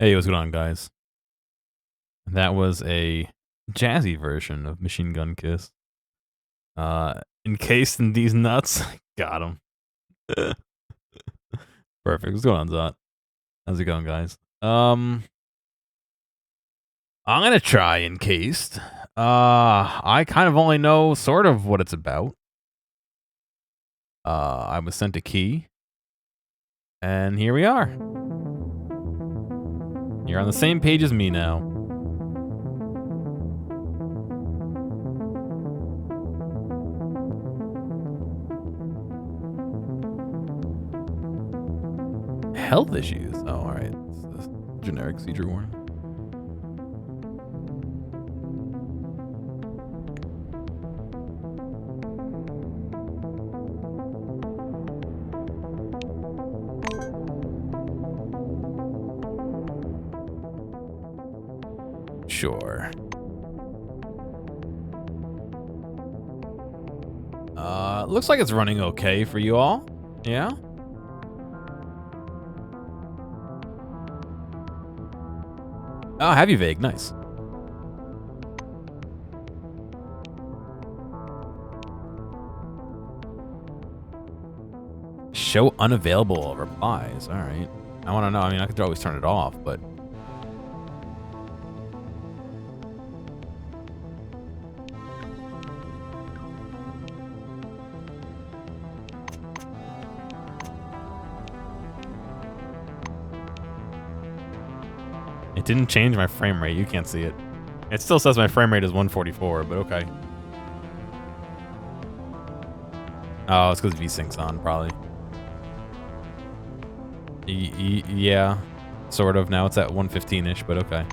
Hey, what's going on, guys? That was a jazzy version of Machine Gun Kiss. Encased in these nuts. Got him. Perfect. What's going on, Zot? How's it going, guys? I'm gonna try Encased. I kind of only know sort of what it's about. I was sent a key, and here we are. You're on the same page as me now. Health issues. Oh, all right. It's a generic seizure warning. Sure. Looks like it's running okay for you all. Yeah? Oh, have you vague? Nice. Show unavailable replies. All right. I want to know. I mean, I could always turn it off, but it didn't change my frame rate. You can't see it. It still says my frame rate is 144, but okay. Oh, it's because VSync's on, probably. Yeah, sort of. Now it's at 115-ish, but okay.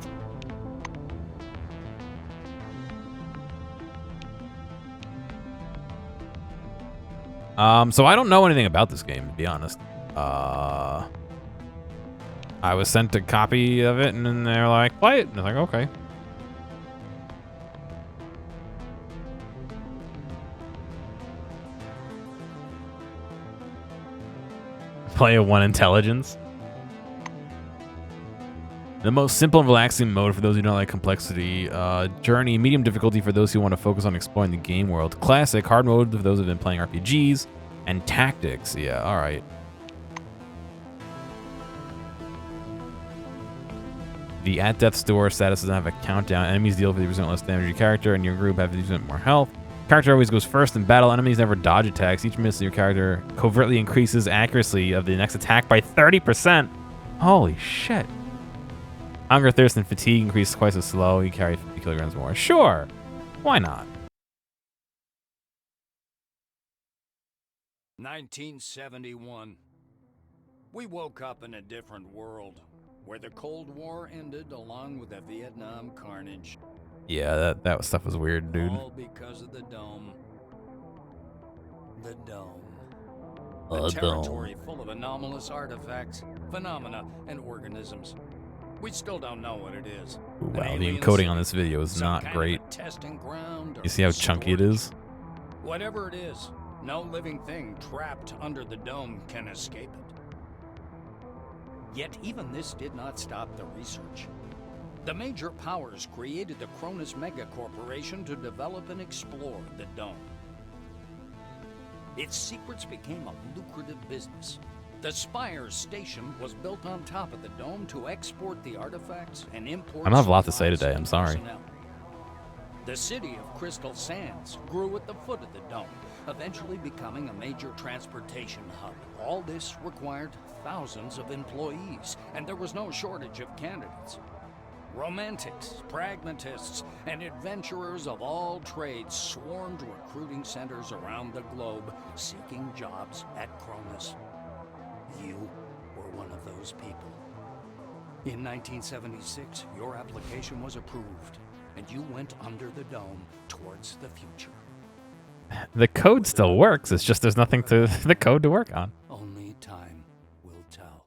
So I don't know anything about this game, to be honest. I was sent a copy of it, and then they're like, play it. And I'm like, okay. Play a 1 intelligence. The most simple and relaxing mode for those who don't like complexity. Journey, medium difficulty for those who want to focus on exploring the game world. Classic, hard mode for those who have been playing RPGs. And tactics, yeah, all right. The at death's door status doesn't have a countdown. Enemies deal 50% less damage to your character, and your group have 50% more health. Character always goes first in battle. Enemies never dodge attacks. Each miss of your character covertly increases accuracy of the next attack by 30%. Holy shit. Hunger, thirst, and fatigue increase twice as slow. You carry 50 kilograms more. Sure. Why not? 1971. We woke up in a different world, where the Cold War ended along with the Vietnam carnage. Yeah, that stuff was weird, dude. All because of the dome. The dome. A territory full of anomalous artifacts, phenomena, and organisms. We still don't know what it is. Ooh, wow, the encoding on this video is not great. You see how chunky it is? Whatever it is, no living thing trapped under the dome can escape it. Yet even this did not stop the research. The major powers created the Cronus Megacorporation to develop and explore the dome. Its secrets became a lucrative business. The Spire station was built on top of the dome to export the artifacts and import. I don't have a lot to say today, I'm sorry. The city of Crystal Sands grew at the foot of the dome, eventually becoming a major transportation hub. All this required thousands of employees, and there was no shortage of candidates. Romantics, pragmatists, and adventurers of all trades swarmed recruiting centers around the globe, seeking jobs at Cronus. You were one of those people. In 1976, your application was approved, and you went under the dome towards the future. The code still works, it's just there's nothing to the code to work on. Only time will tell.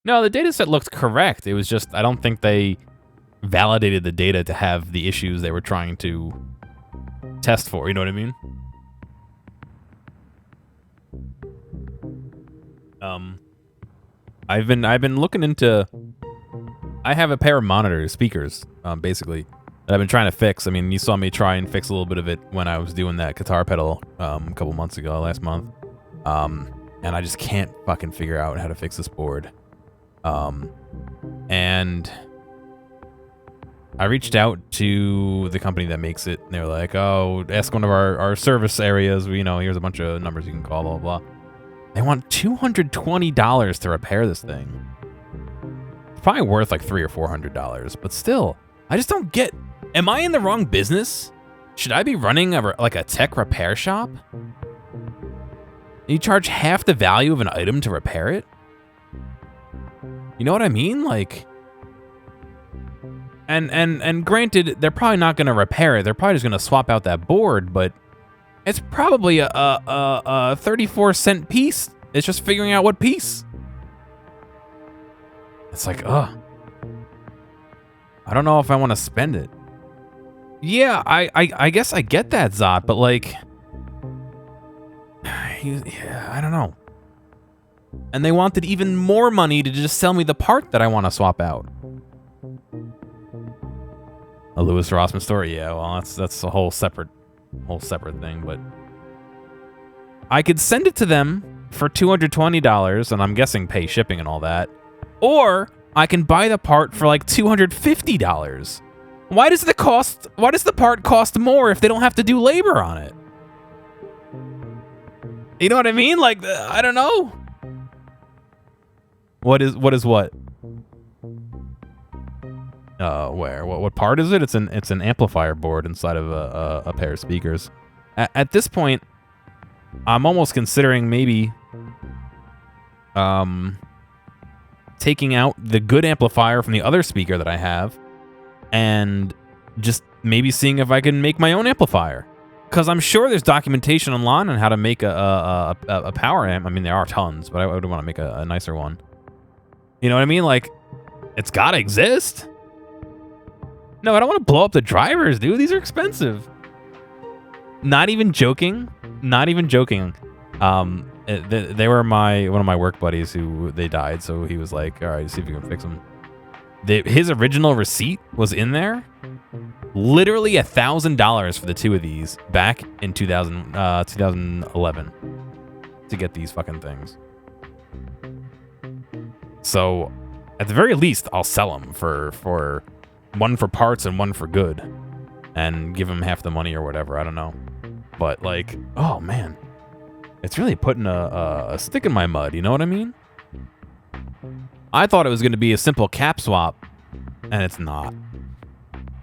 No, the dataset looked correct. It was just, I don't think they validated the data to have the issues they were trying to test for, you know what I mean? I've been looking into. I have a pair of monitors, speakers, basically, that I've been trying to fix. I mean, you saw me try and fix a little bit of it when I was doing that guitar pedal a couple months ago, last month. And I just can't fucking figure out how to fix this board. And I reached out to the company that makes it, and they were like, oh, ask one of our service areas. You know, here's a bunch of numbers you can call, blah, blah, blah. They want $220 to repair this thing. It's probably worth like $300 or $400, but still, I just don't get. Am I in the wrong business? Should I be running like a tech repair shop? You charge half the value of an item to repair it? You know what I mean? Like, and granted, they're probably not going to repair it. They're probably just going to swap out that board, but it's probably a 34-cent piece. It's just figuring out what piece. It's like, ugh. I don't know if I want to spend it. Yeah, I guess I get that, Zot, but like, yeah, I don't know. And they wanted even more money to just sell me the part that I want to swap out. A Louis Rossman story, yeah. Well, that's a whole separate thing. But I could send it to them for $220, and I'm guessing pay shipping and all that, or I can buy the part for like $250. Why does the part cost more if they don't have to do labor on it? You know what I mean? Like, I don't know. What is what? Where? What part is it? It's an amplifier board inside of a pair of speakers. At this point, I'm almost considering maybe taking out the good amplifier from the other speaker that I have, and just maybe seeing if I can make my own amplifier. Because I'm sure there's documentation online on how to make a power amp. I mean, there are tons, but I would want to make a nicer one. You know what I mean? Like, it's gotta exist. No, I don't want to blow up the drivers, dude. These are expensive. Not even joking. Not even joking. They were one of my work buddies who they died, so he was like, all right, see if you can fix them. His original receipt was in there. Literally $1,000 for the two of these back in 2011 to get these fucking things. So at the very least, I'll sell them for one for parts and one for good, and give them half the money or whatever. I don't know, but like, oh man, it's really putting a stick in my mud. You know what I mean? I thought it was going to be a simple cap swap, and it's not.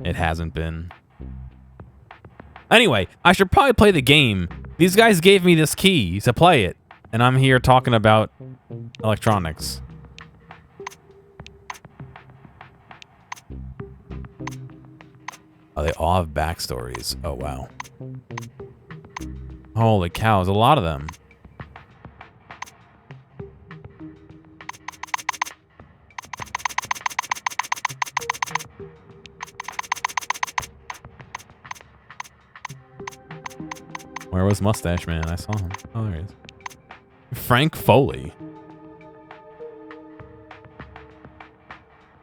It hasn't been. Anyway, I should probably play the game. These guys gave me this key to play it, and I'm here talking about electronics. Oh, they all have backstories. Oh, wow. Holy cow, there's a lot of them. Where was Mustache Man? I saw him. Oh, there he is. Frank Foley.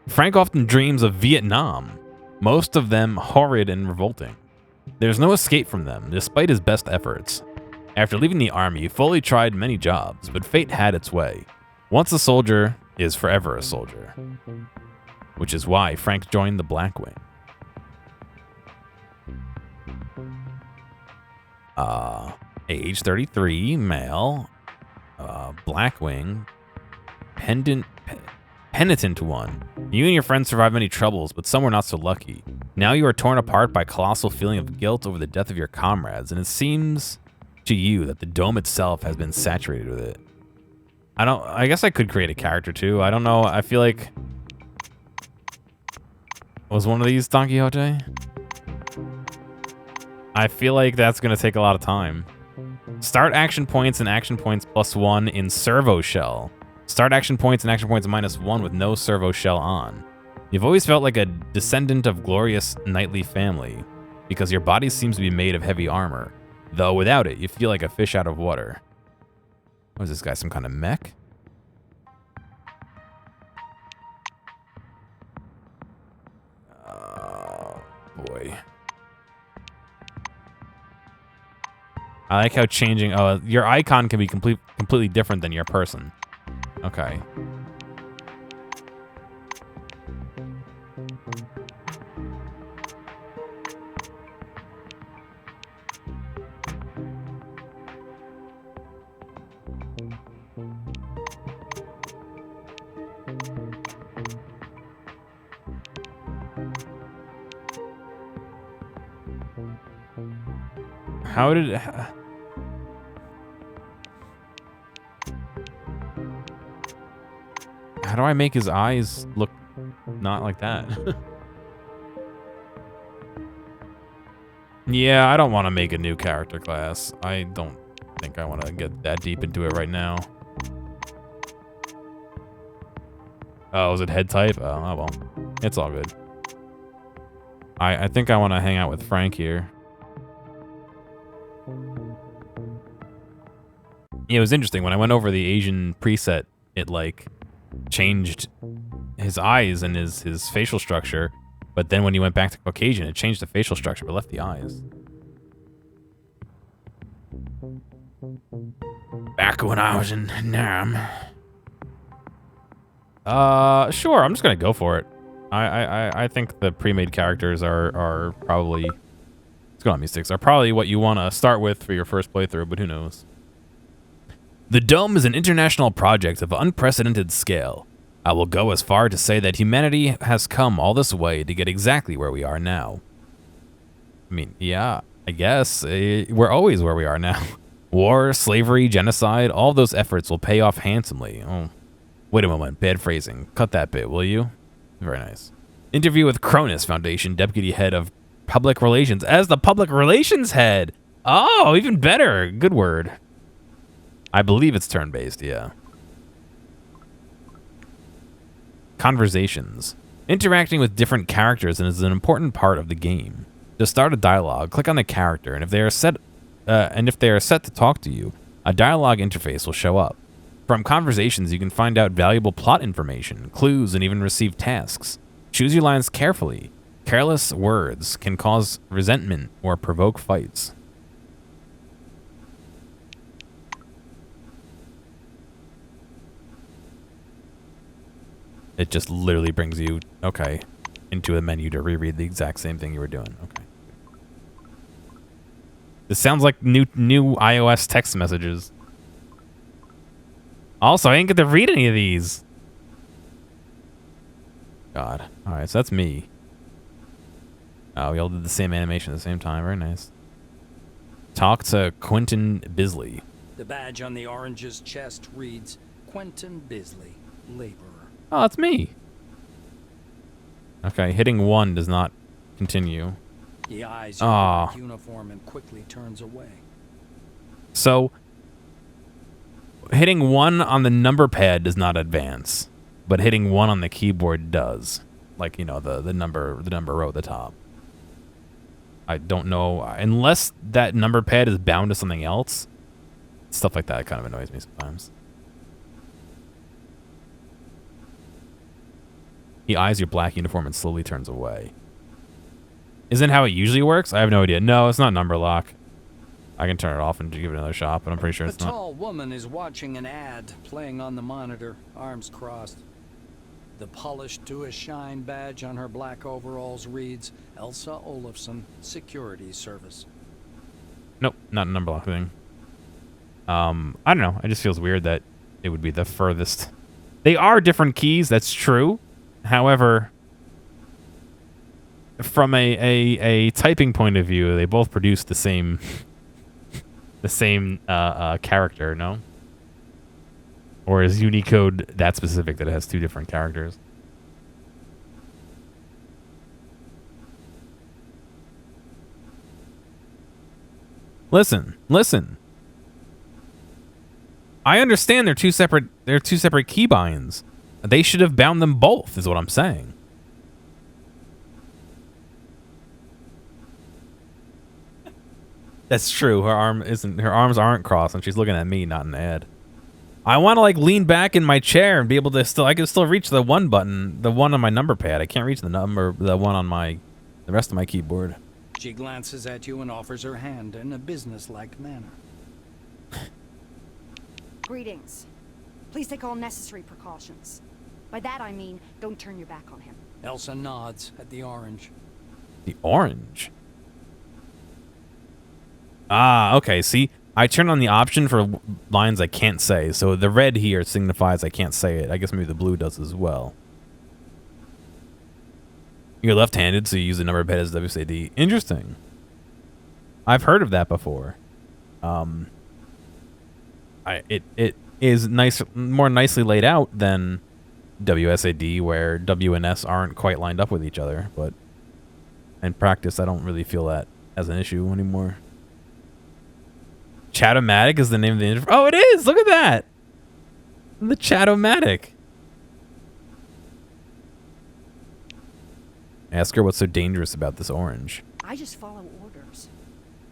Frank often dreams of Vietnam, most of them horrid and revolting. There's no escape from them, despite his best efforts. After leaving the army, Foley tried many jobs, but fate had its way. Once a soldier is forever a soldier. Which is why Frank joined the Black Wing. Age 33, male, Black Wing, penitent one. You and your friends survived many troubles, but some were not so lucky. Now you are torn apart by a colossal feeling of guilt over the death of your comrades, and it seems to you that the dome itself has been saturated with it. I guess I could create a character too. I don't know. I feel like, was one of these Don Quixote? I feel like that's going to take a lot of time. Start action points and action points +1 in servo shell. Start action points and action points -1 with no servo shell on. You've always felt like a descendant of glorious knightly family, because your body seems to be made of heavy armor, though without it, you feel like a fish out of water. What is this guy, some kind of mech? boy. I like how changing... Oh, your icon can be completely different than your person. Okay. How did it... How do I make his eyes look not like that? Yeah, I don't want to make a new character class. I don't think I want to get that deep into it right now. Oh, is it head type? Oh well. It's all good. I think I want to hang out with Frank here. Yeah, it was interesting. When I went over the Asian preset, it, like, changed his eyes and his facial structure. But then when you went back to Caucasian, it changed the facial structure, but left the eyes. Back when I was in Nam. Sure, I'm just gonna go for it. I think the pre-made characters are probably... What's going on, Mystics? Are probably what you want to start with for your first playthrough, but who knows? The Dome is an international project of unprecedented scale. I will go as far to say that humanity has come all this way to get exactly where we are now. I mean, yeah, I guess. We're always where we are now. War, slavery, genocide, all those efforts will pay off handsomely. Oh, wait a moment, bad phrasing. Cut that bit, will you? Very nice. Interview with Cronus Foundation, Deputy Head of Public Relations. As the Public Relations Head! Oh, even better. Good word. I believe it's turn-based, yeah. Conversations. Interacting with different characters is an important part of the game. To start a dialogue, click on the character, and if they are set to talk to you, a dialogue interface will show up. From conversations, you can find out valuable plot information, clues, and even receive tasks. Choose your lines carefully. Careless words can cause resentment or provoke fights. It just literally brings you, okay, into a menu to reread the exact same thing you were doing. Okay. This sounds like new iOS text messages. Also, I didn't get to read any of these. God. All right, so that's me. Oh, we all did the same animation at the same time. Very nice. Talk to Quentin Bisley. The badge on the orange's chest reads, Quentin Bisley, laborer. Oh, that's me. Okay, hitting 1 does not continue. He eyes your uniform and quickly turns away. So, hitting 1 on the number pad does not advance, but hitting 1 on the keyboard does. Like, you know, the number row at the top. I don't know, unless that number pad is bound to something else. Stuff like that kind of annoys me sometimes. He eyes your black uniform and slowly turns away. Isn't how it usually works? I have no idea. No, it's not number lock. I can turn it off and give it another shot, but I'm pretty sure it's not. A tall woman is watching an ad playing on the monitor, arms crossed. The polished to a shine badge on her black overalls reads, Elsa Olafson, Security Service. Nope, not a number lock thing. I don't know. It just feels weird that it would be the furthest. They are different keys, that's true. However, from a typing point of view, they both produce the same character, no? Or is Unicode that specific that it has 2 different characters? Listen. I understand they're two separate keybinds. They should have bound them both, is what I'm saying. That's true. Her arms aren't crossed, and she's looking at me, not an ad. I want to like lean back in my chair and be able to I can still reach the 1 button, the 1 on my number pad. I can't reach the 1 on my the rest of my keyboard. She glances at you and offers her hand in a businesslike manner. Greetings. Please take all necessary precautions. By that I mean, don't turn your back on him. Elsa nods at the orange. The orange? Ah, okay. See, I turn on the option for lines I can't say, so the red here signifies I can't say it. I guess maybe the blue does as well. You're left-handed, so you use the number pad as WCD. Interesting. I've heard of that before. It is more nicely laid out than WSAD, where W and S aren't quite lined up with each other. But in practice, I don't really feel that as an issue anymore. Chat-O-Matic is the name of the interface. Oh, it is! Look at that! The Chat-O-Matic. Ask her what's so dangerous about this orange. I just follow orders.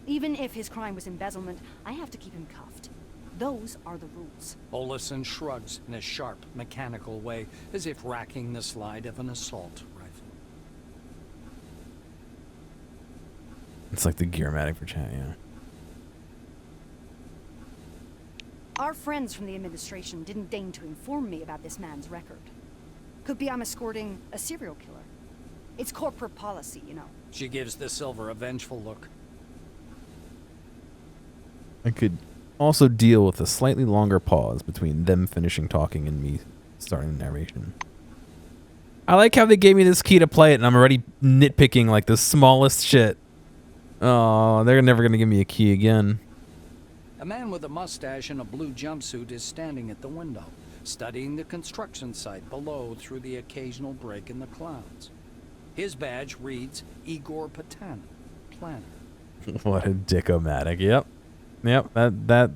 Even if his crime was embezzlement, I have to keep him cuffed. Those are the rules. Olison shrugs in a sharp, mechanical way, as if racking the slide of an assault rifle. It's like the Gearmatic for chat, yeah. Our friends from the administration didn't deign to inform me about this man's record. Could be I'm escorting a serial killer. It's corporate policy, you know. She gives the silver a vengeful look. I could also deal with a slightly longer pause between them finishing talking and me starting the narration. I like how they gave me this key to play it, and I'm already nitpicking like the smallest shit. Oh, they're never going to give me a key again. A man with a mustache and a blue jumpsuit is standing at the window, studying the construction site below through the occasional break in the clouds. His badge reads Igor Patan, planner. What a dickomatic. Yep. That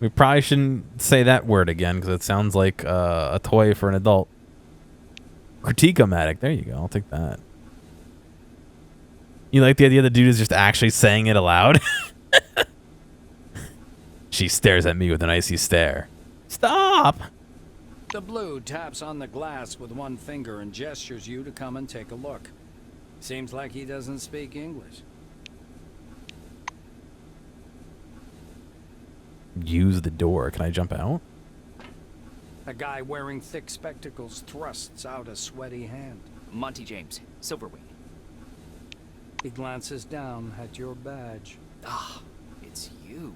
we probably shouldn't say that word again because it sounds like a toy for an adult. Critique-o-matic. There you go. I'll take that. You like the idea the dude is just actually saying it aloud? She stares at me with an icy stare. Stop! The blue taps on the glass with one finger and gestures you to come and take a look. Seems like he doesn't speak English. Use the door. Can I jump out? A guy wearing thick spectacles thrusts out a sweaty hand. Monty James, Silverwing. He glances down at your badge. Ah, it's you.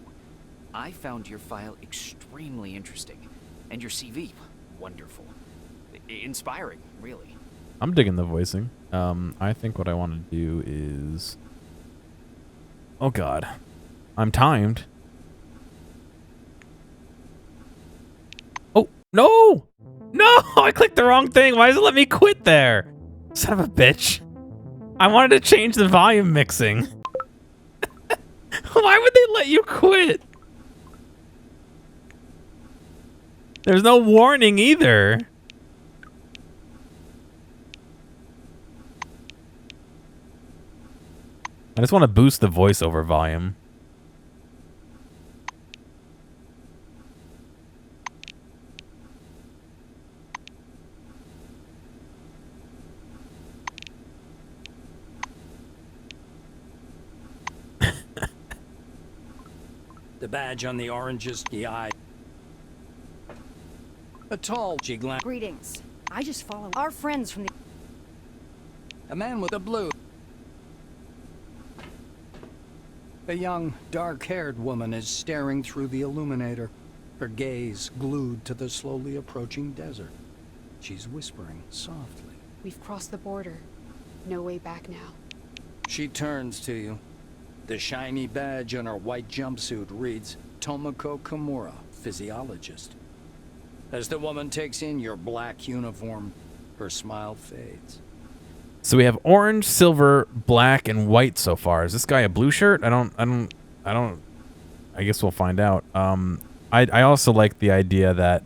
I found your file extremely interesting. And your CV, wonderful. Inspiring, really. I'm digging the voicing. I think what I want to do is... Oh, God. I'm timed. Oh, no! No! I clicked the wrong thing. Why does it let me quit there? Son of a bitch. I wanted to change the volume mixing. Why would they let you quit? There's no warning either. I just want to boost the voiceover volume. The badge on the orange's eye. A tall Jiglan. Greetings. I just follow our friends from the... A man with a blue. A young, dark-haired woman is staring through the illuminator, her gaze glued to the slowly approaching desert. She's whispering softly. We've crossed the border. No way back now. She turns to you. The shiny badge on her white jumpsuit reads Tomoko Kimura, physiologist. As the woman takes in your black uniform, her smile fades. So we have orange, silver, black, and white so far. Is this guy a blue shirt? I guess we'll find out. I also like the idea that,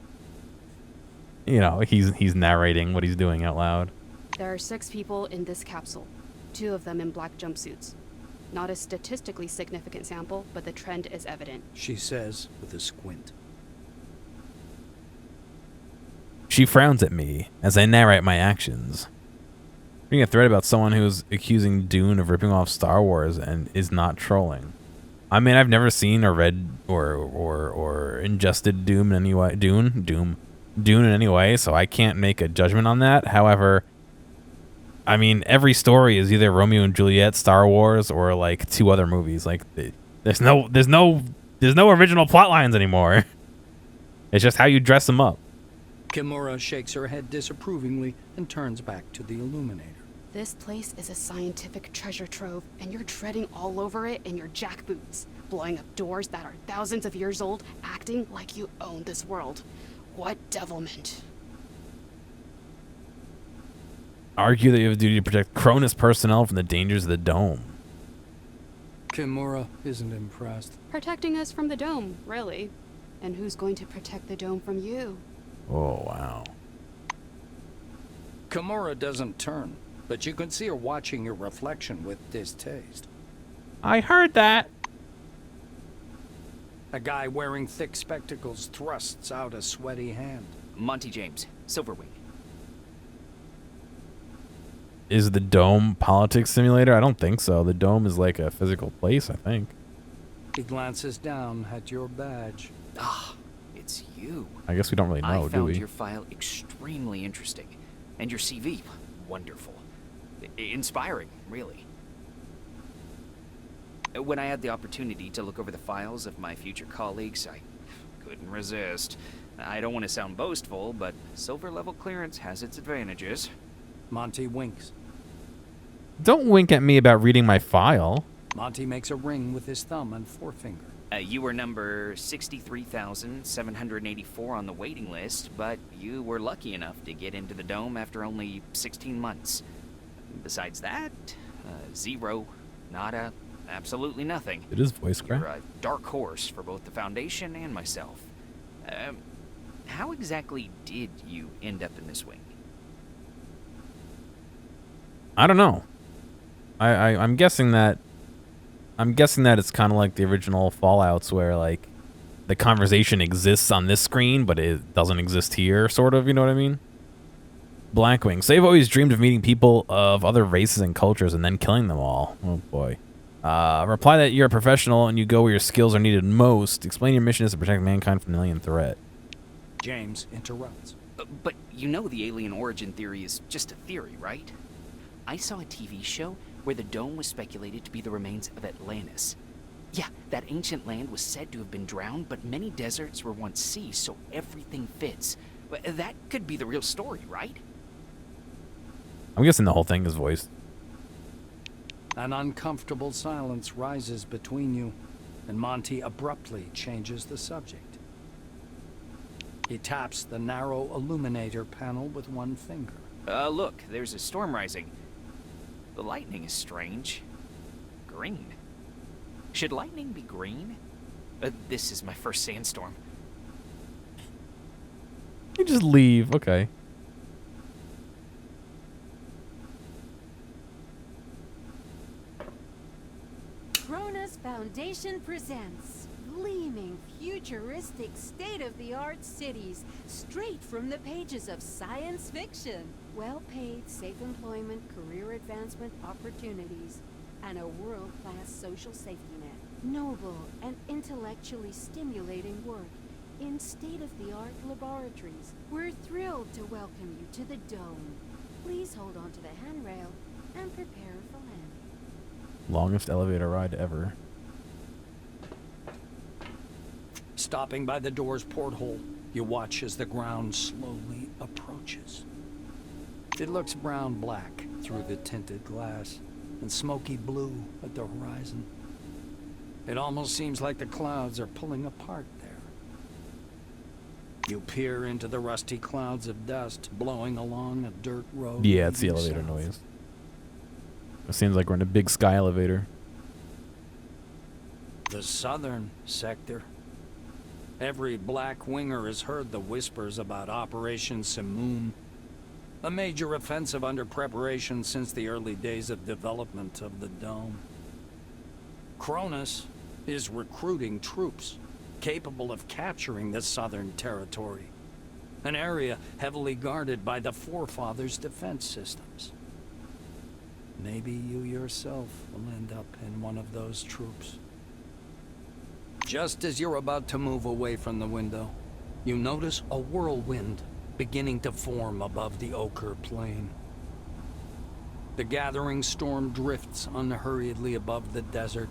you know, he's narrating what he's doing out loud. There are 6 people in this capsule. 2 of them in black jumpsuits. Not a statistically significant sample, but the trend is evident. She says with a squint. She frowns at me as I narrate my actions. Reading a thread about someone who's accusing Dune of ripping off Star Wars and is not trolling. I mean, I've never seen or read or ingested Doom in any way. Dune in any way, so I can't make a judgment on that. However, I mean, every story is either Romeo and Juliet, Star Wars, or like 2 other movies. Like, there's no original plot lines anymore. It's just how you dress them up. Kimura shakes her head disapprovingly and turns back to the illuminator. This place is a scientific treasure trove, and you're treading all over it in your jackboots, blowing up doors that are thousands of years old, acting like you own this world. What devilment. Argue that you have a duty to protect Cronus personnel from the dangers of the dome. Kimura isn't impressed. Protecting us from the dome, really. And who's going to protect the dome from you? Oh, wow. Kimura doesn't turn, but you can see her watching your reflection with distaste. I heard that. A guy wearing thick spectacles thrusts out a sweaty hand. Monty James, Silverwing. Is the dome politics simulator? I don't think so. The dome is like a physical place, I think. He glances down at your badge. Ah, it's you. I guess we don't really know, I do we? found your file extremely interesting, and your CV wonderful. Inspiring, really. When I had the opportunity to look over the files of my future colleagues, I couldn't resist. I don't want to sound boastful, but silver level clearance has its advantages. Monty winks. Don't wink at me about reading my file. Monty makes a ring with his thumb and forefinger. You were number 63,784 on the waiting list, but you were lucky enough to get into the dome after only 16 months. Besides that, 0, nada, absolutely nothing. It is voice crack. You're a dark horse for both the Foundation and myself. How exactly did you end up in this wing? I don't know. I'm guessing that it's kind of like the original Fallouts where like the conversation exists on this screen but it doesn't exist here, sort of, you know what I mean? Blackwing. So you've always dreamed of meeting people of other races and cultures and then killing them all. Oh boy. Reply that you're a professional and you go where your skills are needed most. Explain your mission is to protect mankind from an alien threat. James interrupts. But you know the alien origin theory is just a theory, right? I saw a TV show where the dome was speculated to be the remains of Atlantis. Yeah, that ancient land was said to have been drowned, but many deserts were once seas, so everything fits. That could be the real story, right? I'm guessing the whole thing is voiced. An uncomfortable silence rises between you, and Monty abruptly changes the subject. He taps the narrow illuminator panel with one finger. Look, there's a storm rising. The lightning is strange. Green. Should lightning be green? This is my first sandstorm. You just leave. Okay. Cronus Foundation presents gleaming, futuristic, state-of-the-art cities straight from the pages of science fiction. Well-paid, safe employment, career advancement opportunities, and a world-class social safety net. Noble and intellectually stimulating work in state-of-the-art laboratories. We're thrilled to welcome you to the Dome. Please hold on to the handrail and prepare for landing. Longest elevator ride ever. Stopping by the door's porthole, you watch as the ground slowly approaches. It looks brown-black through the tinted glass and smoky blue at the horizon. It almost seems like the clouds are pulling apart there. You peer into the rusty clouds of dust blowing along a dirt road. Yeah, it's the leading elevator south. noise. It seems like we're in a big sky elevator. The southern sector. Every black winger has heard the whispers about Operation Simoom, a major offensive under preparation since the early days of development of the Dome. Cronus is recruiting troops capable of capturing the southern territory, an area heavily guarded by the Forefathers' defense systems. maybe you yourself will end up in one of those troops. Just as you're about to move away from the window, you notice a whirlwind beginning to form above the ochre plain. The gathering storm drifts unhurriedly above the desert,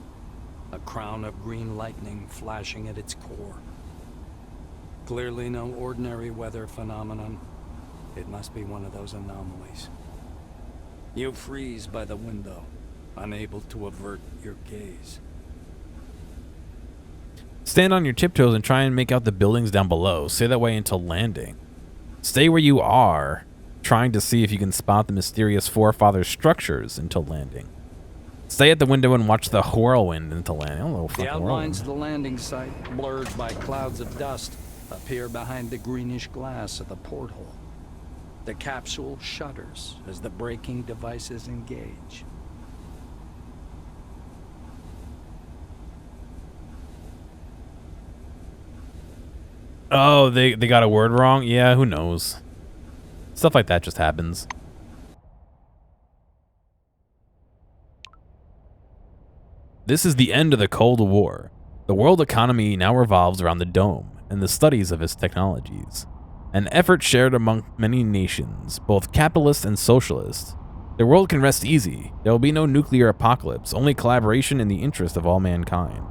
a crown of green lightning flashing at its core. Clearly no ordinary weather phenomenon. It must be one of those anomalies. You freeze by the window, unable to avert your gaze. Stand on your tiptoes and try and make out the buildings down below. Stay that way until landing. Stay where you are, trying to see if you can spot the mysterious forefathers' structures until landing. Stay at the window and watch the whirlwind until landing. I don't know, The outlines of the landing site, blurred by clouds of dust, appear behind the greenish glass of the porthole. The capsule shudders as the braking devices engage. Oh, they got a word wrong? Yeah, who knows? Stuff like that just happens. This is the end of the Cold War. The world economy now revolves around the Dome and the studies of its technologies. An effort shared among many nations, both capitalist and socialist. The world can rest easy. There will be no nuclear apocalypse, only collaboration in the interest of all mankind.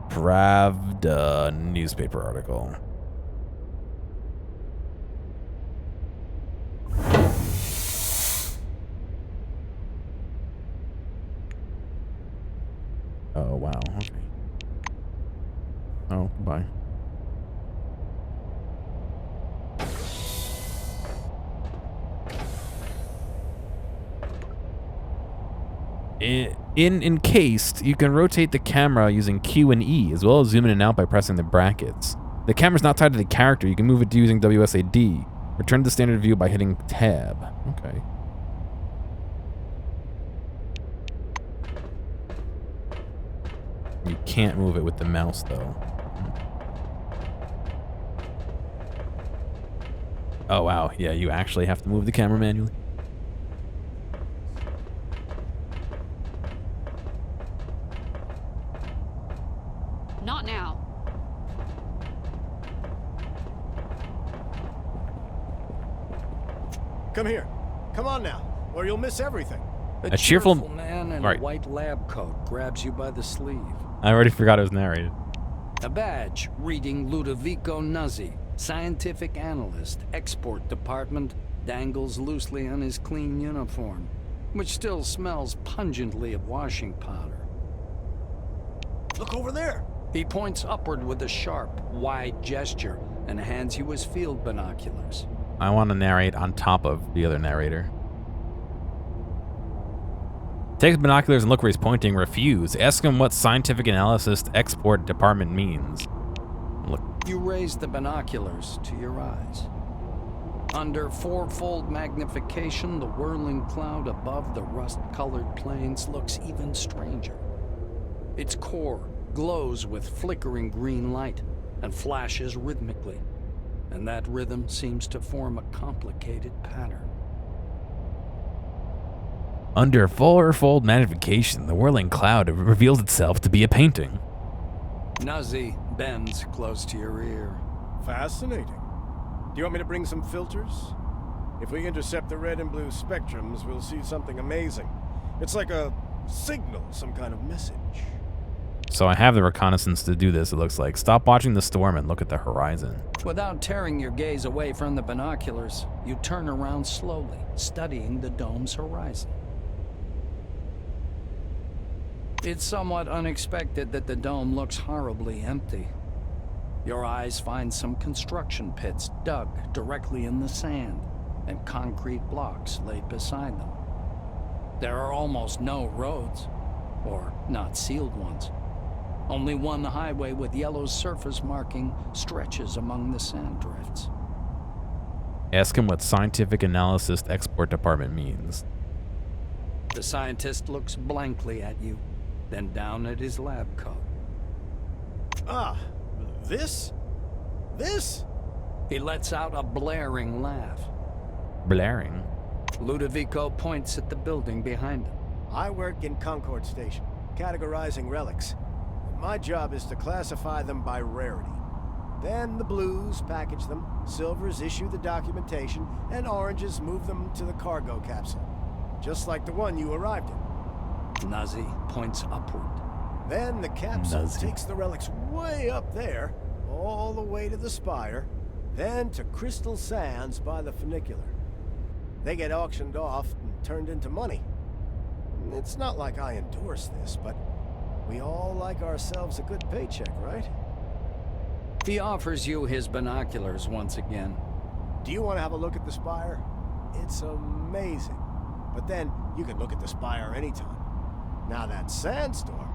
Pravda newspaper article. Oh, wow. Okay. Oh, bye. In Encased, you can rotate the camera using Q and E, as well as zoom in and out by pressing the brackets. The camera's not tied to the character. You can move it using WSAD. Return to standard view by hitting Tab. Okay. You can't move it with the mouse, though. Oh, wow. Yeah, you actually have to move the camera manually. Not now. Come here. Come on now, or you'll miss everything. A cheerful man in right. a white lab coat grabs you by the sleeve. I already forgot it was narrated. A badge reading Ludovico Nuzzi, scientific analyst, export department, dangles loosely on his clean uniform, which still smells pungently of washing powder. Look over there. He points upward with a sharp, wide gesture and hands you his field binoculars. I want to narrate on top of the other narrator. Take the binoculars and look where he's pointing. Refuse. Ask him what scientific analysis export department means. Look. You raise the binoculars to your eyes. Under fourfold magnification, the whirling cloud above the rust-colored plains looks even stranger. Its core glows with flickering green light and flashes rhythmically, and that rhythm seems to form a complicated pattern. Under fourfold magnification, the whirling cloud reveals itself to be a painting. Nuzzi bends close to your ear. Fascinating. Do you want me to bring some filters? If we intercept the red and blue spectrums, we'll see something amazing. It's like a signal, some kind of message. So I have the reconnaissance to do this, it looks like. Stop watching the storm and look at the horizon. Without tearing your gaze away from the binoculars, you turn around slowly, studying the dome's horizon. It's somewhat unexpected that the dome looks horribly empty. Your eyes find some construction pits dug directly in the sand, and concrete blocks laid beside them. There are almost no roads, or not sealed ones. Only one highway with yellow surface marking stretches among the sand drifts. Ask him what scientific analysis export department means. The scientist looks blankly at you, then down at his lab coat. Ah, this? This? He lets out a blaring laugh. Blaring. Ludovico points at the building behind him. I work in Concord Station, categorizing relics. My job is to classify them by rarity. Then the blues package them, silvers issue the documentation, and oranges move them to the cargo capsule. Just like the one you arrived in. Nazi points upward. Then the capsule takes the relics way up there, all the way to the spire, then to Crystal Sands by the funicular. They get auctioned off and turned into money. It's not like I endorse this, but we all like ourselves a good paycheck, right? He offers you his binoculars once again. Do you want to have a look at the spire? It's amazing. But then you can look at the spire anytime. Now that sandstorm,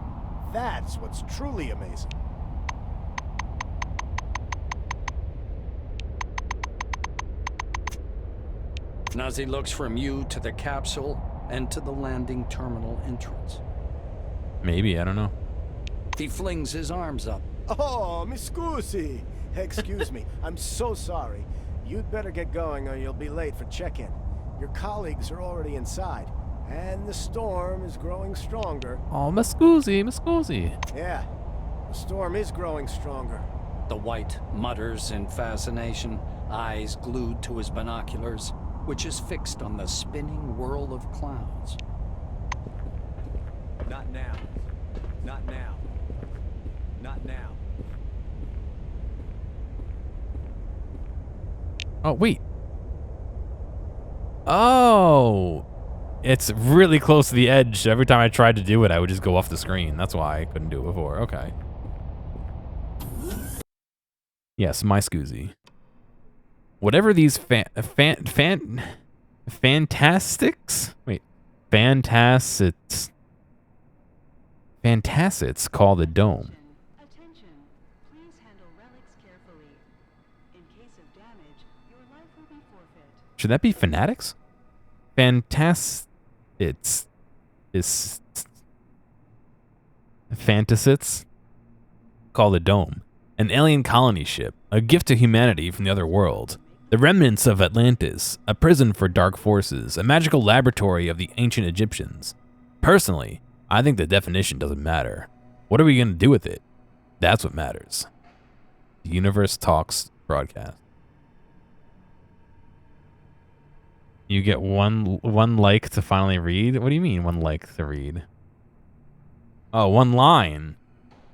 that's what's truly amazing. Nazi looks from you to the capsule and to the landing terminal entrance. Maybe, I don't know. He flings his arms up. Oh, mi scusi. Excuse me, I'm so sorry. You'd better get going or you'll be late for check-in. Your colleagues are already inside, and the storm is growing stronger. Oh, mi scusi, mi scusi. Yeah, the storm is growing stronger. The White mutters in fascination, eyes glued to his binoculars, which is fixed on the spinning whirl of clouds. Not now. Not now. Not now. Oh, wait. Oh. It's really close to the edge. Every time I tried to do it, I would just go off the screen. That's why I couldn't do it before. Okay. Yes, my scoozy. Whatever these fantastics? Wait. Fantacits call the dome. Attention. Please handle relics carefully. In case of damage, your life will be forfeit. Should that be fanatics? Fantacits call the dome. An alien colony ship, a gift to humanity from the other world. The remnants of Atlantis, a prison for dark forces, a magical laboratory of the ancient Egyptians. Personally, I think the definition doesn't matter. What are we going to do with it? That's what matters. The Universe Talks broadcast. You get one like to finally read? What do you mean, one like to read? Oh, one line.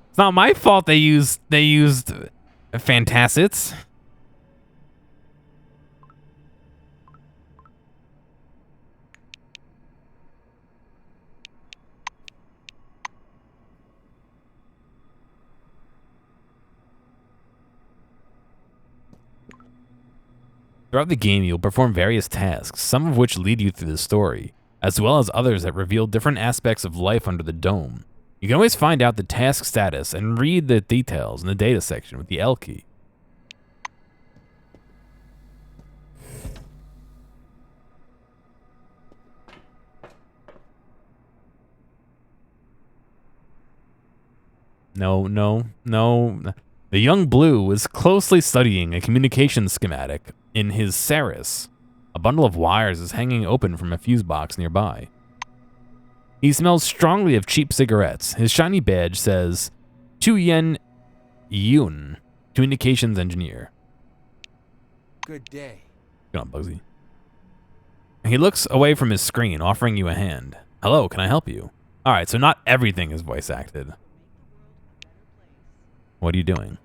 It's not my fault they used fantacits. Throughout the game, you'll perform various tasks, some of which lead you through the story, as well as others that reveal different aspects of life under the dome. You can always find out the task status and read the details in the data section with the L key. No. The young Blue is closely studying a communication schematic in his Saris. A bundle of wires is hanging open from a fuse box nearby. He smells strongly of cheap cigarettes. His shiny badge says, Tu Yen Yun, Communications Engineer. Good day. Come on, Bugsy. He looks away from his screen, offering you a hand. Hello, can I help you? Alright, so not everything is voice acted. What are you doing?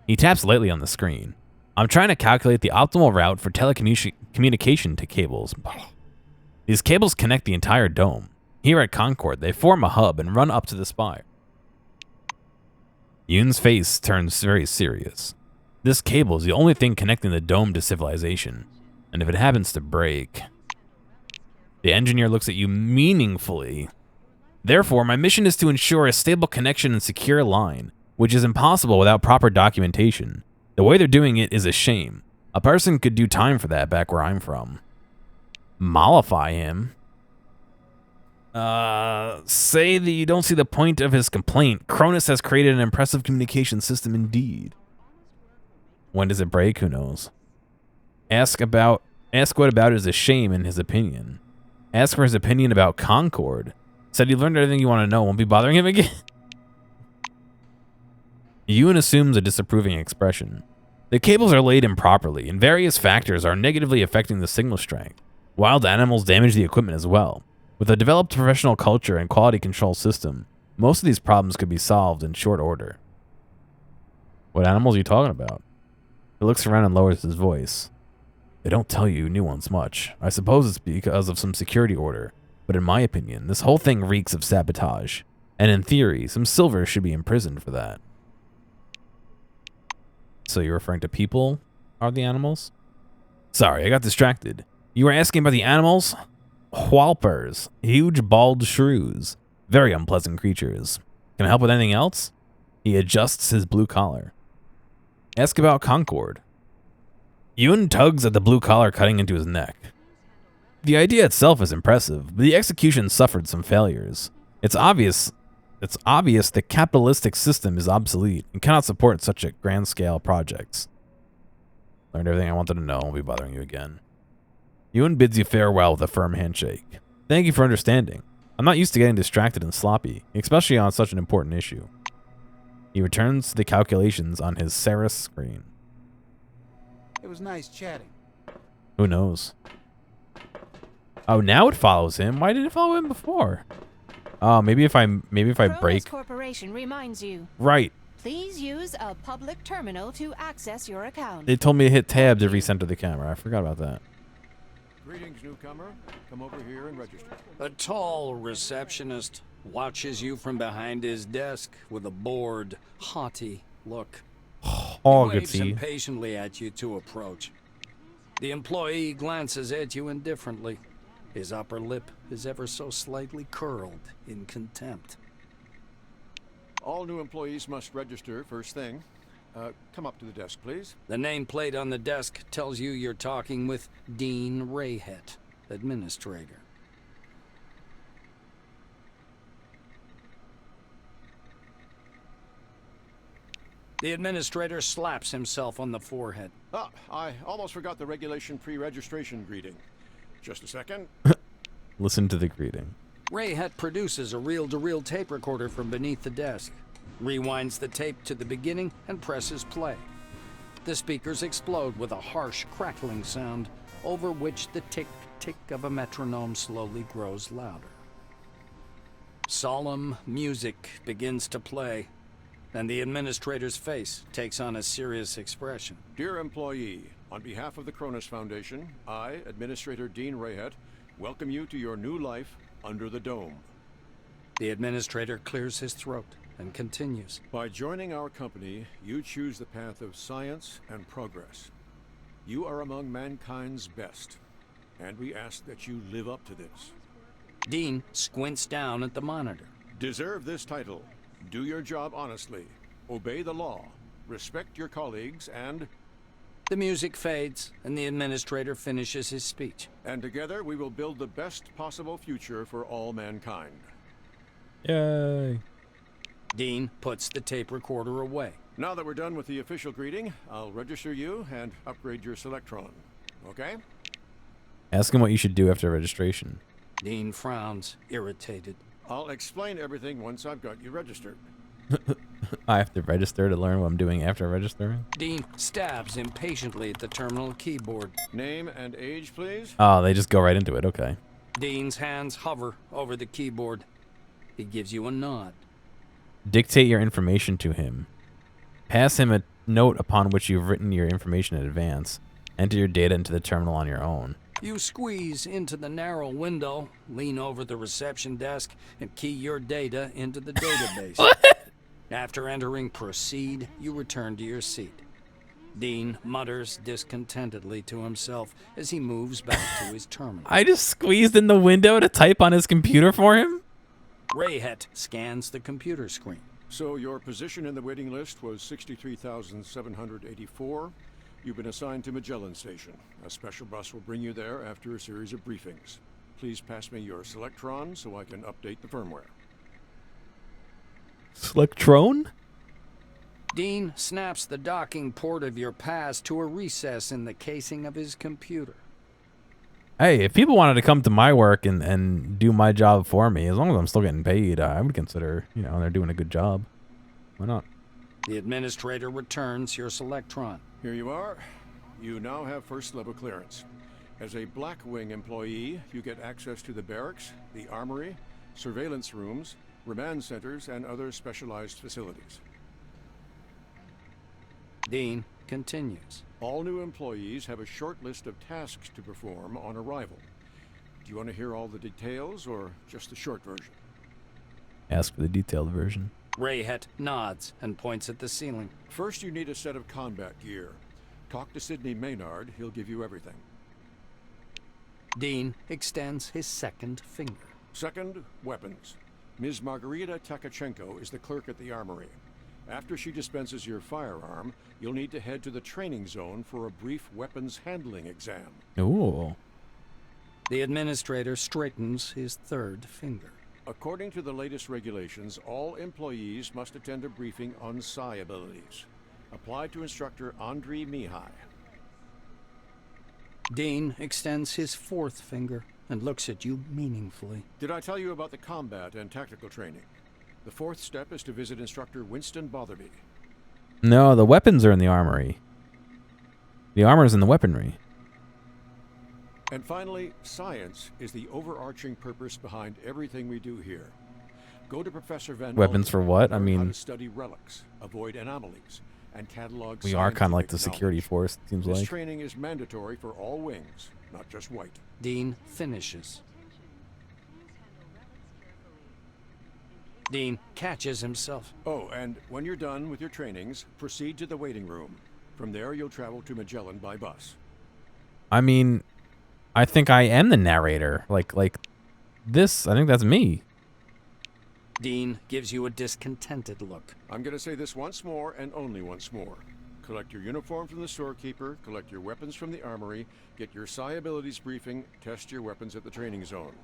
He taps lightly on the screen. I'm trying to calculate the optimal route for telecommunication to cables. These cables connect the entire dome. Here at Concord, they form a hub and run up to the spire. Yoon's face turns very serious. This cable is the only thing connecting the dome to civilization, and if it happens to break... The engineer looks at you meaningfully. Therefore, my mission is to ensure a stable connection and secure line, which is impossible without proper documentation. The way they're doing it is a shame. A person could do time for that back where I'm from. Mollify him? Say that you don't see the point of his complaint. Cronus has created an impressive communication system indeed. When does it break? Who knows? Ask about Ask what about it is a shame in his opinion. Ask for his opinion about Concord. Said he learned everything you want to know. Won't be bothering him again. Ewan assumes a disapproving expression. The cables are laid improperly, and various factors are negatively affecting the signal strength. Wild animals damage the equipment as well. With a developed professional culture and quality control system, most of these problems could be solved in short order. What animals are you talking about? He looks around and lowers his voice. They don't tell you new ones much. I suppose it's because of some security order. But in my opinion, this whole thing reeks of sabotage. And in theory, some silver should be imprisoned for that. So you're referring to people are the animals? Sorry, I got distracted. You were asking about the animals? Whalpers. Huge bald shrews. Very unpleasant creatures. Can I help with anything else? He adjusts his blue collar. Ask about Concord. Ewan tugs at the blue collar cutting into his neck. The idea itself is impressive, but the execution suffered some failures. It's obvious the capitalistic system is obsolete and cannot support such a grand-scale projects. Learned everything I wanted to know. Won't be bothering you again. Ewan bids you farewell with a firm handshake. Thank you for understanding. I'm not used to getting distracted and sloppy, especially on such an important issue. He returns to the calculations on his Saris screen. It was nice chatting. Who knows? Oh, now it follows him. Why did it follow him before? Oh, maybe if I break. Corporation reminds you. Right. Please use a public terminal to access your account. They told me to hit tab to recenter the camera. I forgot about that. Greetings, newcomer. Come over here and register. A tall receptionist watches you from behind his desk with a bored, haughty look. He waves impatiently at you to approach. The employee glances at you indifferently. His upper lip is ever so slightly curled in contempt. All new employees must register first thing. Come up to the desk, please. The nameplate on the desk tells you you're talking with Dean Rayhet, administrator. The administrator slaps himself on the forehead. Ah, I almost forgot the regulation pre-registration greeting. Just a second. Listen to the greeting. Rayhet produces a reel-to-reel tape recorder from beneath the desk, rewinds the tape to the beginning, and presses play. The speakers explode with a harsh, crackling sound, over which the tick-tick of a metronome slowly grows louder. Solemn music begins to play, and the administrator's face takes on a serious expression. Dear employee, on behalf of the Cronus Foundation, I, Administrator Dean Rayhet, welcome you to your new life under the dome. The administrator clears his throat and continues. By joining our company, you choose the path of science and progress. You are among mankind's best, and we ask that you live up to this. Dean squints down at the monitor. Deserve this title. Do your job honestly. Obey the law. Respect your colleagues and... The music fades, and the administrator finishes his speech. And together we will build the best possible future for all mankind. Yay. Dean puts the tape recorder away. Now that we're done with the official greeting, I'll register you and upgrade your Selectron. Okay? Ask him what you should do after registration. Dean frowns, irritated. I'll explain everything once I've got you registered. I have to register to learn what I'm doing after registering? Dean stabs impatiently at the terminal keyboard. Name and age, please? Oh, they just go right into it. Okay. Dean's hands hover over the keyboard. He gives you a nod. Dictate your information to him. Pass him a note upon which you've written your information in advance. Enter your data into the terminal on your own. You squeeze into the narrow window, lean over the reception desk, and key your data into the database. After entering proceed, you return to your seat. Dean mutters discontentedly to himself as he moves back to his terminal. I just squeezed in the window to type on his computer for him? Rayhet scans the computer screen. So your position in the waiting list was 63,784. You've been assigned to Magellan Station. A special bus will bring you there after a series of briefings. Please pass me your Selectron so I can update the firmware. Selectron? Dean snaps the docking port of your pass to a recess in the casing of his computer. Hey, if people wanted to come to my work and do my job for me, as long as I'm still getting paid, I would consider, you know, they're doing a good job. Why not? The administrator returns your Selectron. Here you are. You now have first level clearance. As a Blackwing employee, you get access to the barracks, the armory, surveillance rooms, remand centers, and other specialized facilities. Dean continues. All new employees have a short list of tasks to perform on arrival. Do you want to hear all the details or just the short version? Ask for the detailed version. Rayhet nods and points at the ceiling. First, you need a set of combat gear. Talk to Sidney Maynard, he'll give you everything. Dean extends his second finger. Second, weapons. Ms. Margarita Takachenko is the clerk at the armory. After she dispenses your firearm, you'll need to head to the training zone for a brief weapons handling exam. Ooh. The administrator straightens his third finger. According to the latest regulations, all employees must attend a briefing on psi abilities. Apply to instructor Andriy Mihai. Dean extends his fourth finger and looks at you meaningfully. Did I tell you about the combat and tactical training? The fourth step is to visit instructor Winston Botherby. No, the weapons are in the armory. The armor's in the weaponry. And finally, science is the overarching purpose behind everything we do here. Go to Professor Van Weapons for what? I learn how mean, to study relics, avoid anomalies, and catalog we are kind of like the scientific security knowledge. force, it seems This like. training is mandatory for all wings, not just White. Dean finishes. Dean catches himself. Oh, and when you're done with your trainings, proceed to the waiting room. From there, you'll travel to Magellan by bus. I mean, I think I am the narrator. Like this, I think that's me. Dean gives you a discontented look. I'm going to say this once more and only once more. Collect your uniform from the storekeeper, collect your weapons from the armory, get your psi abilities briefing, test your weapons at the training zone.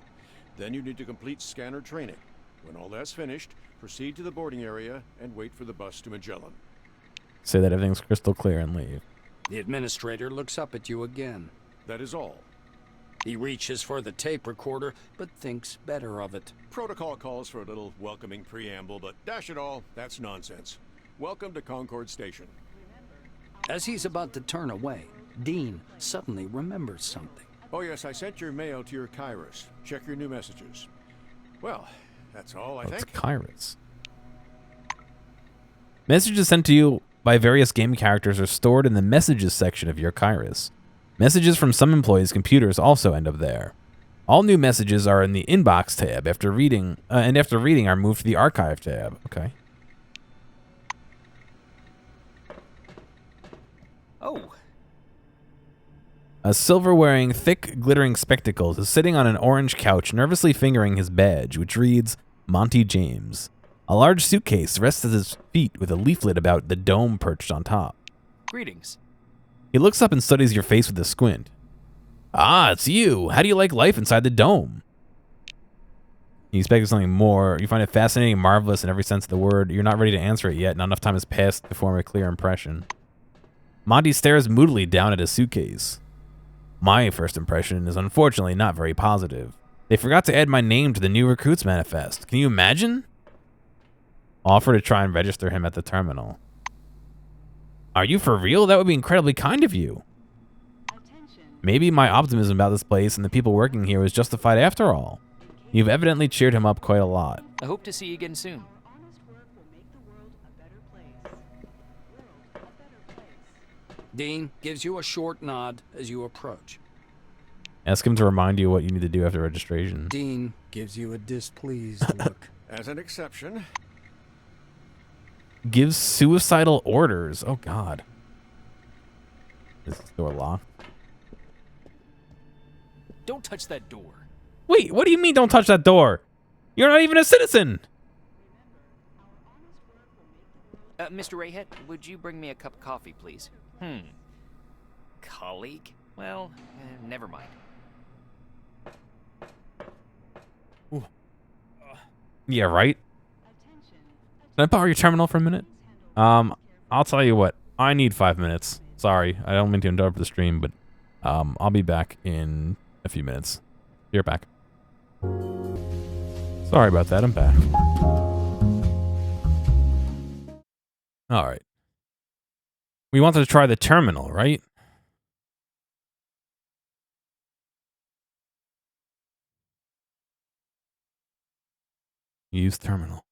Then you need to complete scanner training. When all that's finished, proceed to the boarding area and wait for the bus to Magellan. Say that everything's crystal clear and leave. The administrator looks up at you again. That is all. He reaches for the tape recorder, but thinks better of it. Protocol calls for a little welcoming preamble, but dash it all, that's nonsense. Welcome to Concord Station. As he's about to turn away, Dean suddenly remembers something. Oh yes, I sent your mail to your Kairos. Check your new messages. Well, that's all, I It's think. Kairos. Messages sent to you by various game characters are stored in the messages section of your Kairos. Messages from some employees' computers also end up there. All new messages are in the inbox tab after reading, are moved to the archive tab. Okay. Oh. A silver-wearing, thick, glittering spectacles is sitting on an orange couch, nervously fingering his badge, which reads, Monty James. A large suitcase rests at his feet with a leaflet about the dome perched on top. Greetings. He looks up and studies your face with a squint. Ah, it's you. How do you like life inside the dome? You expect something more. You find it fascinating, marvelous in every sense of the word. You're not ready to answer it yet. Not enough time has passed to form a clear impression. Monty stares moodily down at his suitcase. My first impression is unfortunately not very positive. They forgot to add my name to the new recruits manifest. Can you imagine? Offer to try and register him at the terminal. Are you for real? That would be incredibly kind of you. Maybe my optimism about this place and the people working here was justified after all. You've evidently cheered him up quite a lot. I hope to see you again soon. Dean gives you a short nod as you approach. Ask him to remind you what you need to do after registration. Dean gives you a displeased look. As an exception, Gives suicidal orders. Oh, God. Is this door locked? Don't touch that door. Wait, what do you mean don't touch that door? You're not even a citizen. Mr. Rayhet, would you bring me a cup of coffee, please? Colleague? Well, never mind. Yeah, right? Can I borrow your terminal for a minute? I'll tell you what. I need 5 minutes. Sorry, I don't mean to interrupt the stream, but I'll be back in a few minutes. You're back. Sorry about that. I'm back. All right. We wanted to try the terminal, right? Use terminal.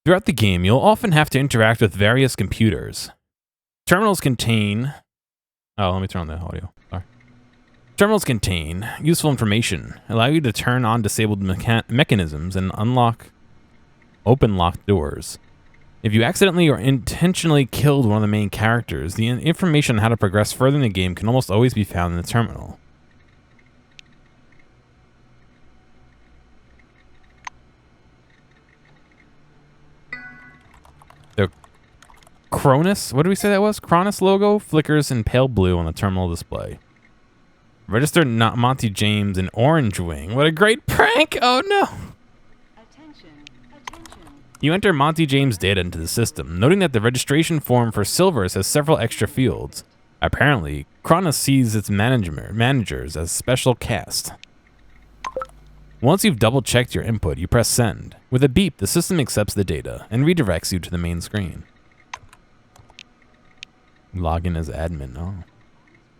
Throughout the game, you'll often have to interact with various computers. Terminals contain... Oh, let me turn on the audio. Sorry. Terminals contain useful information, allow you to turn on disabled mechanisms and open locked doors. If you accidentally or intentionally killed one of the main characters, the information on how to progress further in the game can almost always be found in the terminal. The Cronus, what did we say that was? Cronus logo flickers in pale blue on the terminal display. Registered Monty James in Orange Wing. What a great prank! Oh no! You enter Monty James data into the system, noting that the registration form for Silvers has several extra fields. Apparently, Cronus sees its managers as special cast. Once you've double-checked your input, you press send. With a beep, the system accepts the data and redirects you to the main screen. Log in as admin. Oh.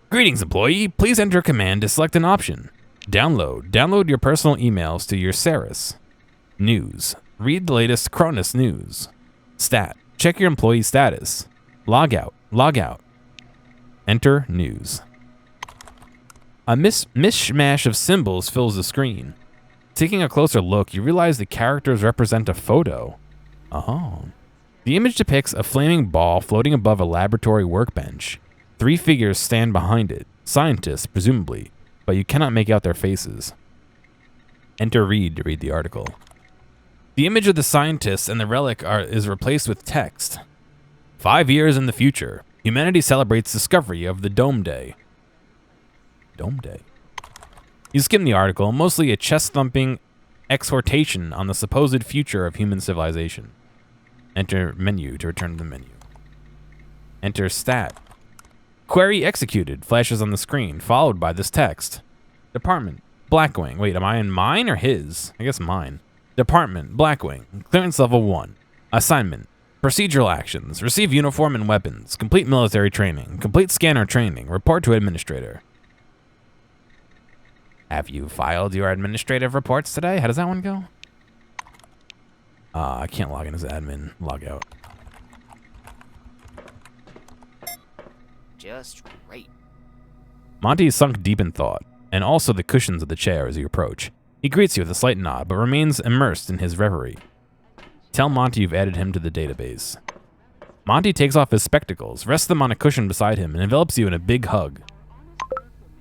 Greetings, employee. Please enter a command to select an option. Download your personal emails to your Ceres. News. Read the latest Cronus news. Stat. Check your employee status. Log out. Enter news. A mishmash of symbols fills the screen. Taking a closer look, you realize the characters represent a photo. Oh. The image depicts a flaming ball floating above a laboratory workbench. 3 figures stand behind it. Scientists, presumably, but you cannot make out their faces. Enter read to read the article. The image of the scientists and the relic is replaced with text. 5 years in the future, humanity celebrates discovery of the Dome Day. Dome Day? You skim the article, mostly a chest-thumping exhortation on the supposed future of human civilization. Enter menu to return to the menu. Enter stat. Query executed flashes on the screen, followed by this text. Department, Blackwing. Wait, am I in mine or his? I guess mine. Department, Blackwing, clearance level 1. Assignment, procedural actions, receive uniform and weapons, complete military training, complete scanner training, report to administrator. Have you filed your administrative reports today? How does that one go? I can't log in as admin. Log out. Just great. Monty is sunk deep in thought, and also the cushions of the chair as you approach. He greets you with a slight nod, but remains immersed in his reverie. Tell Monty you've added him to the database. Monty takes off his spectacles, rests them on a cushion beside him, and envelops you in a big hug.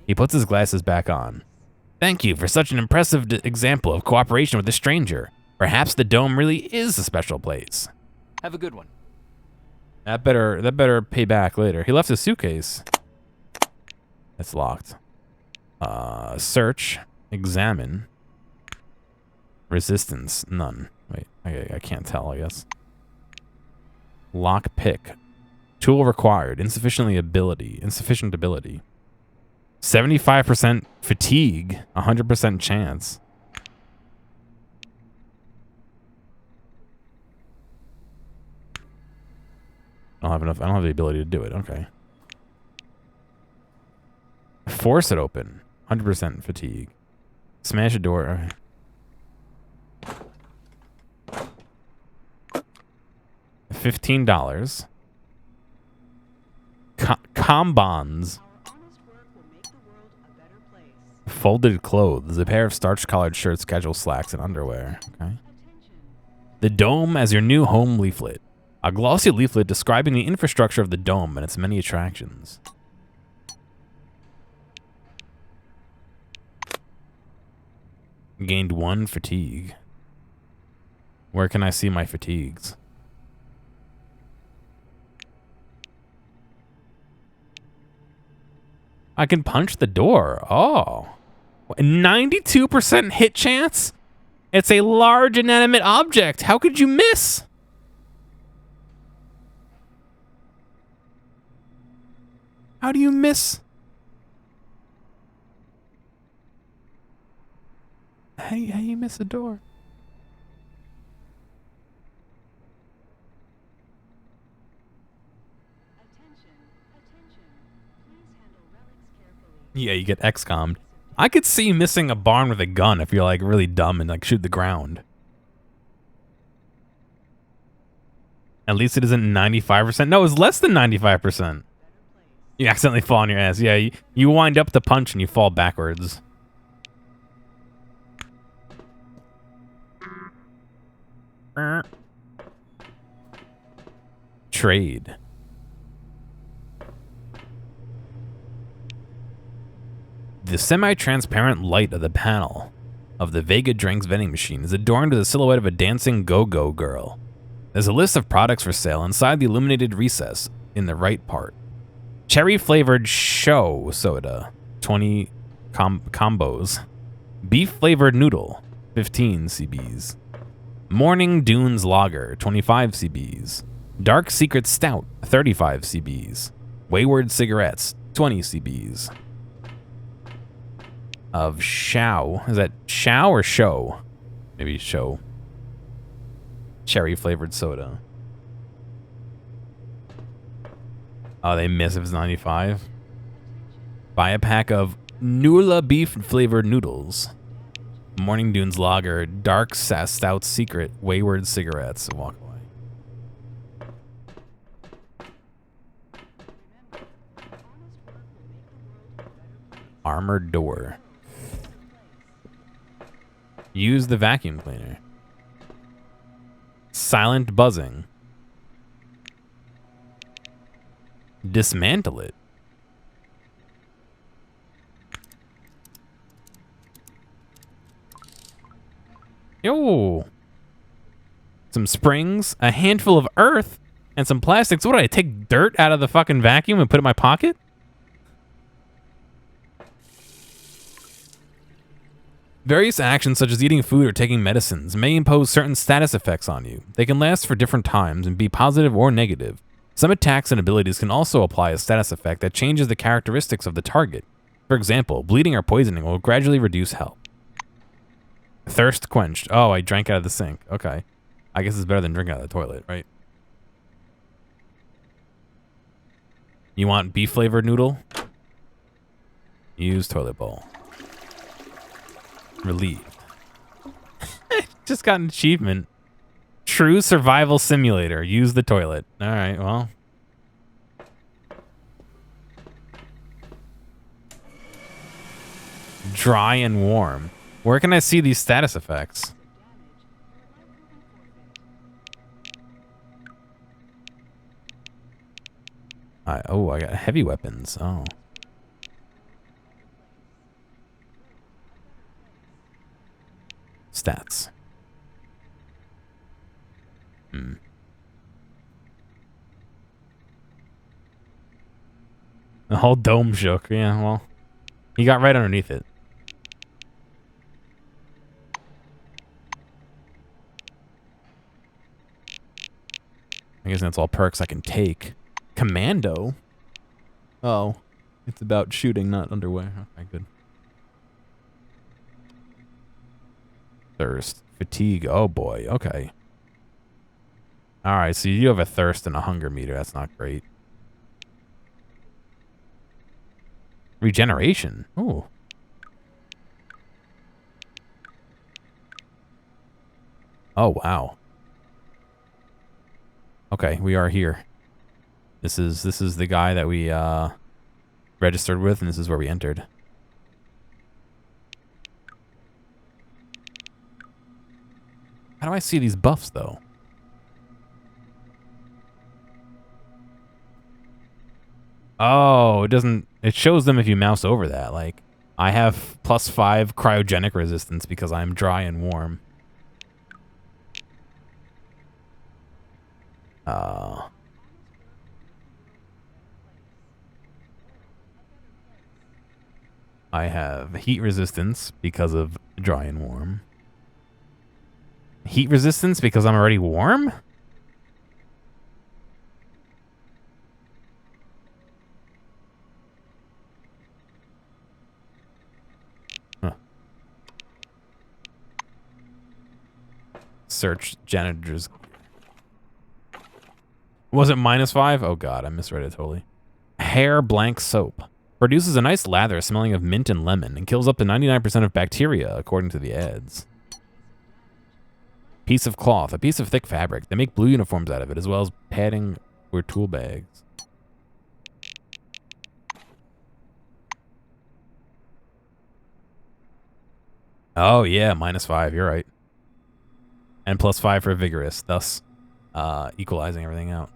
He puts his glasses back on. Thank you for such an impressive example of cooperation with a stranger. Perhaps the dome really is a special place. Have a good one. That better pay back later. He left his suitcase. It's locked. Search. Examine. Resistance. None. Wait, I can't tell, I guess. Lock pick. Tool required. Insufficient ability. 75% fatigue. 100% chance. I don't have the ability to do it. Okay. Force it open. 100% fatigue. Smash a door. Okay. $15. Combons. Folded clothes. A pair of starched collared shirts, casual slacks, and underwear. Okay. The Dome as your new home leaflet. A glossy leaflet describing the infrastructure of the dome and its many attractions. Gained 1 fatigue. Where can I see my fatigues? I can punch the door. Oh. 92% hit chance? It's a large inanimate object. How could you miss? How do you miss? How you miss a door? Yeah, you get XCOM'd. I could see missing a barn with a gun if you're like really dumb and like shoot the ground. At least it isn't 95%. No, it's less than 95%. You accidentally fall on your ass. Yeah, you wind up the punch and you fall backwards. Trade. The semi-transparent light of the panel of the Vega Drinks vending machine is adorned with the silhouette of a dancing go-go girl. There's a list of products for sale inside the illuminated recess in the right part. Cherry-flavored show soda, 20 combos. Beef-flavored noodle, 15 CBs. Morning Dunes Lager, 25 CBs. Dark Secret Stout, 35 CBs. Wayward Cigarettes, 20 CBs. Of Shao. Is that Shao or Show? Maybe Show. Cherry flavored soda. Oh, they miss if it's 95. Buy a pack of Nula beef flavored noodles. Morning Dunes Lager, Dark Stout Secret, Wayward Cigarettes. Walk away. Armored door. Use the vacuum cleaner. Silent buzzing. Dismantle it. Yo. Some springs, a handful of earth, and some plastics. What did I take dirt out of the fucking vacuum and put it in my pocket? Various actions such as eating food or taking medicines may impose certain status effects on you. They can last for different times and be positive or negative. Some attacks and abilities can also apply a status effect that changes the characteristics of the target. For example, bleeding or poisoning will gradually reduce health. Thirst quenched. Oh, I drank out of the sink. Okay. I guess it's better than drinking out of the toilet, right? You want beef flavored noodle? Use toilet bowl. Relieved. Just got an achievement. True survival simulator. Use the toilet. All right, well. Dry and warm. Where can I see these status effects? I got heavy weapons. Oh. Stats. The whole dome shook. Yeah, well, he got right underneath it. I guess that's all perks I can take. Commando? Oh, it's about shooting, not underwear. Okay, good. Thirst. Fatigue. Oh boy. Okay. Alright, so you have a thirst and a hunger meter. That's not great. Regeneration. Ooh. Oh, wow. Okay, we are here. This is the guy that we registered with, and this is where we entered. How do I see these buffs, though? Oh, it doesn't... It shows them if you mouse over that. Like, I have +5 cryogenic resistance because I'm dry and warm. I have heat resistance because of dry and warm. Heat resistance because I'm already warm? Huh. search janitor's. Was it -5? Oh god, I misread it totally. Hair blank soap. Produces a nice lather smelling of mint and lemon and kills up to 99% of bacteria, according to the ads. Piece of cloth, a piece of thick fabric. They make blue uniforms out of it, as well as padding or tool bags. Oh yeah, -5, you're right. And +5 for vigorous, thus equalizing everything out.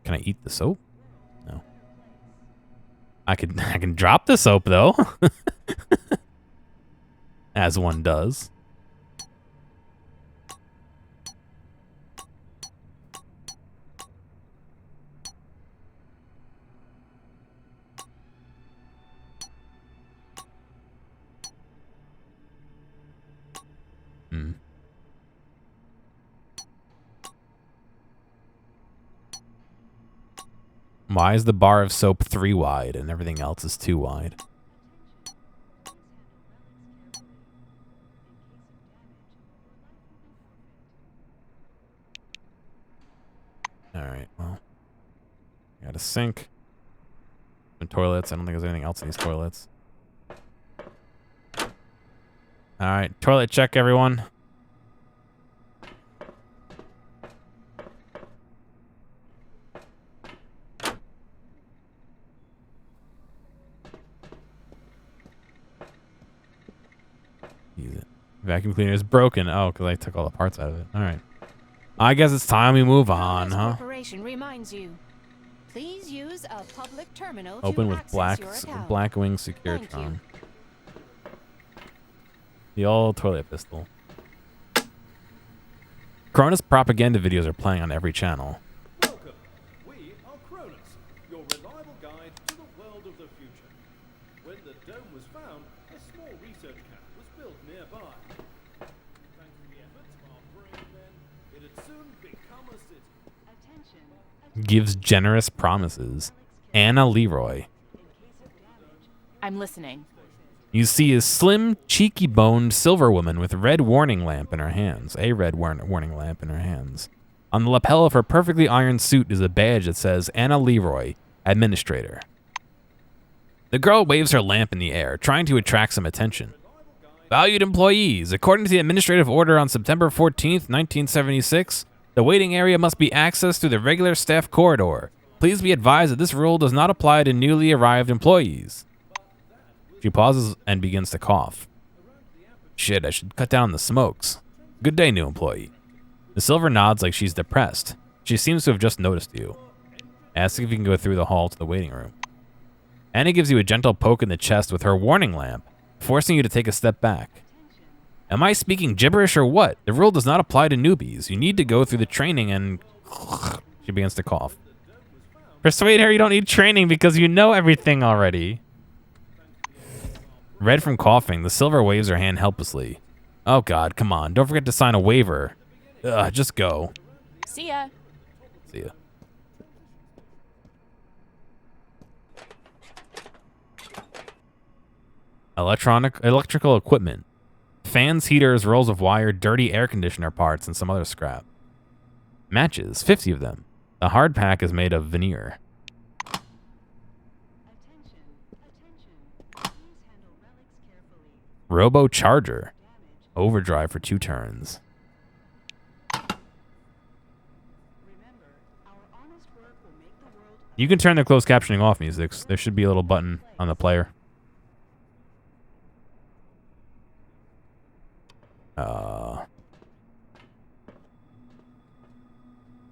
Can I eat the soap? No. I can drop the soap though. As one does. Hmm. Why is the bar of soap 3 wide and everything else is 2 wide? Alright, well. Got a sink. Some toilets. I don't think there's anything else in these toilets. Alright, toilet check, everyone. Use it. Vacuum cleaner is broken. Oh, because I took all the parts out of it. Alright. I guess it's time we move on, huh? Corporation reminds you. Please use a public terminal Open to with access your account. Blackwing Securitron. The old toilet pistol. Cronus propaganda videos are playing on every channel. Welcome. We are Cronus, your reliable guide to the world of the future. When the dome was found, a small research camp was built nearby. Thanks to the efforts of our brave men, it had soon become a city. Attention. Gives generous promises. Anna Leroy. I'm listening. You see a slim, cheeky-boned silver woman with a red warning lamp in her hands. On the lapel of her perfectly ironed suit is a badge that says Anna Leroy, Administrator. The girl waves her lamp in the air, trying to attract some attention. Valued employees, according to the administrative order on September 14th, 1976, the waiting area must be accessed through the regular staff corridor. Please be advised that this rule does not apply to newly arrived employees. She pauses and begins to cough. Shit, I should cut down the smokes. Good day, new employee. The silver nods like she's depressed. She seems to have just noticed you. Asks if you can go through the hall to the waiting room. Annie gives you a gentle poke in the chest with her warning lamp, forcing you to take a step back. Am I speaking gibberish or what? The rule does not apply to newbies. You need to go through the training and... She begins to cough. Persuade her you don't need training because you know everything already. Red from coughing, the silver waves her hand helplessly. Oh god, come on. Don't forget to sign a waiver. Ugh, just go. See ya. See ya. Electrical equipment. Fans, heaters, rolls of wire, dirty air conditioner parts, and some other scrap. Matches, 50 of them. The hard pack is made of veneer. Robo Charger. Overdrive for 2 turns. You can turn the closed captioning off, musics. There should be a little button on the player.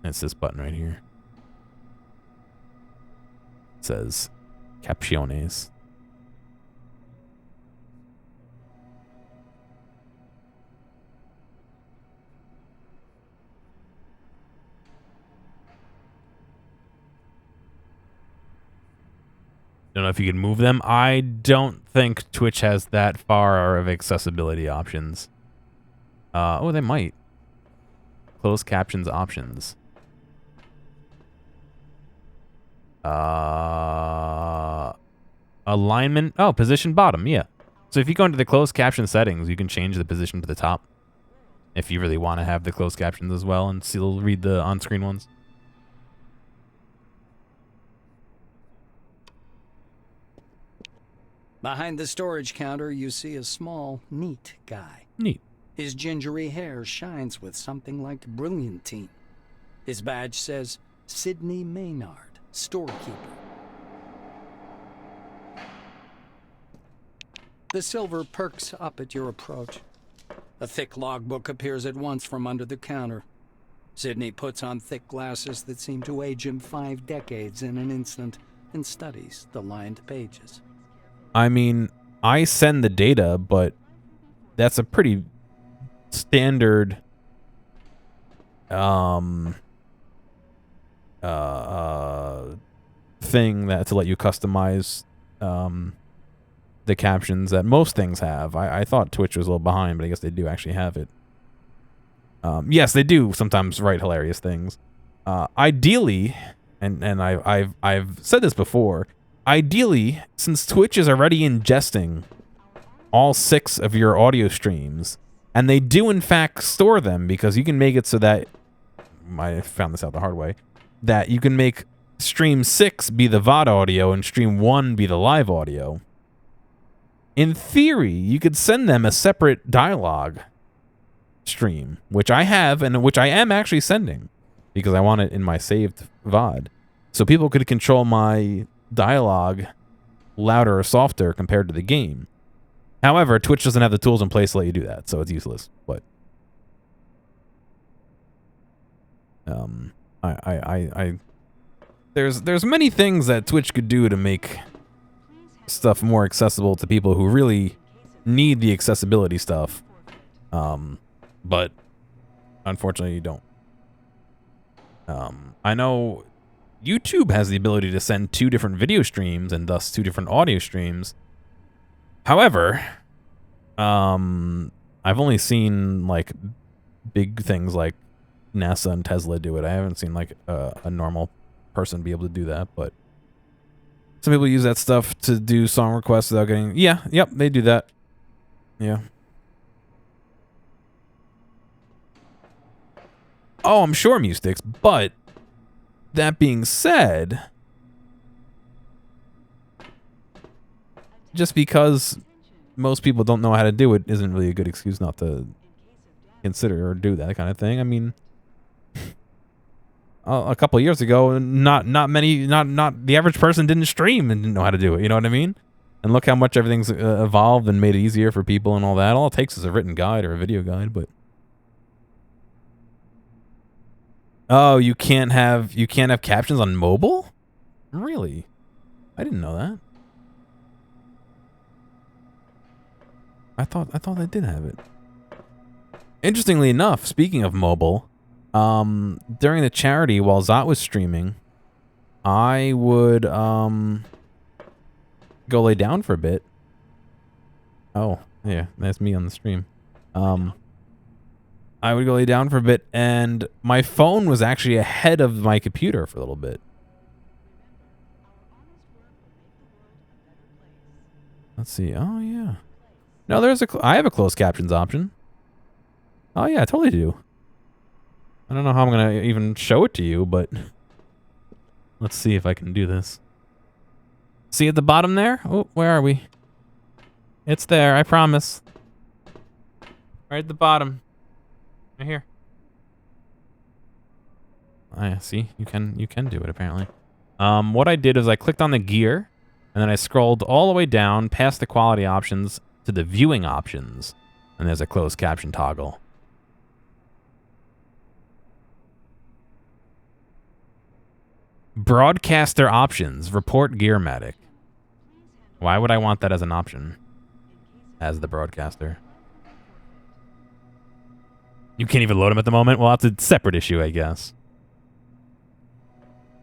It's this button right here. It says Captions. Don't know if you can move them. I don't think Twitch has that far of accessibility options. Oh, they might. Closed captions options. Alignment. Oh, position bottom. Yeah. So if you go into the closed caption settings, you can change the position to the top if you really want to have the closed captions as well and still read the on-screen ones. Behind the storage counter, you see a small, neat guy. Neat. His gingery hair shines with something like brilliantine. His badge says, Sidney Maynard, storekeeper. The silver perks up at your approach. A thick logbook appears at once from under the counter. Sidney puts on thick glasses that seem to age him 5 decades in an instant and studies the lined pages. I mean, I send the data, but that's a pretty standard thing that to let you customize the captions that most things have. I thought Twitch was a little behind, but I guess they do actually have it. Yes, they do sometimes write hilarious things. Ideally, and I've said this before, ideally, since Twitch is already ingesting all 6 of your audio streams, and they do in fact store them because you can make it so that, I found this out the hard way, that you can make stream 6 be the VOD audio and stream 1 be the live audio. In theory, you could send them a separate dialogue stream, which I have and which I am actually sending because I want it in my saved VOD. So people could control my dialogue louder or softer compared to the game. However, Twitch doesn't have the tools in place to let you do that, so it's useless. But there's many things that Twitch could do to make stuff more accessible to people who really need the accessibility stuff. But unfortunately you don't. I know YouTube has the ability to send 2 different video streams and thus 2 different audio streams. However, I've only seen like big things like NASA and Tesla do it. I haven't seen like a normal person be able to do that, but some people use that stuff to do song requests without getting... Yeah, yep, they do that. Yeah. Oh, I'm sure Mustix, but that being said, just because most people don't know how to do it isn't really a good excuse not to consider or do that kind of thing. I mean, a couple of years ago, not the average person didn't stream and didn't know how to do it. You know what I mean? And look how much everything's evolved and made it easier for people and all that. All it takes is a written guide or a video guide, but... Oh, you can't have captions on mobile? Really? I didn't know that. I thought they did have it. Interestingly enough, speaking of mobile, during the charity while Zot was streaming, I would go lay down for a bit. Oh, yeah, that's me on the stream. I would go lay down for a bit, and my phone was actually ahead of my computer for a little bit. Let's see. Oh, yeah. No, I have a closed captions option. Oh, yeah, I totally do. I don't know how I'm going to even show it to you, but let's see if I can do this. See at the bottom there? Oh, where are we? It's there, I promise. Right at the bottom. Right here. Oh, yeah, see? You can do it, apparently. What I did is I clicked on the gear, and then I scrolled all the way down past the quality options to the viewing options, and there's a closed caption toggle. Broadcaster options, report Gearmatic. Why would I want that as an option? As the broadcaster. You can't even load them at the moment? Well, that's a separate issue, I guess.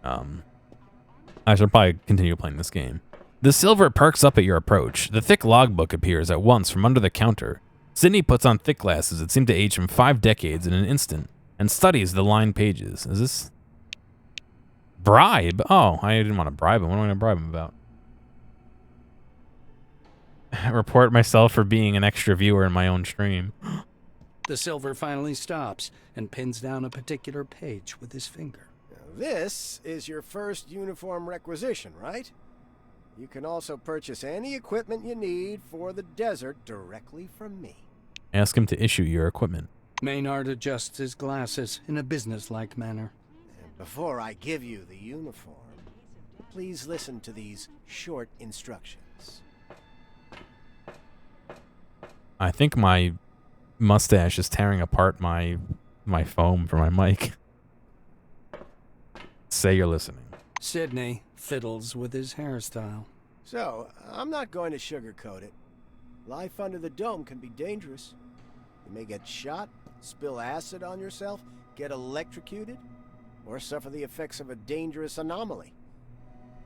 I should probably continue playing this game. The silver perks up at your approach. The thick logbook appears at once from under the counter. Sidney puts on thick glasses that seem to age him 5 decades in an instant and studies the lined pages. Is this... bribe? Oh, I didn't want to bribe him. What am I going to bribe him about? report myself for being an extra viewer in my own stream. The Silver finally stops and pins down a particular page with his finger. This is your first uniform requisition, right? You can also purchase any equipment you need for the desert directly from me. Ask him to issue your equipment. Maynard adjusts his glasses in a businesslike manner. And before I give you the uniform, please listen to these short instructions. I think my mustache is tearing apart my foam for my mic. Say you're listening. Sidney fiddles with his hairstyle. So, I'm not going to sugarcoat it. Life under the dome can be dangerous. You may get shot, spill acid on yourself, get electrocuted, or suffer the effects of a dangerous anomaly.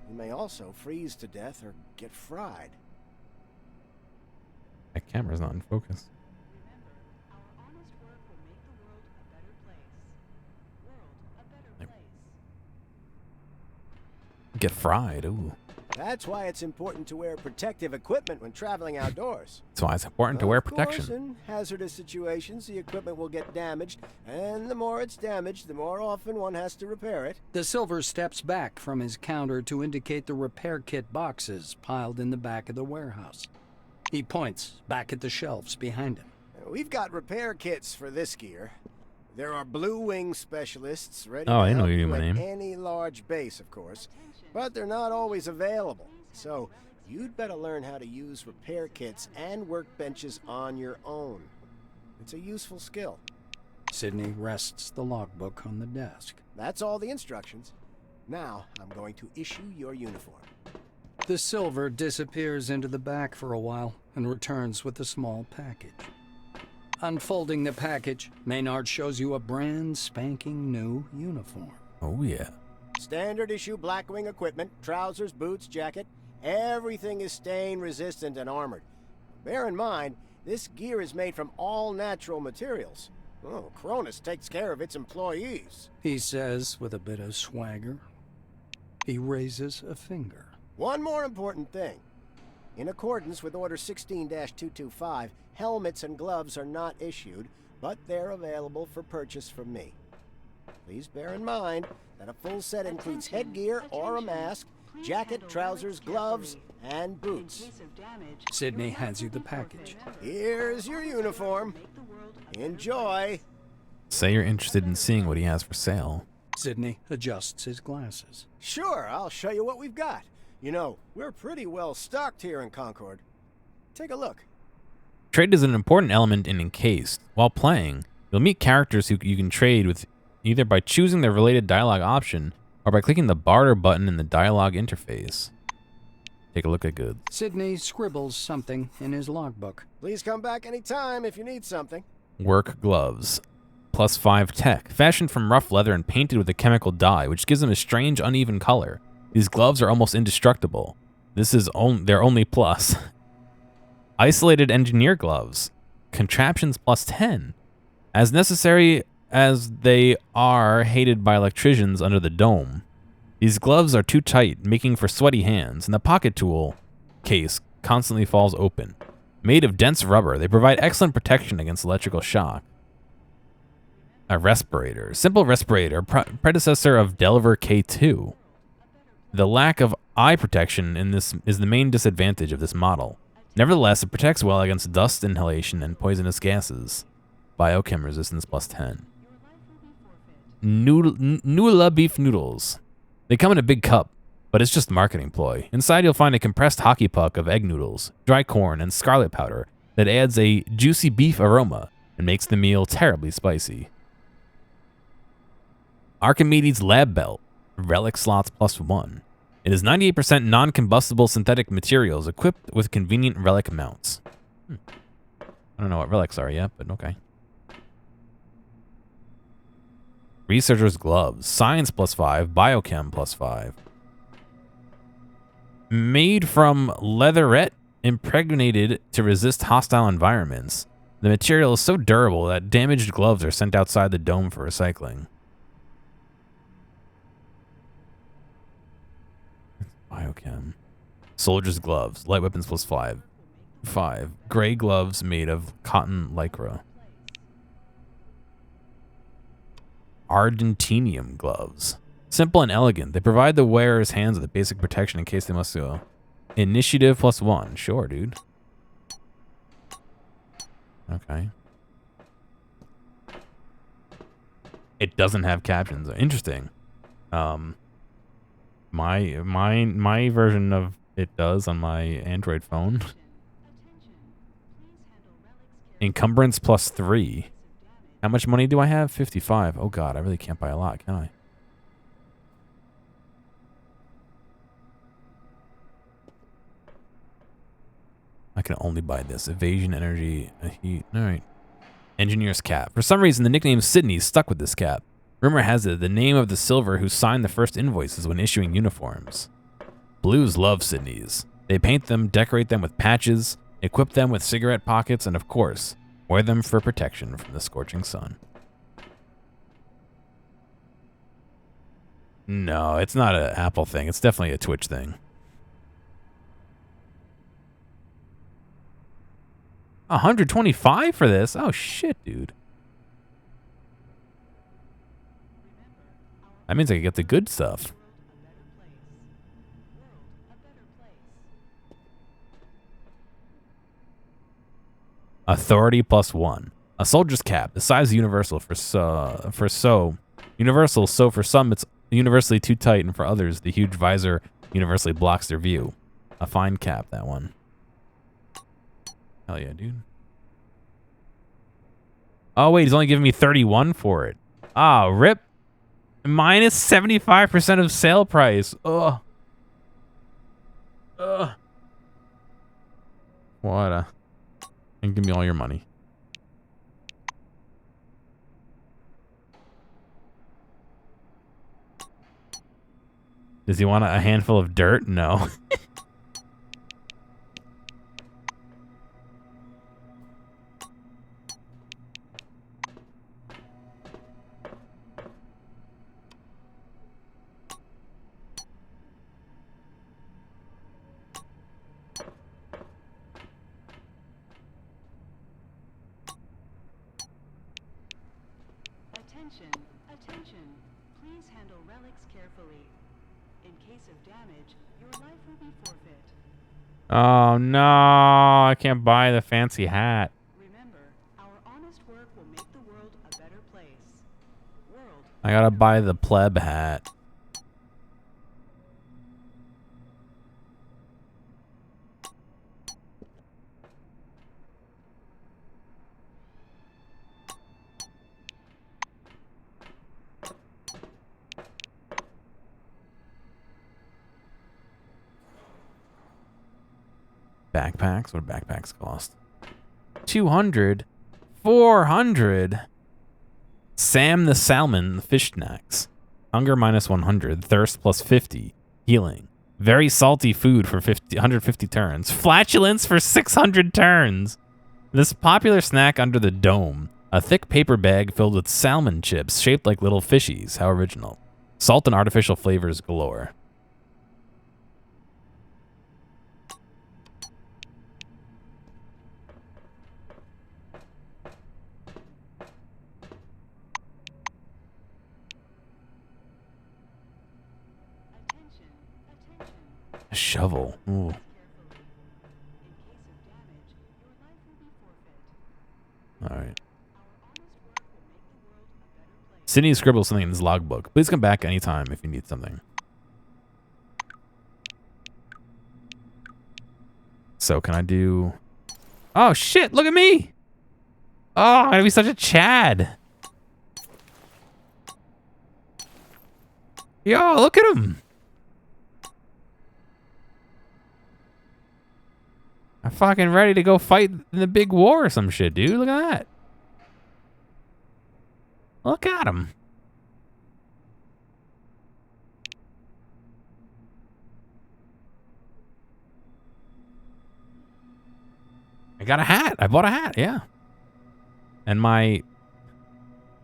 You may also freeze to death or get fried. That camera's not in focus. Get fried, ooh. That's why it's important to wear protective equipment when traveling outdoors. That's why it's important to wear protection. Of course, in hazardous situations, the equipment will get damaged, and the more it's damaged, the more often one has to repair it. The Silver steps back from his counter to indicate the repair kit boxes piled in the back of the warehouse. He points back at the shelves behind him. We've got repair kits for this gear. There are Blue Wing specialists ready Oh, I to know help you you my at name. any large base, of course, but they're not always available. So you'd better learn how to use repair kits and workbenches on your own. It's a useful skill. Sidney rests the logbook on the desk. That's all the instructions. Now I'm going to issue your uniform. The Silver disappears into the back for a while and returns with a small package. Unfolding the package, Maynard shows you a brand spanking new uniform. Oh, yeah. Standard issue Blackwing equipment, trousers, boots, jacket. Everything is stain resistant and armored. Bear in mind, this gear is made from all natural materials. Oh, Cronus takes care of its employees. He says with a bit of swagger. He raises a finger. One more important thing. In accordance with Order 16-225, helmets and gloves are not issued, but they're available for purchase from me. Please bear in mind that a full set includes headgear or a mask, jacket, trousers, gloves, and boots. Sidney hands you the package. Here's your uniform. Enjoy. Say you're interested in seeing what he has for sale. Sidney adjusts his glasses. Sure, I'll show you what we've got. You know, we're pretty well stocked here in Concord. Take a look. Trade is an important element in Encased. While playing, you'll meet characters who you can trade with either by choosing the related dialogue option or by clicking the barter button in the dialogue interface. Take a look at goods. Sidney scribbles something in his logbook. Please come back anytime if you need something. Work gloves. +5 tech. Fashioned from rough leather and painted with a chemical dye, which gives them a strange, uneven color. These gloves are almost indestructible. This is their only plus. Isolated engineer gloves. Contraptions +10. As necessary as they are hated by electricians under the dome. These gloves are too tight, making for sweaty hands, and the pocket tool case constantly falls open. Made of dense rubber, they provide excellent protection against electrical shock. A respirator. Simple respirator, predecessor of Delver K2. The lack of eye protection in this is the main disadvantage of this model. Nevertheless, it protects well against dust inhalation and poisonous gases. Biochem resistance +10. Nula beef noodles. They come in a big cup, but it's just a marketing ploy. Inside you'll find a compressed hockey puck of egg noodles, dry corn, and scarlet powder that adds a juicy beef aroma and makes the meal terribly spicy. Archimedes lab belt. Relic slots +1. It is 98% non-combustible synthetic materials equipped with convenient relic mounts. I don't know what relics are yet, but okay. Researcher's gloves. Science +5. Biochem +5. Made from leatherette impregnated to resist hostile environments. The material is so durable that damaged gloves are sent outside the dome for recycling. Biochem. Soldier's gloves. Light weapons +5. 5. Gray gloves made of cotton lycra. Argentinium gloves. Simple and elegant. They provide the wearer's hands with a basic protection in case they must go. Initiative +1. Sure, dude. Okay. It doesn't have captions. Interesting. My version of it does on my Android phone. Encumbrance +3. How much money do I have? 55. Oh god, I really can't buy a lot, can I? I can only buy this. Evasion, energy, heat. Alright. Engineer's cap. For some reason, the nickname Sydney stuck with this cap. Rumor has it the name of the silver who signed the first invoices when issuing uniforms. Blues love Sydneys. They paint them, decorate them with patches, equip them with cigarette pockets, and of course, wear them for protection from the scorching sun. No, it's not an Apple thing. It's definitely a Twitch thing. 125 for this? Oh shit, dude. That means I can get the good stuff. Authority +1. A soldier's cap, the size of universal for universal, so for some it's universally too tight, and for others the huge visor universally blocks their view. A fine cap, that one. Hell yeah, dude. Oh wait, he's only giving me 31 for it. Ah, rip. Minus 75% of sale price. Ugh. Ugh. What a... And give me all your money. Does he want a handful of dirt? No. Attention. Please handle relics carefully. In case of damage, your life will be forfeit. Oh no, I can't buy the fancy hat. Remember, our honest work will make the world a better place. I gotta buy the pleb hat. Backpacks? What do backpacks cost? 200? 400? Sam the Salmon, the fish snacks. Hunger -100. Thirst +50. Healing. Very salty food for 150 turns. Flatulence for 600 turns. This popular snack under the dome. A thick paper bag filled with salmon chips shaped like little fishies. How original. Salt and artificial flavors galore. A shovel. Ooh. Alright. Sydney scribbles something in his logbook. Please come back anytime if you need something. So can I do... Oh shit, look at me! Oh, I'm gonna be such a Chad. Yo, look at him! I'm fucking ready to go fight in the big war or some shit, dude. Look at that. Look at him. I got a hat. I bought a hat, yeah. And my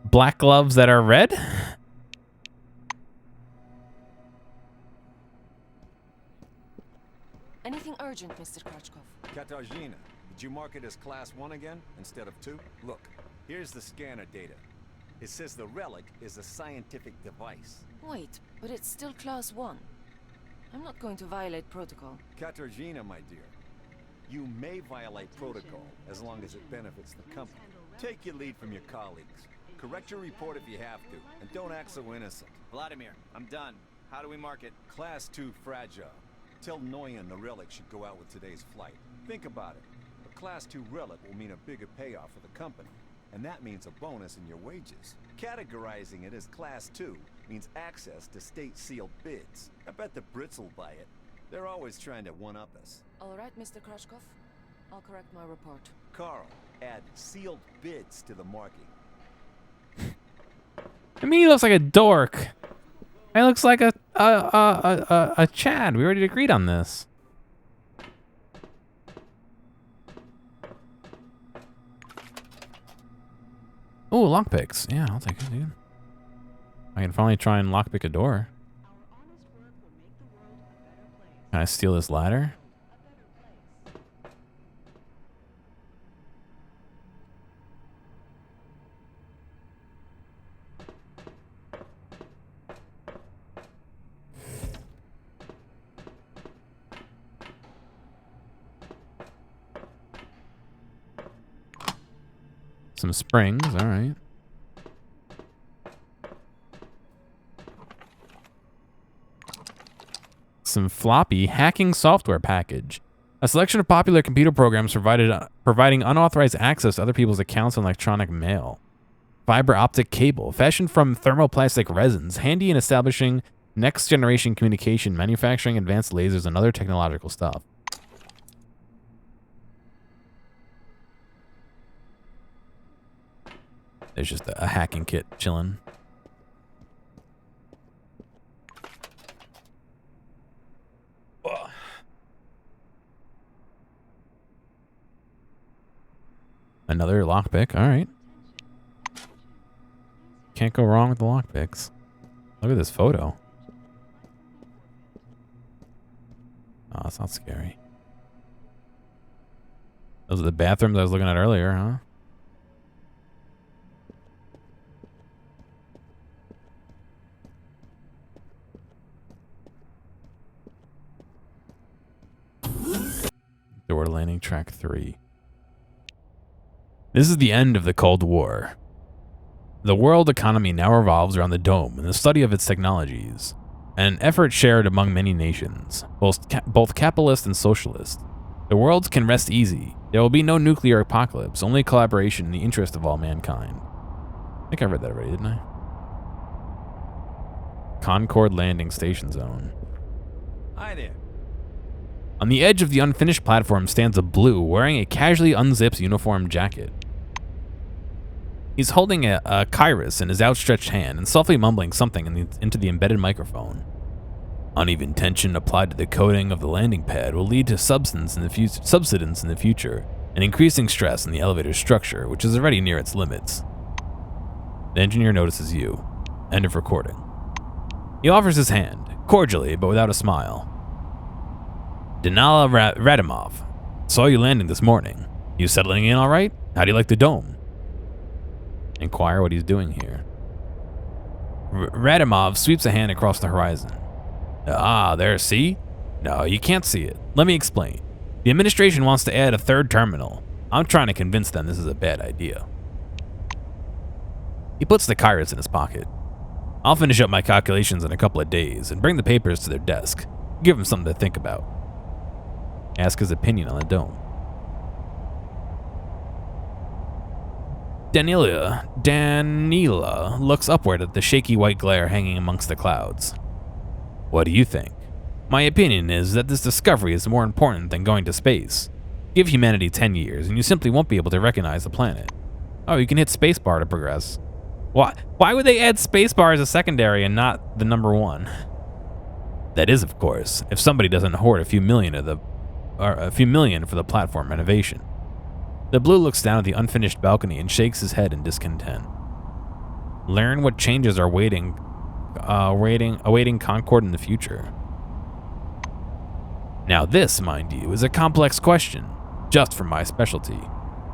black gloves that are red. Anything urgent? urgent, Mr. Krachkov. Katarzyna, did you mark it as Class 1 again, instead of 2? Look, here's the scanner data. It says the relic is a scientific device. Wait, but it's still Class 1. I'm not going to violate protocol. Katarzyna, my dear, you may violate protocol as long as it benefits the company. Take your lead from your colleagues. Correct your report if you have to, and don't act so innocent. Vladimir, I'm done. How do we mark it? Class 2 fragile. Tell Noyan the relic should go out with today's flight. Think about it. A Class 2 relic will mean a bigger payoff for the company, and that means a bonus in your wages. Categorizing it as Class 2 means access to state-sealed bids. I bet the Brits will buy it. They're always trying to one-up us. All right, Mr. Krachkov. I'll correct my report. Carl, add sealed bids to the marking. I mean, he looks like a dork. He looks like a Chad. We already agreed on this. Oh, lockpicks. Yeah, I'll take it, dude. I can finally try and lockpick a door. Can I steal this ladder? Some springs, all right. Some floppy hacking software package. A selection of popular computer programs providing unauthorized access to other people's accounts and electronic mail. Fiber optic cable, fashioned from thermoplastic resins, handy in establishing next generation communication, manufacturing advanced lasers, and other technological stuff. There's just a hacking kit chilling. Ugh. Another lockpick. All right. Can't go wrong with the lockpicks. Look at this photo. Oh, that's not scary. Those are the bathrooms I was looking at earlier, huh? Door to landing track 3. This is the end of the Cold War. The world economy now revolves around the dome and the study of its technologies, an effort shared among many nations, both capitalist and socialist. The world can rest easy. There will be no nuclear apocalypse, only collaboration in the interest of all mankind. I think I read that already, didn't I? Concord Landing Station Zone. Hi there. On the edge of the unfinished platform stands a Blue wearing a casually unzipped uniform jacket. He's holding a Kairos in his outstretched hand and softly mumbling something into the embedded microphone. Uneven tension applied to the coating of the landing pad will lead to subsidence in the future, and increasing stress in the elevator's structure, which is already near its limits. The engineer notices you. End of recording. He offers his hand, cordially but without a smile. Denala Radimov. Saw you landing this morning. You settling in all right? How do you like the dome? Inquire what he's doing here. Radimov sweeps a hand across the horizon. Ah, there, see? No, you can't see it. Let me explain. The administration wants to add a third terminal. I'm trying to convince them this is a bad idea. He puts the Kairos in his pocket. I'll finish up my calculations in a couple of days and bring the papers to their desk. Give him something to think about. Ask his opinion on the dome. Danila looks upward at the shaky white glare hanging amongst the clouds. What do you think? My opinion is that this discovery is more important than going to space. Give humanity 10 years and you simply won't be able to recognize the planet. Oh, you can hit spacebar to progress. Why would they add spacebar as a secondary and not the number 1? That is, of course, if somebody doesn't hoard a few million for the platform renovation. The Blue looks down at the unfinished balcony and shakes his head in discontent. Learn what changes are awaiting Concord in the future. Now this, mind you, is a complex question, just for my specialty.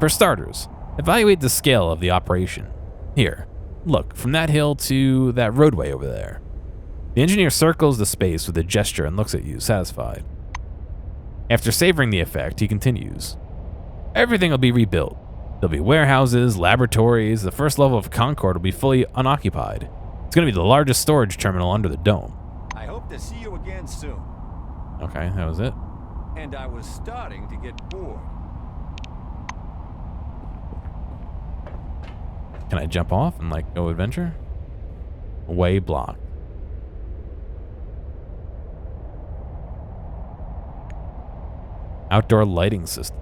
For starters, evaluate the scale of the operation. Here, look, from that hill to that roadway over there. The engineer circles the space with a gesture and looks at you, satisfied. After savoring the effect, he continues. Everything will be rebuilt. There'll be warehouses, laboratories, the first level of Concord will be fully unoccupied. It's going to be the largest storage terminal under the dome. I hope to see you again soon. Okay, that was it. And I was starting to get bored. Can I jump off and like go adventure? Way blocked. Outdoor lighting system.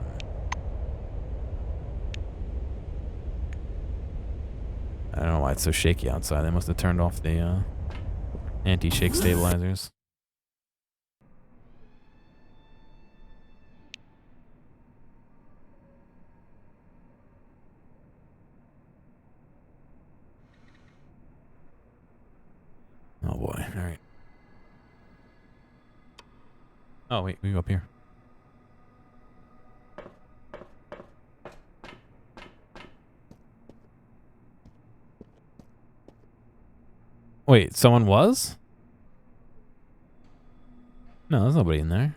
I don't know why it's so shaky outside. They must have turned off the anti-shake stabilizers. Oh boy, all right. Oh wait, we go up here. Wait, someone was? No, there's nobody in there.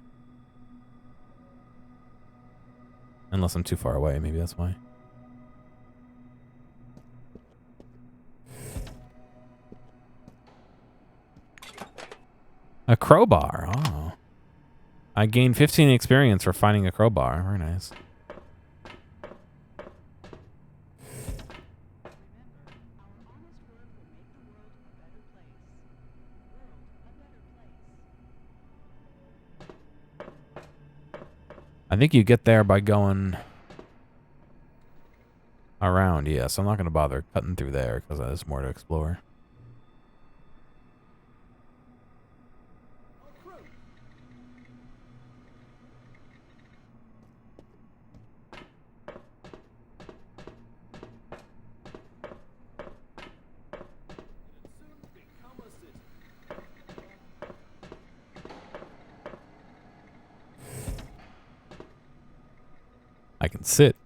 Unless I'm too far away, maybe that's why. A crowbar, oh. I gained 15 experience for finding a crowbar, very nice. I think you get there by going around, yeah, so I'm not going to bother cutting through there because there's more to explore. I can sit.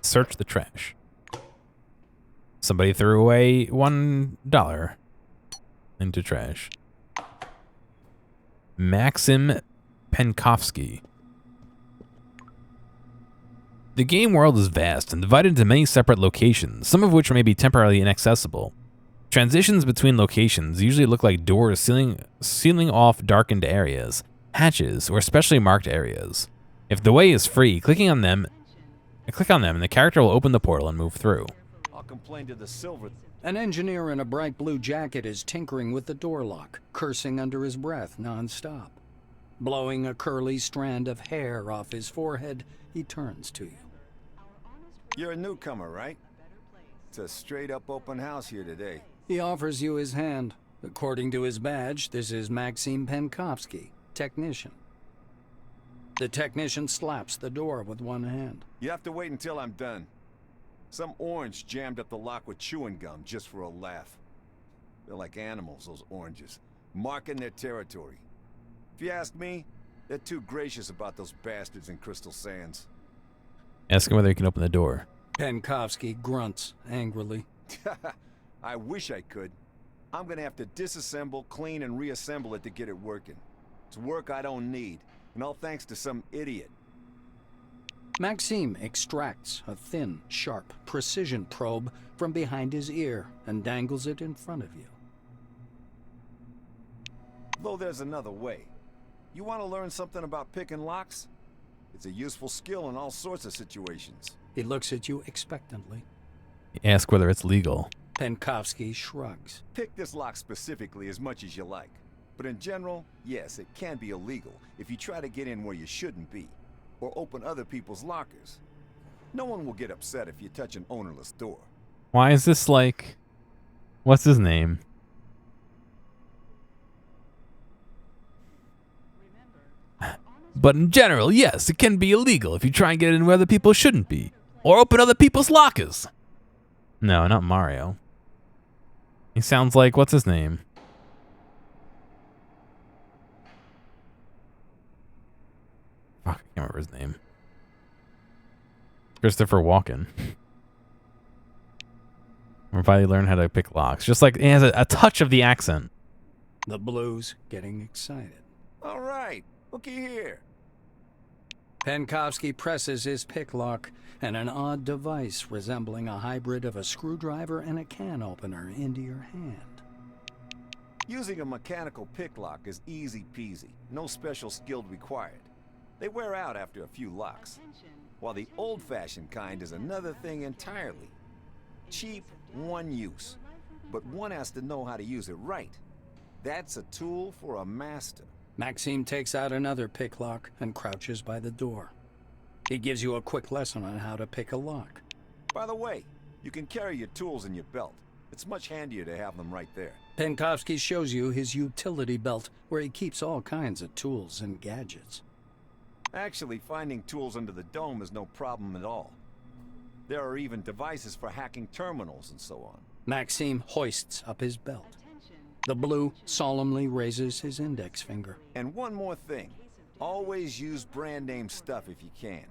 Search the trash. Somebody threw away $1 into trash. Maxim Penkovsky. The game world is vast and divided into many separate locations, some of which may be temporarily inaccessible. Transitions between locations usually look like doors sealing off darkened areas, hatches, or specially marked areas. If the way is free, click on them and the character will open the portal and move through. I'll complain to the silver. An engineer in a bright blue jacket is tinkering with the door lock, cursing under his breath non-stop. Blowing a curly strand of hair off his forehead, he turns to you. You're a newcomer, right? It's a straight-up open house here today. He offers you his hand. According to his badge, this is Maxim Penkovsky, technician. The technician slaps the door with one hand. You have to wait until I'm done. Some orange jammed up the lock with chewing gum just for a laugh. They're like animals, those oranges, marking their territory. If you ask me, they're too gracious about those bastards in Crystal Sands. Ask him whether he can open the door. Penkovsky grunts angrily. I wish I could. I'm gonna have to disassemble, clean, and reassemble it to get it working. It's work I don't need. And all thanks to some idiot. Maxime extracts a thin, sharp, precision probe from behind his ear and dangles it in front of you. Though there's another way. You want to learn something about picking locks? It's a useful skill in all sorts of situations. He looks at you expectantly. Ask whether it's legal. Penkovsky shrugs. Pick this lock specifically as much as you like. But in general, yes, it can be illegal if you try to get in where you shouldn't be, or open other people's lockers. No one will get upset if you touch an ownerless door. Why is this like... What's his name? But in general, yes, it can be illegal if you try and get in where other people shouldn't be, or open other people's lockers. No, not Mario. He sounds like, what's his name? Fuck, I can't remember his name. Christopher Walken. Or finally learn how to pick locks. Just like it has a touch of the accent. The Blue's getting excited. All right, looky here. Penkovsky presses his pick lock, and an odd device resembling a hybrid of a screwdriver and a can opener into your hand. Using a mechanical pick lock is easy peasy. No special skill required. They wear out after a few locks. While the old-fashioned kind is another thing entirely. Cheap, one use. But one has to know how to use it right. That's a tool for a master. Maxime takes out another pick lock and crouches by the door. He gives you a quick lesson on how to pick a lock. By the way, you can carry your tools in your belt. It's much handier to have them right there. Penkovsky shows you his utility belt, where he keeps all kinds of tools and gadgets. Actually, finding tools under the dome is no problem at all. There are even devices for hacking terminals and so on. Maxime hoists up his belt. The Blue solemnly raises his index finger. And one more thing. Always use brand name stuff if you can.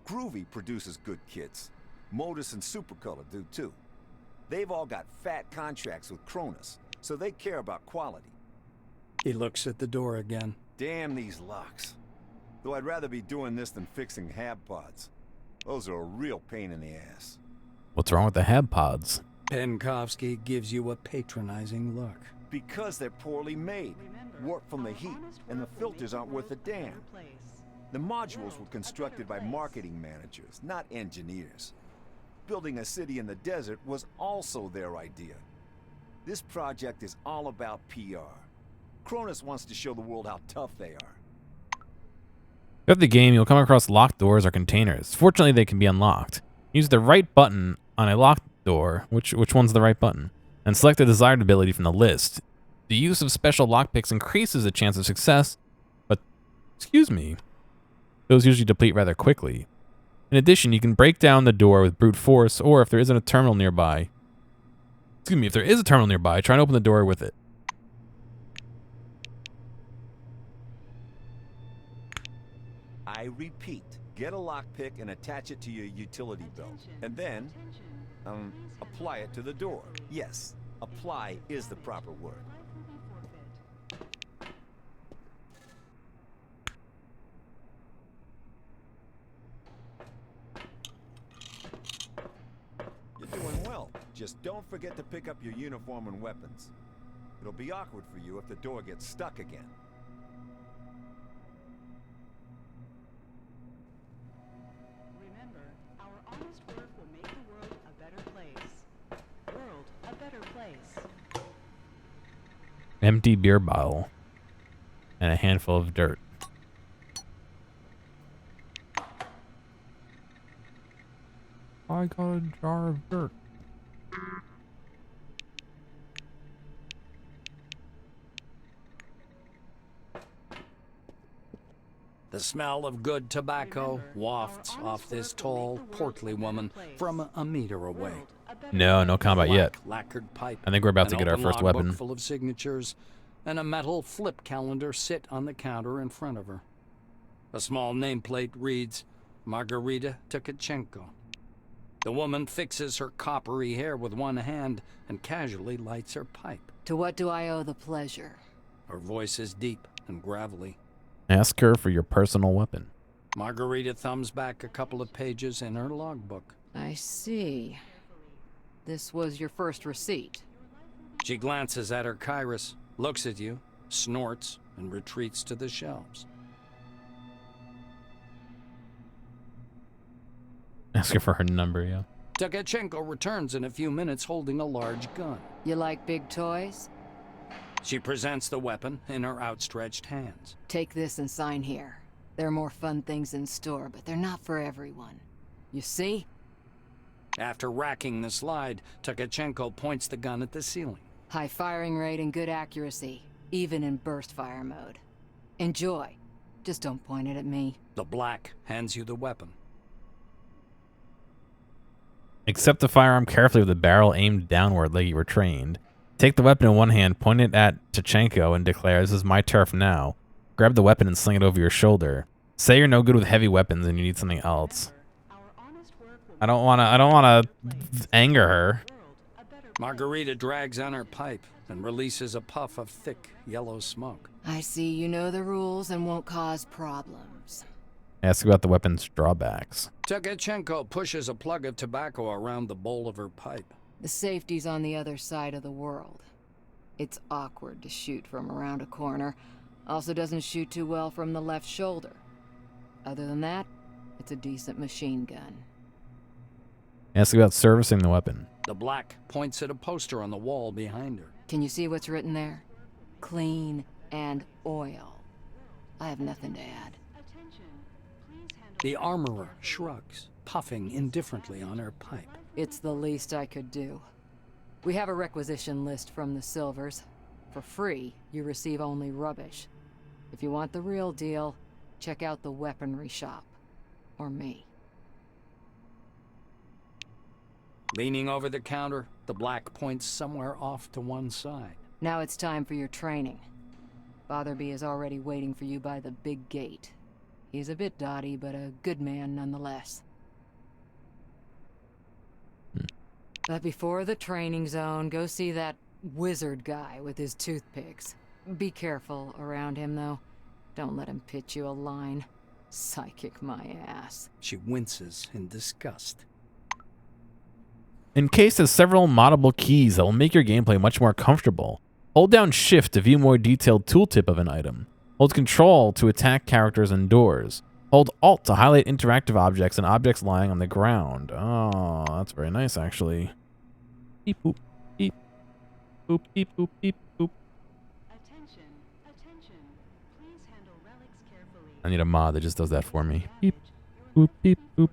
Groovy produces good kits. Modus and Supercolor do too. They've all got fat contracts with Cronus, so they care about quality. He looks at the door again. Damn these locks. Though I'd rather be doing this than fixing hab pods. Those are a real pain in the ass. What's wrong with the hab pods? Penkovsky gives you a patronizing look. Because they're poorly made, warped from the heat, and the filters aren't worth a damn. The modules were constructed by marketing managers, not engineers. Building a city in the desert was also their idea. This project is all about PR. Cronus wants to show the world how tough they are. Throughout the game, you'll come across locked doors or containers. Fortunately, they can be unlocked. Use the right button on a locked door, which one's the right button, and select the desired ability from the list. The use of special lockpicks increases the chance of success, but, excuse me, those usually deplete rather quickly. In addition, you can break down the door with brute force, or if there isn't a terminal nearby, if there is a terminal nearby, try and open the door with it. I repeat, get a lockpick and attach it to your utility belt. And then, apply it to the door. Yes, apply is the proper word. You're doing well. Just don't forget to pick up your uniform and weapons. It'll be awkward for you if the door gets stuck again. Remember, our honest work will make the world a better place. World a better place. Empty beer bottle and a handful of dirt. I got a jar of dirt. The smell of good tobacco wafts off this tall, portly woman from a meter away. No combat yet. Lacquered pipe, I think we're about to get our an first open weapon. logbook full of signatures, and a metal flip calendar sit on the counter in front of her. A small nameplate reads, Margarita Tkachenko. The woman fixes her coppery hair with one hand and casually lights her pipe. To what do I owe the pleasure? Her voice is deep and gravelly. Ask her for your personal weapon. Margarita thumbs back a couple of pages in her logbook. I see. This was your first receipt. She glances at her Kairos, looks at you, snorts, and retreats to the shelves. Ask her for her number, yeah. Tkachenko returns in a few minutes holding a large gun. You like big toys? She presents the weapon in her outstretched hands. Take this and sign here. There are more fun things in store, but they're not for everyone. You see? After racking the slide, Tkachenko points the gun at the ceiling. High firing rate and good accuracy, even in burst fire mode. Enjoy. Just don't point it at me. The Black hands you the weapon. Accept the firearm carefully with the barrel aimed downward like you were trained. Take the weapon in one hand, point it at Tkachenko, and declare, "This is my turf now." Grab the weapon and sling it over your shoulder. Say you're no good with heavy weapons and you need something else. I don't wanna anger her. Margarita drags on her pipe and releases a puff of thick, yellow smoke. I see you know the rules and won't cause problems. Ask about the weapon's drawbacks. Tekachenko pushes a plug of tobacco around the bowl of her pipe. The safety's on the other side of the world. It's awkward to shoot from around a corner. Also doesn't shoot too well from the left shoulder. Other than that, it's a decent machine gun. Ask about servicing the weapon. The black points at a poster on the wall behind her. Can you see what's written there? Clean and oil. I have nothing to add. The armorer shrugs, puffing indifferently on her pipe. It's the least I could do. We have a requisition list from the Silvers. For free, you receive only rubbish. If you want the real deal, check out the weaponry shop. Or me. Leaning over the counter, the black points somewhere off to one side. Now it's time for your training. Fatherby is already waiting for you by the big gate. He's a bit dotty, but a good man nonetheless. But before the training zone, go see that wizard guy with his toothpicks. Be careful around him, though. Don't let him pitch you a line. Psychic my ass. She winces in disgust. Encased has several moddable keys that will make your gameplay much more comfortable. Hold down Shift to view more detailed tooltip of an item. Hold Control to attack characters and doors. Hold Alt to highlight interactive objects and objects lying on the ground. Oh, that's very nice, actually. Beep, boop, beep. Boop, beep, boop, beep, boop. Attention, attention. Please handle relics carefully. I need a mod that just does that for me. Beep, boop, beep, boop.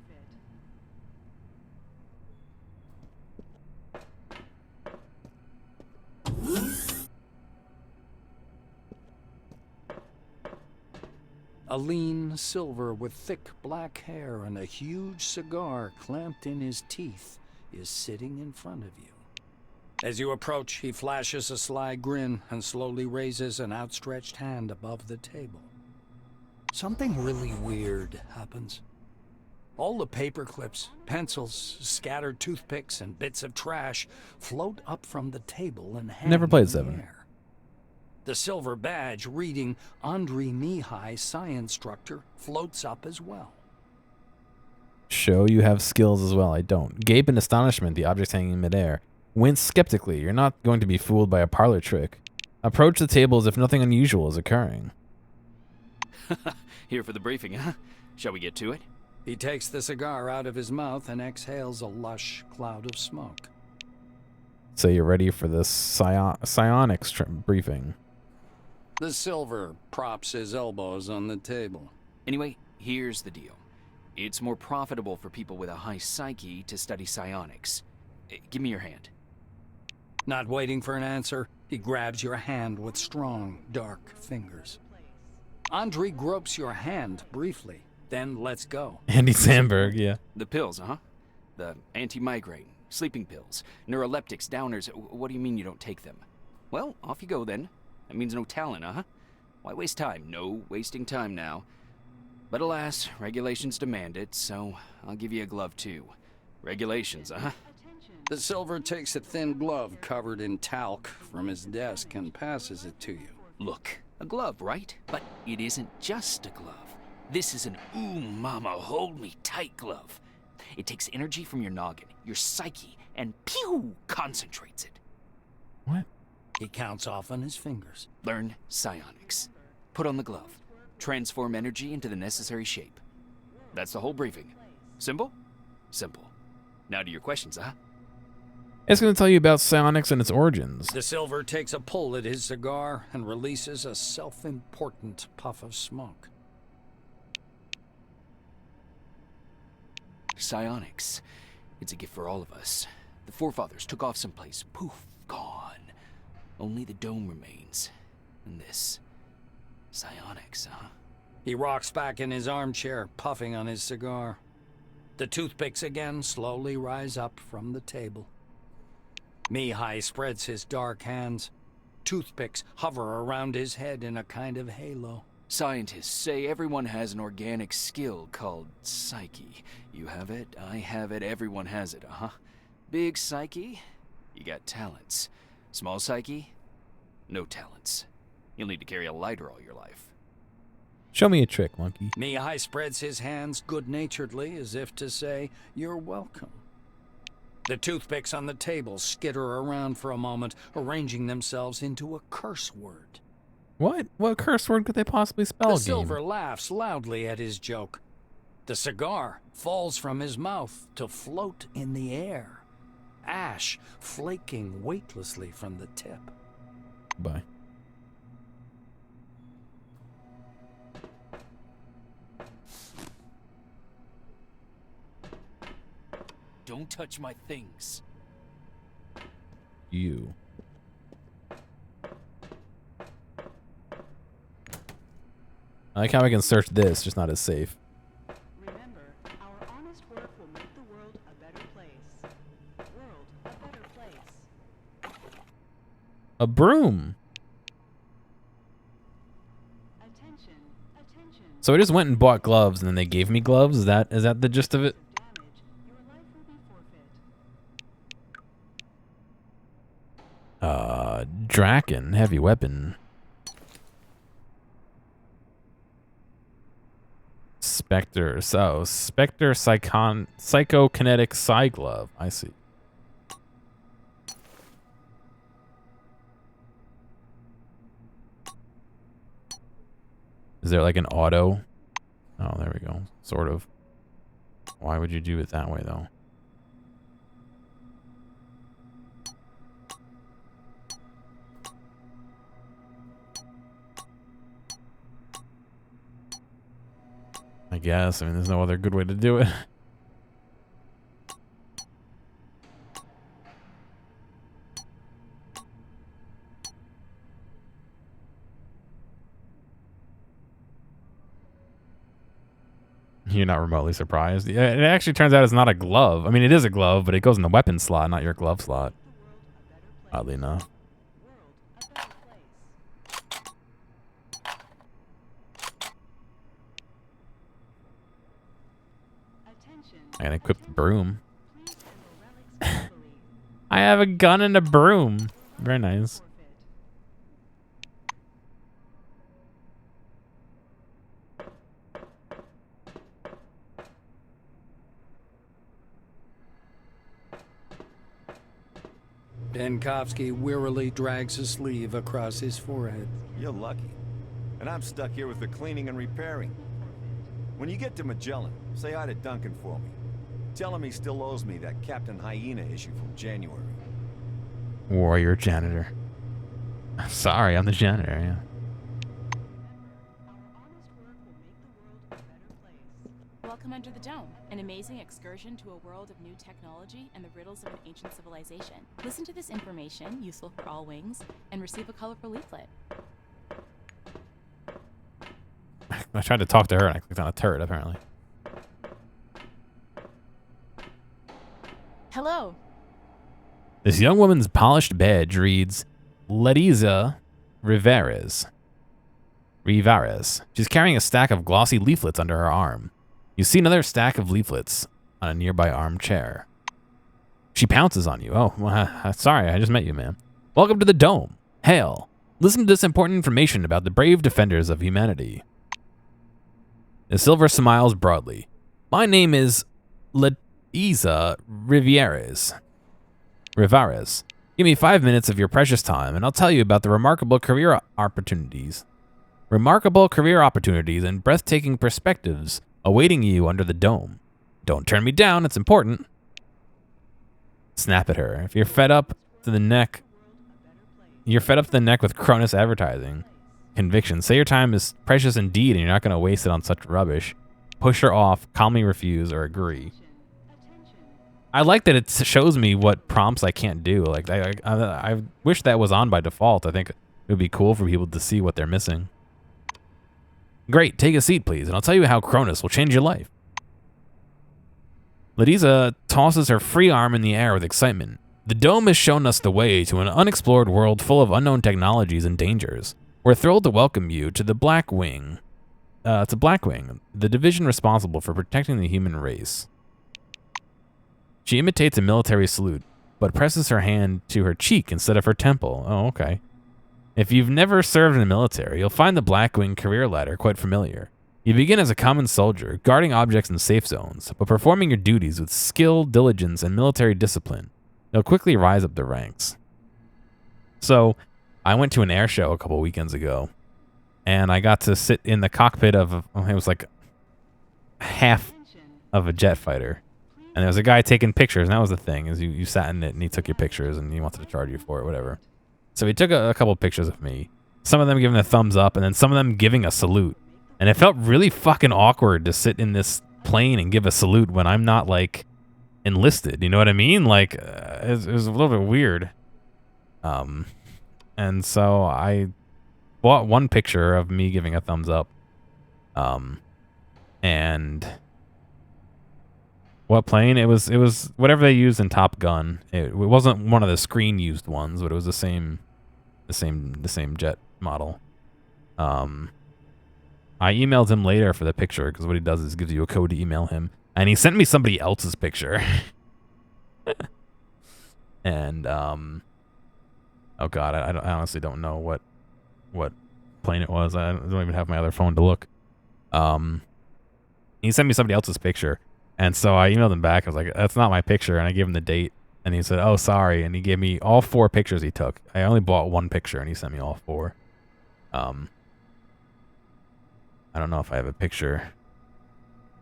A lean Silver with thick black hair and a huge cigar clamped in his teeth is sitting in front of you. As you approach, he flashes a sly grin and slowly raises an outstretched hand above the table. Something really weird happens. All the paper clips, pencils, scattered toothpicks, and bits of trash float up from the table and hang Never played in the 7. air. The silver badge reading Andrei Mihai Science Instructor floats up as well. Show you have skills as well. I don't. Gape in astonishment, the objects hanging in midair. Wince skeptically. You're not going to be fooled by a parlor trick. Approach the table as if nothing unusual is occurring. Here for the briefing, huh? Shall we get to it? He takes the cigar out of his mouth and exhales a lush cloud of smoke. So you're ready for this Psionics briefing. The Silver props his elbows on the table. Anyway, here's the deal. It's more profitable for people with a high psyche to study psionics. Give me your hand. Not waiting for an answer, he grabs your hand with strong, dark fingers. Andrei gropes your hand briefly, then lets go. Andy Samberg, yeah. The pills, huh? The anti-migraine, sleeping pills, neuroleptics, downers. What do you mean you don't take them? Well, off you go then. That means no talent, huh? Why waste time? No wasting time now. But alas, regulations demand it, so I'll give you a glove too. Regulations, huh? The Silver takes a thin glove covered in talc from his desk and passes it to you. Look, a glove, right? But it isn't just a glove. This is an ooh mama hold me tight glove. It takes energy from your noggin, your psyche, and pew concentrates it. What? He counts off on his fingers. Learn psionics. Put on the glove. Transform energy into the necessary shape. That's the whole briefing. Simple? Simple. Now to your questions, huh? It's going to tell you about psionics and its origins. The Silver takes a pull at his cigar and releases a self-important puff of smoke. Psionics. It's a gift for all of us. The forefathers took off someplace. Poof, gone. Only the dome remains. And this. Psionics, huh? He rocks back in his armchair, puffing on his cigar. The toothpicks again slowly rise up from the table. Mihai spreads his dark hands. Toothpicks hover around his head in a kind of halo. Scientists say everyone has an organic skill called psyche. You have it, I have it, everyone has it, Big psyche, you got talents. Small psyche, no talents. You'll need to carry a lighter all your life. Show me a trick, monkey. Mihai spreads his hands good-naturedly as if to say, "You're welcome." The toothpicks on the table skitter around for a moment, arranging themselves into a curse word. What? What curse word could they possibly spell? The silver laughs loudly at his joke. The cigar falls from his mouth to float in the air, ash flaking weightlessly from the tip. Bye. Don't touch my things. You. I like how I can search this, just not as safe. Remember, our honest work will make the world a better place. World a better place. A broom. Attention, attention. So I just went and bought gloves, and then they gave me gloves. Is that the gist of it? Draken, heavy weapon. Spectre, Spectre psychokinetic psi glove. I see. Is there like an auto? Oh, there we go. Sort of. Why would you do it that way though? I guess. I mean, there's no other good way to do it. You're not remotely surprised. Yeah, it actually turns out it's not a glove. I mean, it is a glove, but it goes in the weapon slot, not your glove slot. Oddly enough. I can equip the broom. I have a gun and a broom. Very nice. Benkovsky wearily drags a sleeve across his forehead. You're lucky. And I'm stuck here with the cleaning and repairing. When you get to Magellan, say hi to Duncan for me. Tell him he still owes me that Captain Hyena issue from January. Warrior janitor. Sorry, I'm the janitor, yeah. Welcome Under the Dome, an amazing excursion to a world of new technology and the riddles of an ancient civilization. Listen to this information, useful for all wings, and receive a colorful leaflet. I tried to talk to her and I clicked on a turret, apparently. Hello. This young woman's polished badge reads Letizia Rivares. She's carrying a stack of glossy leaflets under her arm. You see another stack of leaflets on a nearby armchair. She pounces on you. Oh, well, sorry, I just met you, man. Welcome to the Dome. Hail. Listen to this important information about the brave defenders of humanity. The Silver smiles broadly. My name is Letizia Rivares. Give me 5 minutes of your precious time, and I'll tell you about the remarkable career opportunities and breathtaking perspectives awaiting you under the Dome. Don't turn me down, it's important. Snap at her. If you're fed up to the neck with Cronus advertising. Conviction. Say your time is precious indeed and you're not going to waste it on such rubbish. Push her off, calmly refuse, or agree. I like that it shows me what prompts I can't do. Like I wish that was on by default. I think it would be cool for people to see what they're missing. Great, take a seat, please, and I'll tell you how Cronus will change your life. Letizia tosses her free arm in the air with excitement. The Dome has shown us the way to an unexplored world full of unknown technologies and dangers. We're thrilled to welcome you to the Black Wing. to Blackwing, the division responsible for protecting the human race. She imitates a military salute, but presses her hand to her cheek instead of her temple. Oh, okay. If you've never served in the military, you'll find the Blackwing career ladder quite familiar. You begin as a common soldier, guarding objects in safe zones, but performing your duties with skill, diligence, and military discipline. You'll quickly rise up the ranks. So, I went to an air show a couple weekends ago, and I got to sit in the cockpit of, it was like half of a jet fighter. And there was a guy taking pictures, and that was the thing, is you sat in it, and he took your pictures, and he wanted to charge you for it, whatever. So he took a couple pictures of me, some of them giving a thumbs up, and then some of them giving a salute. And it felt really fucking awkward to sit in this plane and give a salute when I'm not, like, enlisted. You know what I mean? Like, it was a little bit weird. And so I bought one picture of me giving a thumbs up. And what plane? It was whatever they used in Top Gun. It wasn't one of the screen used ones, but it was the same jet model. I emailed him later for the picture because what he does is gives you a code to email him, and he sent me somebody else's picture. And oh god, I honestly don't know what plane it was. I don't even have my other phone to look. He sent me somebody else's picture, and so I emailed him back. I was like, "That's not my picture," and I gave him the date, and he said, "Oh, sorry," and he gave me all 4 pictures he took. I only bought one picture, and he sent me all 4. I don't know if I have a picture.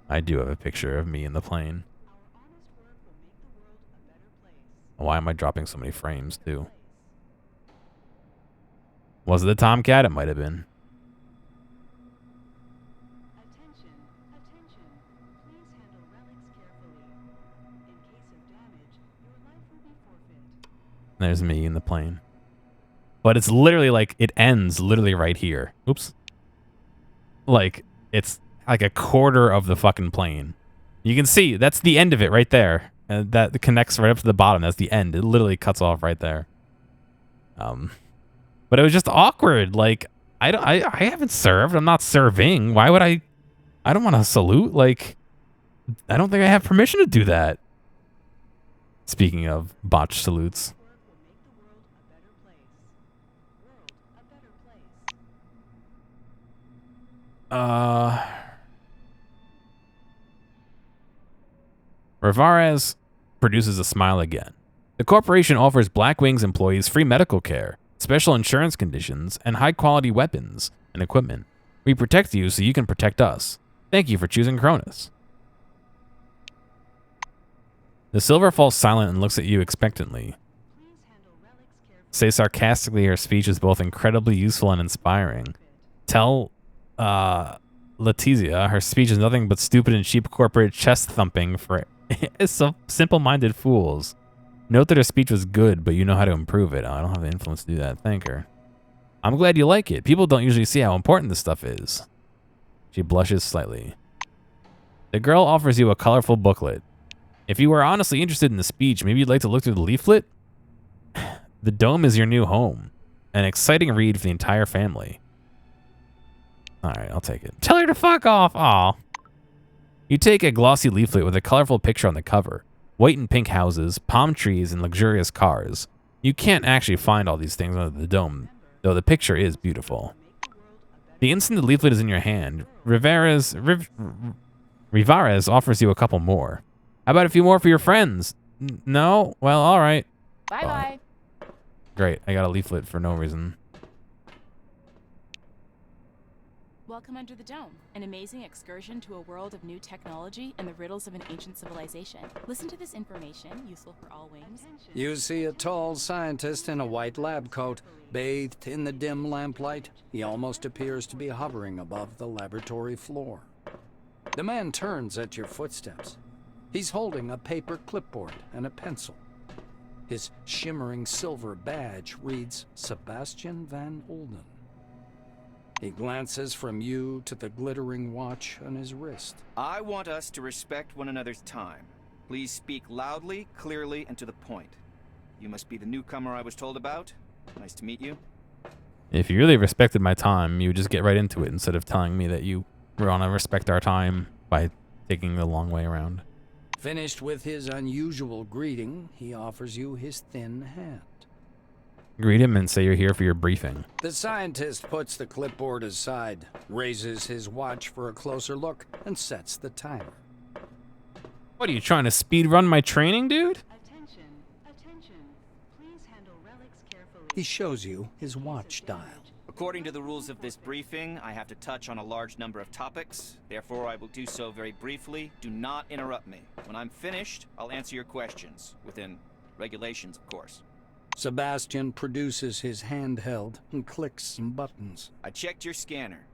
I do have a picture of me in the plane. Why am I dropping so many frames, too? Was it the Tomcat? It might have been. There's me in the plane. But it's literally like, it ends literally right here. Oops. Like, it's like a quarter of the fucking plane. You can see, that's the end of it right there. That connects right up to the bottom. That's the end. It literally cuts off right there. But it was just awkward. Like, I haven't served. I'm not serving. Why would I don't want to salute. Like, I don't think I have permission to do that. Speaking of botched salutes. Rivarez produces a smile again. The corporation offers Blackwing's employees free medical care, special insurance conditions, and high-quality weapons and equipment. We protect you so you can protect us. Thank you for choosing Cronus. The Silver falls silent and looks at you expectantly. Say sarcastically her speech is both incredibly useful and inspiring. Tell Letizia her speech is nothing but stupid and cheap corporate chest thumping for simple-minded fools. Note that her speech was good, but you know how to improve it. Oh, I don't have the influence to do that. Thank her. I'm glad you like it. People don't usually see how important this stuff is. She blushes slightly. The girl offers you a colorful booklet. If you were honestly interested in the speech, maybe you'd like to look through the leaflet? The Dome is your new home. An exciting read for the entire family. Alright, I'll take it. Tell her to fuck off! Aw. You take a glossy leaflet with a colorful picture on the cover. White and pink houses, palm trees, and luxurious cars. You can't actually find all these things under the Dome, though the picture is beautiful. The instant the leaflet is in your hand, Rivarez offers you a couple more. How about a few more for your friends? No? Well, alright. Bye-bye. Great, I got a leaflet for no reason. Welcome Under the Dome, an amazing excursion to a world of new technology and the riddles of an ancient civilization. Listen to this information, useful for all wings. You see a tall scientist in a white lab coat, bathed in the dim lamplight. He almost appears to be hovering above the laboratory floor. The man turns at your footsteps. He's holding a paper clipboard and a pencil. His shimmering silver badge reads Sebastian Van Olden. He glances from you to the glittering watch on his wrist. I want us to respect one another's time. Please speak loudly, clearly, and to the point. You must be the newcomer I was told about. Nice to meet you. If you really respected my time, you would just get right into it instead of telling me that you We want to respect our time by taking the long way around. Finished with his unusual greeting, he offers you his thin hand. Greet him and say you're here for your briefing. The scientist puts the clipboard aside, raises his watch for a closer look, and sets the timer. What, are you trying to speed run my training, dude? Attention, attention. Please handle relics carefully. He shows you his watch dial. According to the rules of this briefing, I have to touch on a large number of topics. Therefore, I will do so very briefly. Do not interrupt me. When I'm finished, I'll answer your questions. Within regulations, of course. Sebastian produces his handheld and clicks some buttons. I checked your scanner.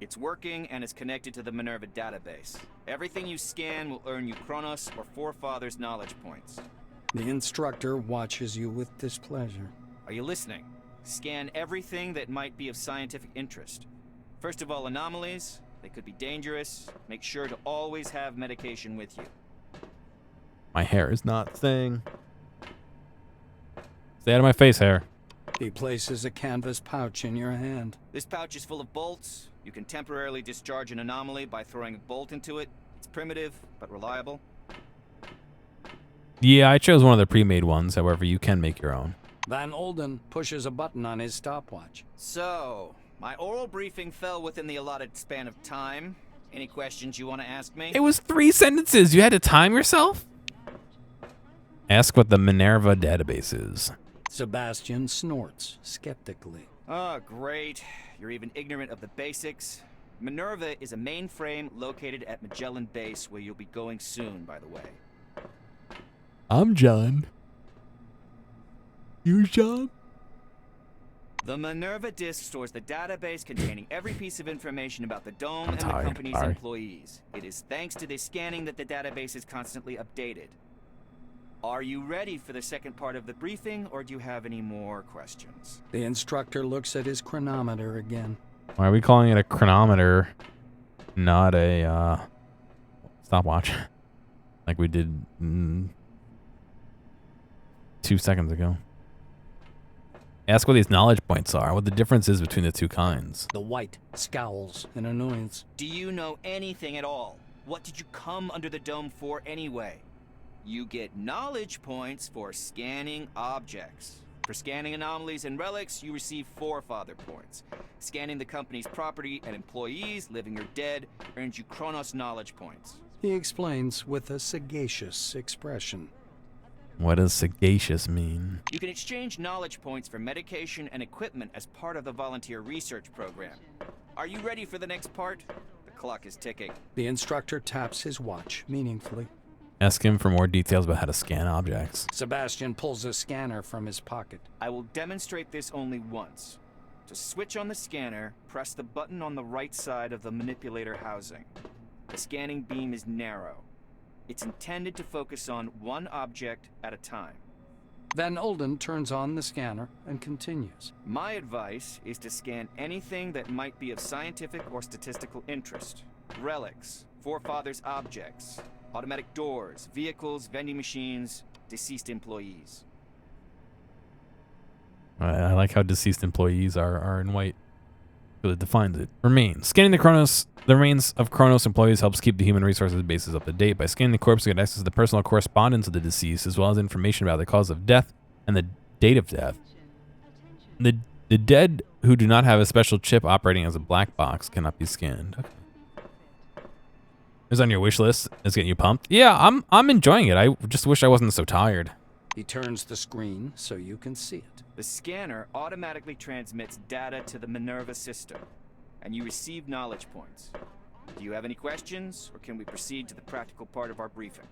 It's working and is connected to the Minerva database. Everything you scan will earn you Kronos or Forefathers knowledge points. The instructor watches you with displeasure. Are you listening? Scan everything that might be of scientific interest. First of all, anomalies. They could be dangerous. Make sure to always have medication with you. My hair is not staying. Stay out of my face, hair. He places a canvas pouch in your hand. This pouch is full of bolts. You can temporarily discharge an anomaly by throwing a bolt into it. It's primitive, but reliable. Yeah, I chose one of the pre-made ones. However, you can make your own. Van Olden pushes a button on his stopwatch. So, my oral briefing fell within the allotted span of time. Any questions you want to ask me? It was 3 sentences. You had to time yourself? Ask what the Minerva database is. Sebastian snorts skeptically. Oh, great. You're even ignorant of the basics. Minerva is a mainframe located at Magellan Base, where you'll be going soon, by the way. I'm John. You, John? The Minerva disk stores the database containing every piece of information about the Dome and the company's employees. It is thanks to this scanning that the database is constantly updated. Are you ready for the second part of the briefing, or do you have any more questions? The instructor looks at his chronometer again. Why are we calling it a chronometer, not a stopwatch, like we did 2 seconds ago? Ask what these knowledge points are, what the difference is between the two kinds. The white scowls in annoyance. Do you know anything at all? What did you come under the Dome for anyway? You get knowledge points for scanning objects. For scanning anomalies and relics, you receive Forefather points. Scanning the company's property and employees, living or dead, earns you Kronos knowledge points. He explains with a sagacious expression. What does sagacious mean? You can exchange knowledge points for medication and equipment as part of the volunteer research program. Are you ready for the next part? The clock is ticking. The instructor taps his watch meaningfully. Ask him for more details about how to scan objects. Sebastian pulls a scanner from his pocket. I will demonstrate this only once. To switch on the scanner, press the button on the right side of the manipulator housing. The scanning beam is narrow. It's intended to focus on one object at a time. Van Olden turns on the scanner and continues. My advice is to scan anything that might be of scientific or statistical interest. Relics, Forefathers objects, automatic doors, vehicles, vending machines, deceased employees. I like how deceased employees are in white. It defines it. Remains. Scanning the remains of Kronos employees helps keep the human resources bases up to date. By scanning the corpse, you get access to the personal correspondence of the deceased, as well as information about the cause of death and the date of death. The dead who do not have a special chip operating as a black box cannot be scanned. Okay. It's on your wish list. It's getting you pumped. Yeah, I'm enjoying it. I just wish I wasn't so tired. He turns the screen so you can see it. The scanner automatically transmits data to the Minerva system, and you receive knowledge points. Do you have any questions, or can we proceed to the practical part of our briefing?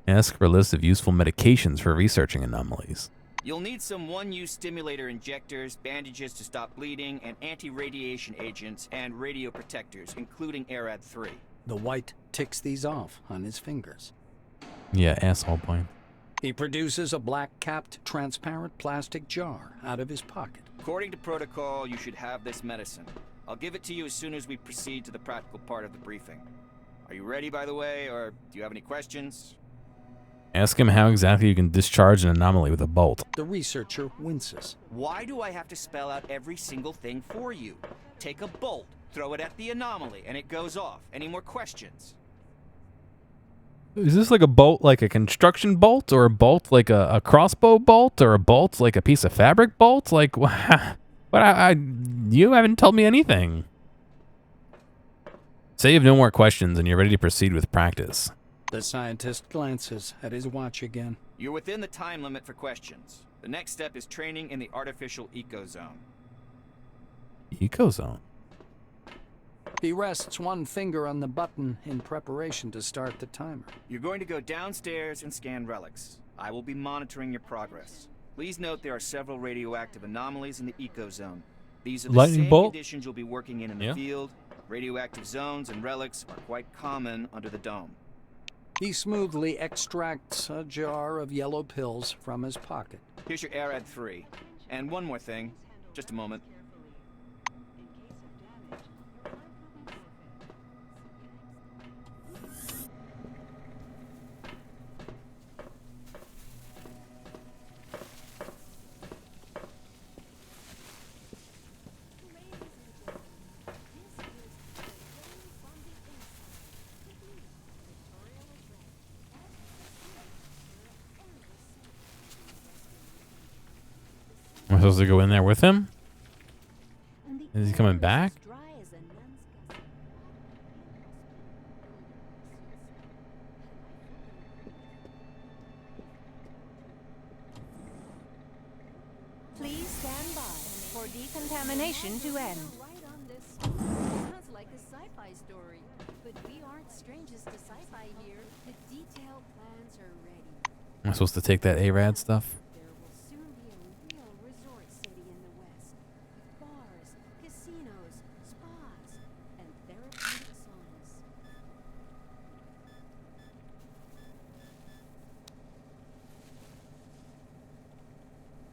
Ask for a list of useful medications for researching anomalies. You'll need some one-use stimulator injectors, bandages to stop bleeding, and anti-radiation agents and radio protectors, including ARAD-3. The white ticks these off on his fingers. Yeah, asshole point. He produces a black-capped, transparent plastic jar out of his pocket. According to protocol, you should have this medicine. I'll give it to you as soon as we proceed to the practical part of the briefing. Are you ready, by the way, or do you have any questions? Ask him how exactly you can discharge an anomaly with a bolt. The researcher winces. Why do I have to spell out every single thing for you? Take a bolt, Throw it at the anomaly, and it goes off. Any more questions? Is this like a bolt, like a construction bolt, or a bolt like a crossbow bolt, or a bolt like a piece of fabric bolt? Like, what? You haven't told me anything. Say you have no more questions and you're ready to proceed with practice. The scientist glances at his watch again. You're within the time limit for questions. The next step is training in the artificial ecozone. Ecozone? He rests one finger on the button in preparation to start the timer. You're going to go downstairs and scan relics. I will be monitoring your progress. Please note there are several radioactive anomalies in the ecozone. These are the Lightning same bolt? conditions you'll be working in the field. Radioactive zones and relics are quite common under the dome. He smoothly extracts a jar of yellow pills from his pocket. Here's your ARAD 3. And one more thing. Just a moment. Am I supposed to go in there with him? Is he coming back? Please stand by for decontamination to end. Sounds like a sci-fi story, but we aren't strangers to sci-fi here. The detailed plans are ready. Am I supposed to take that ARAD stuff? There will soon be a real resort city in the west. Bars, casinos, spas, and therapeutic saunas.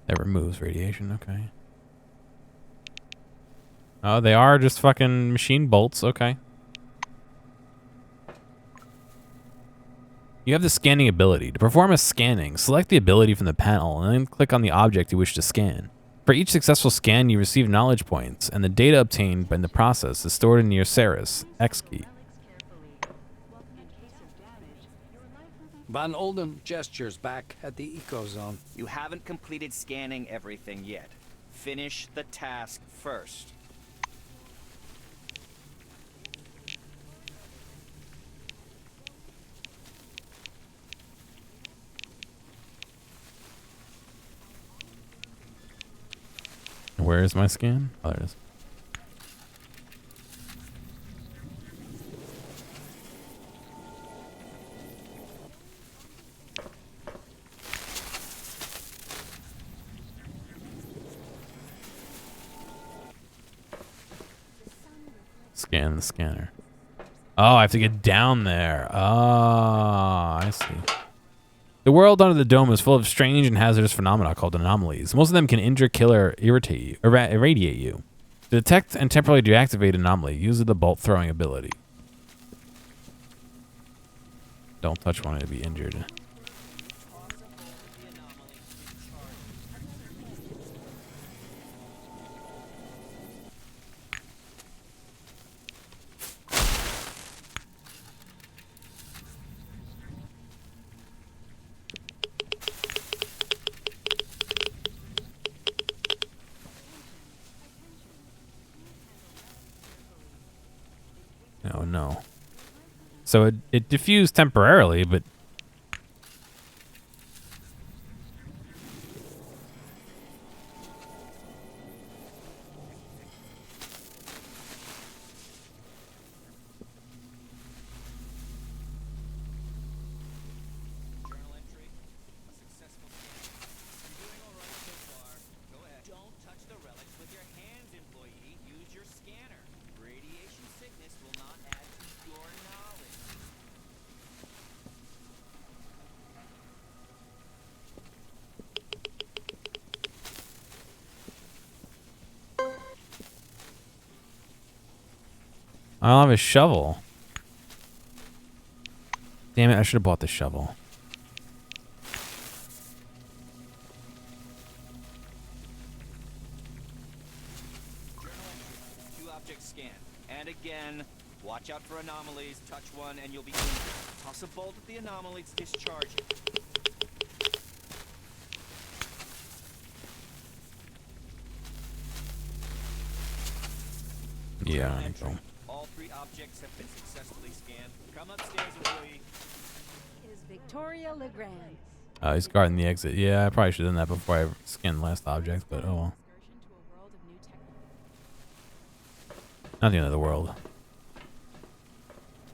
That removes radiation, okay. Oh, they are just fucking machine bolts, okay. You have the scanning ability. To perform a scanning, select the ability from the panel and then click on the object you wish to scan. For each successful scan, you receive knowledge points, and the data obtained in the process is stored in your Ceres X key. Von Olden gestures back at the ecozone. You haven't completed scanning everything yet. Finish the task first. Where is my scan? Oh, there it is. Scan the scanner. Oh, I have to get down there. Oh, I see. The world under the dome is full of strange and hazardous phenomena called anomalies. Most of them can injure, kill, or irritate you, irradiate you. To detect and temporarily deactivate an anomaly, use the bolt throwing ability. Don't touch one to be injured. Oh no. So it diffused temporarily, but I don't have a shovel. Damn it, I should have bought the shovel. Two objects scanned. And again, watch out for anomalies. Touch one and you'll be injured. Toss a bolt at the anomaly to discharge it. Yeah, I know. All 3 objects have been successfully scanned. Come upstairs, employee. Is Victoria Legrand. He's guarding the exit. Yeah, I probably should have done that before I scanned the last object, but oh well. Not the end of the world.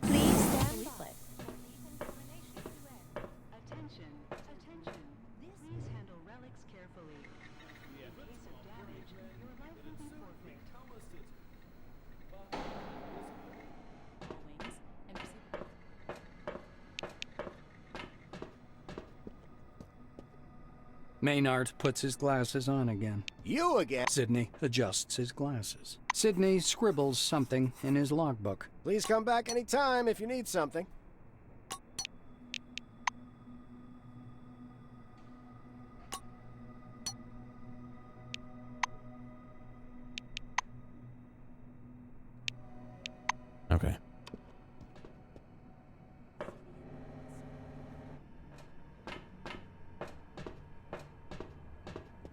Please stand by. Attention, attention. Please handle relics carefully. In case of damage, your life will be forfeit. Maynard puts his glasses on again. You again? Sidney adjusts his glasses. Sidney scribbles something in his logbook. Please come back anytime if you need something. Okay.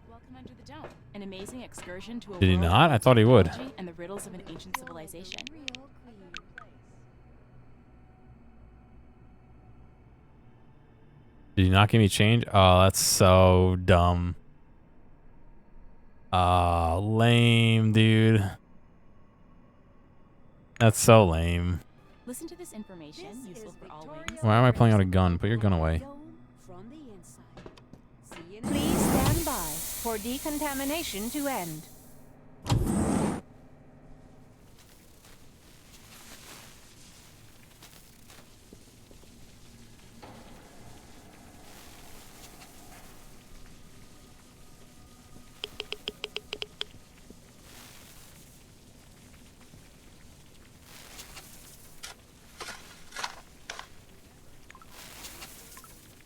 Welcome under the dome. An amazing excursion to a Did he world not? of I thought he would. technology and the riddles of an ancient civilization. Did he not give me change? Oh, that's so dumb. Lame, dude. That's so lame. Listen to this information, useful for all wings. Why am I pulling out a gun? Put your gun away. From the inside. Please stand by for decontamination to end.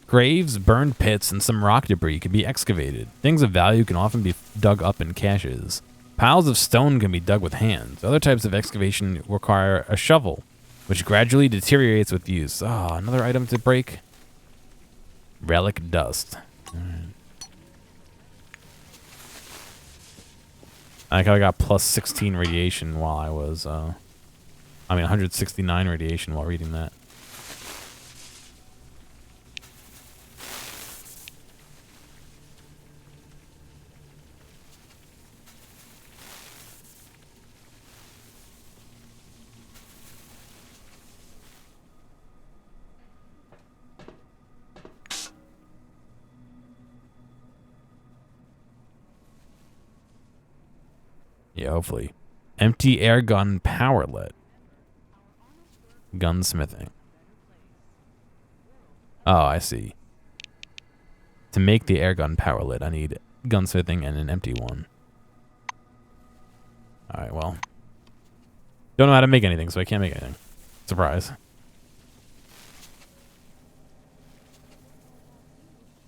Graves, burned pits, and some rock debris can be excavated. Things of value can often be dug up in caches. Piles of stone can be dug with hands. Other types of excavation require a shovel, which gradually deteriorates with use. Ah, another item to break. Relic dust. I got plus 16 radiation while I was, 169 radiation while reading that. Yeah, hopefully. Empty air gun powerlet. Gunsmithing. Oh, I see. To make the air gun powerlet, I need gunsmithing and an empty one. Alright, well. Don't know how to make anything, so I can't make anything. Surprise.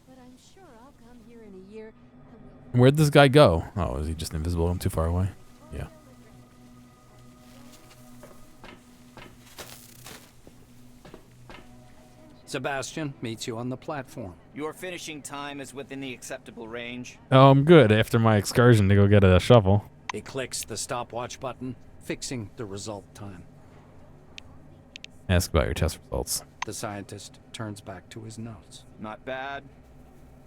But I'm sure I'll come here in a year. Where'd this guy go? Oh, is he just invisible? I'm too far away. Yeah. Sebastian meets you on the platform. Your finishing time is within the acceptable range. Oh, I'm good after my excursion to go get a shovel. He clicks the stopwatch button, fixing the result time. Ask about your test results. The scientist turns back to his notes. Not bad.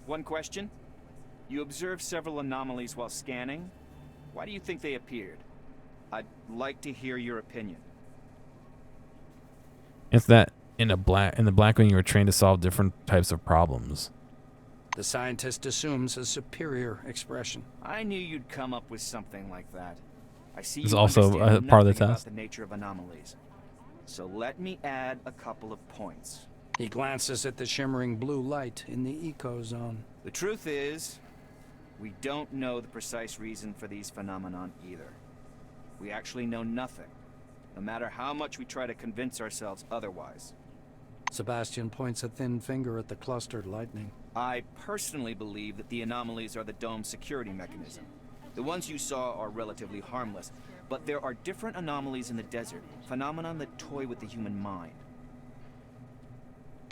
One question. You observed several anomalies while scanning. Why do you think they appeared? I'd like to hear your opinion. It's that in the Blackwing you were trained to solve different types of problems. The scientist assumes a superior expression. I knew you'd come up with something like that. I see It's you also understand part of the nothing about test. the nature of anomalies. So let me add a couple of points. He glances at the shimmering blue light in the eco-zone. The truth is, we don't know the precise reason for these phenomenon either. We actually know nothing, no matter how much we try to convince ourselves otherwise. Sebastian points a thin finger at the clustered lightning. I personally believe that the anomalies are the dome's security mechanism. The ones you saw are relatively harmless, but there are different anomalies in the desert, phenomenon that toy with the human mind.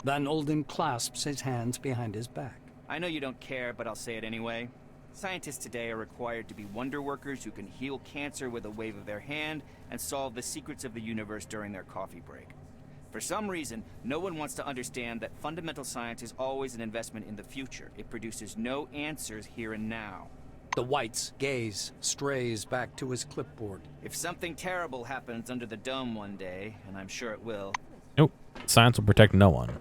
Van Olden clasps his hands behind his back. I know you don't care, but I'll say it anyway. Scientists today are required to be wonder workers who can heal cancer with a wave of their hand and solve the secrets of the universe during their coffee break. For some reason, no one wants to understand that fundamental science is always an investment in the future. It produces no answers here and now. The White's gaze strays back to his clipboard. If something terrible happens under the dome one day, and I'm sure it will... Nope. Science will protect no one.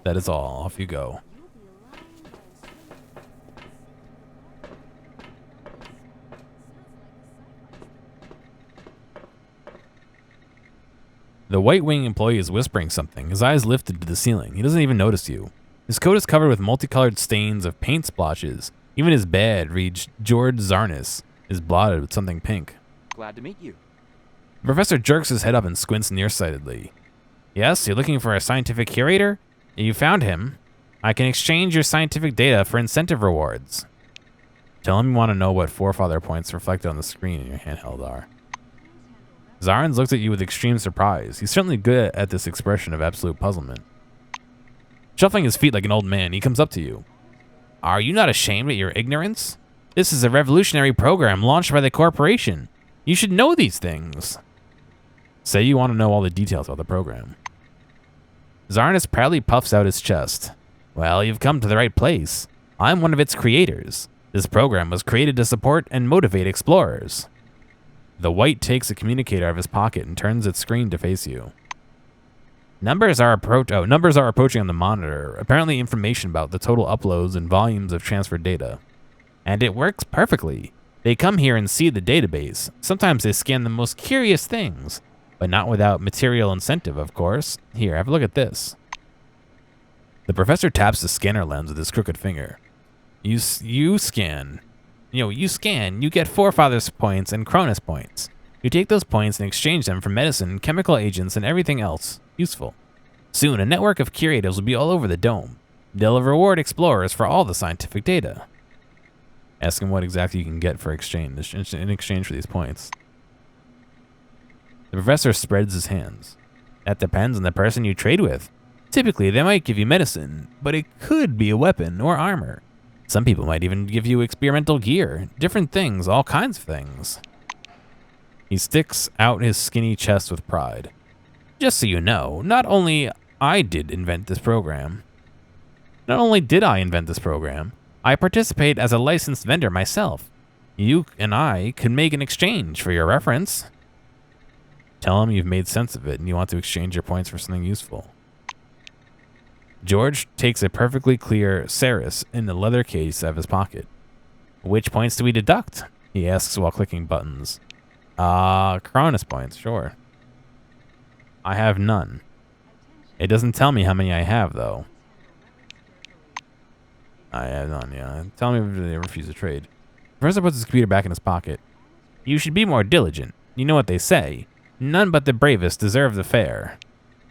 That is all. Off you go. The White Wing employee is whispering something, his eyes lifted to the ceiling. He doesn't even notice you. His coat is covered with multicolored stains of paint splotches. Even his badge reads George Zarnis is blotted with something pink. Glad to meet you. The professor jerks his head up and squints nearsightedly. Yes, you're looking for a scientific curator? You found him. I can exchange your scientific data for incentive rewards. Tell him you want to know what forefather points reflected on the screen in your handheld are. Zarins looks at you with extreme surprise. He's certainly good at this expression of absolute puzzlement. Shuffling his feet like an old man, he comes up to you. Are you not ashamed at your ignorance? This is a revolutionary program launched by the corporation. You should know these things. Say you want to know all the details about the program. Zarnis proudly puffs out his chest. Well, you've come to the right place. I'm one of its creators. This program was created to support and motivate explorers. The White takes a communicator out of his pocket and turns its screen to face you. Numbers are approaching on the monitor, apparently information about the total uploads and volumes of transferred data. And it works perfectly. They come here and see the database. Sometimes they scan the most curious things, but not without material incentive, of course. Here, have a look at this. The professor taps the scanner lens with his crooked finger. You scan, you get forefathers points and Cronus points. You take those points and exchange them for medicine, chemical agents, and everything else useful. Soon, a network of curators will be all over the dome. They'll reward explorers for all the scientific data. Ask him what exactly you can get for exchange in exchange for these points. The professor spreads his hands. That depends on the person you trade with. Typically, they might give you medicine, but it could be a weapon or armor. Some people might even give you experimental gear, different things, all kinds of things. He sticks out his skinny chest with pride. Just so you know, not only did I invent this program, I participate as a licensed vendor myself. You and I could make an exchange for your reference. Tell him you've made sense of it and you want to exchange your points for something useful. George takes a perfectly clear Ceres in the leather case out of his pocket. Which points do we deduct? He asks while clicking buttons. Cronus points, sure. I have none. It doesn't tell me how many I have, though. I have none, yeah. Tell me if they refuse to trade. Professor puts his computer back in his pocket. You should be more diligent. You know what they say. None but the bravest deserve the fair.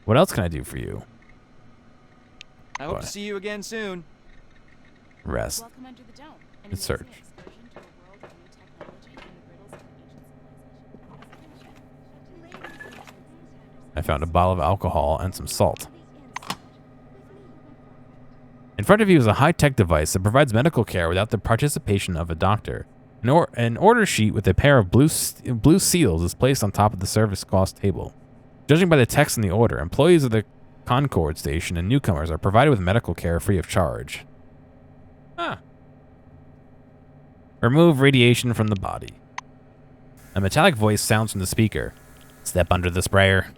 What else can I do for you? I hope to see you again soon. Rest. Welcome under the dome. And search. I found a bottle of alcohol and some salt. In front of you is a high-tech device that provides medical care without the participation of a doctor. An order sheet with a pair of blue seals is placed on top of the service cost table. Judging by the text in the order, employees of the Concord station and newcomers are provided with medical care free of charge. Remove radiation from the body. A metallic voice sounds from the speaker. Step under the sprayer.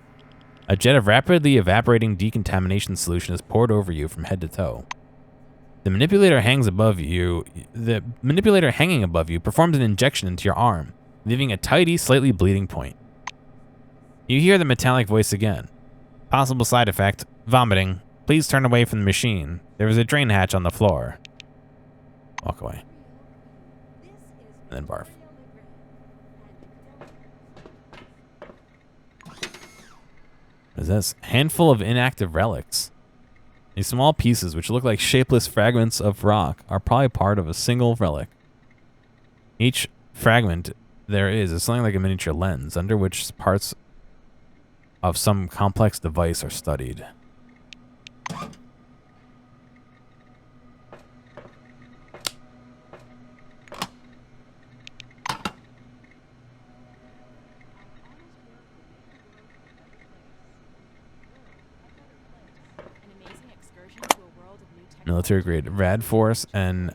A jet of rapidly evaporating decontamination solution is poured over you from head to toe. The manipulator hanging above you performs an injection into your arm, leaving a tidy, slightly bleeding point. You hear the metallic voice again. Possible side effect, vomiting. Please turn away from the machine. There is a drain hatch on the floor. Walk away. And then barf. What is this? Handful of inactive relics. These small pieces, which look like shapeless fragments of rock, are probably part of a single relic. Each fragment there is something like a miniature lens under which parts of some complex device are studied. Military-grade Rad Force and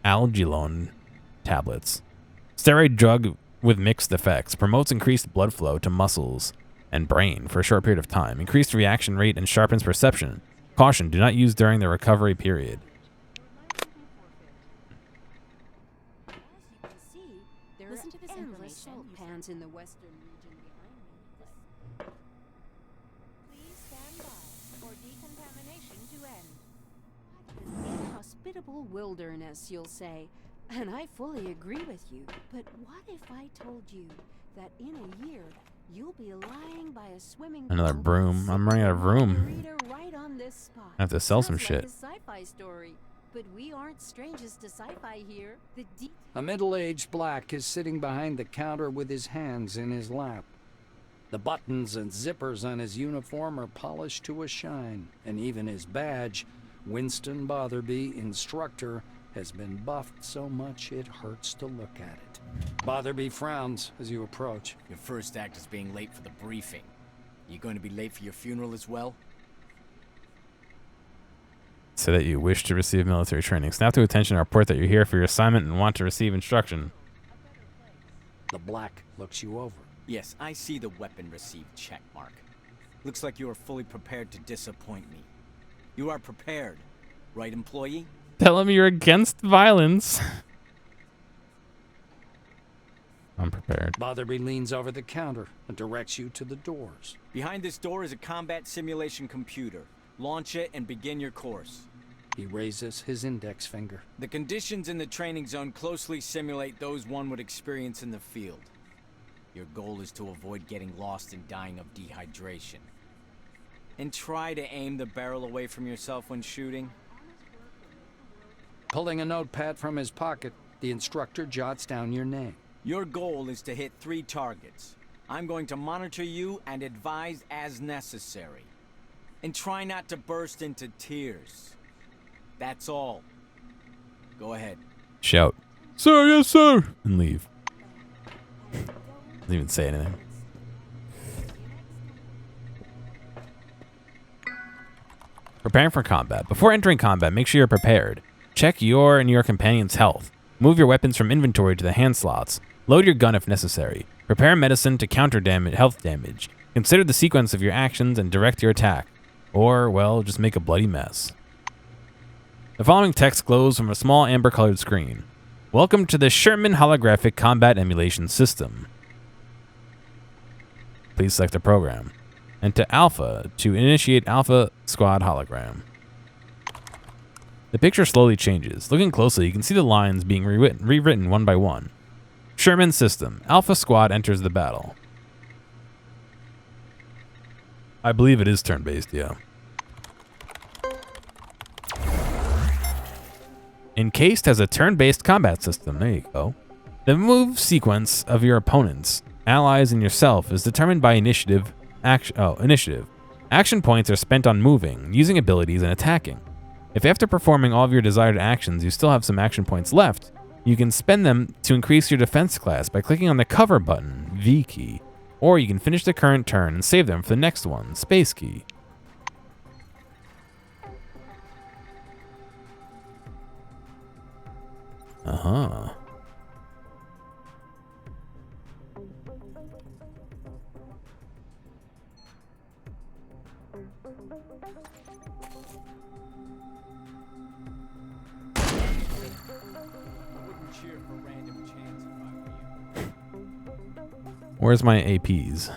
Algilone tablets. Steroid drug with mixed effects. Promotes increased blood flow to muscles and brain for a short period of time. Increased reaction rate and sharpens perception. Caution, do not use during the recovery period. Listen to this endless salt pans in the western region behind me. Please stand by for decontamination to end. An inhospitable wilderness, you'll say. And I fully agree with you. But what if I told you that in a year you'll be lying by a swimming Another pool broom. I'm running out of room. right on this spot. I have to sell some Sounds shit. like a sci-fi story. But we aren't strangers to sci-fi here. A middle-aged black is sitting behind the counter with his hands in his lap. The buttons and zippers on his uniform are polished to a shine, and even his badge, Winston Botherby, Instructor, has been buffed so much it hurts to look at it. Botherby frowns as you approach. Your first act is being late for the briefing. You going to be late for your funeral as well? Say that you wish to receive military training. Snap to attention and report that you're here for your assignment and want to receive instruction. The black looks you over. Yes, I see the weapon received checkmark. Looks like you are fully prepared to disappoint me. You are prepared, right, employee? Tell him you're against violence. I'm prepared. Botherby leans over the counter and directs you to the doors. Behind this door is a combat simulation computer. Launch it and begin your course. He raises his index finger. The conditions in the training zone closely simulate those one would experience in the field. Your goal is to avoid getting lost and dying of dehydration. And try to aim the barrel away from yourself when shooting. Pulling a notepad from his pocket, the instructor jots down your name. Your goal is to hit 3 targets. I'm going to monitor you and advise as necessary. And try not to burst into tears. That's all. Go ahead. Shout, "Sir, yes, sir," and leave. Doesn't even say anything. Preparing for combat. Before entering combat, make sure you're prepared. Check your and your companion's health. Move your weapons from inventory to the hand slots. Load your gun if necessary. Prepare medicine to counter health damage. Consider the sequence of your actions and direct your attack. Or, well, just make a bloody mess. The following text glows from a small amber-colored screen. Welcome to the Sherman Holographic Combat Emulation System. Please select the program. Enter Alpha to initiate Alpha Squad Hologram. The picture slowly changes. Looking closely, you can see the lines being rewritten one by one. Sherman System. Alpha Squad enters the battle. I believe it is turn-based, yeah. Encased has a turn-based combat system. There you go. The move sequence of your opponents, allies, and yourself is determined by initiative. Action points are spent on moving, using abilities, and attacking. If after performing all of your desired actions you still have some action points left, you can spend them to increase your defense class by clicking on the cover button, V key, or you can finish the current turn and save them for the next one, space key. Uh-huh. Where's my APs?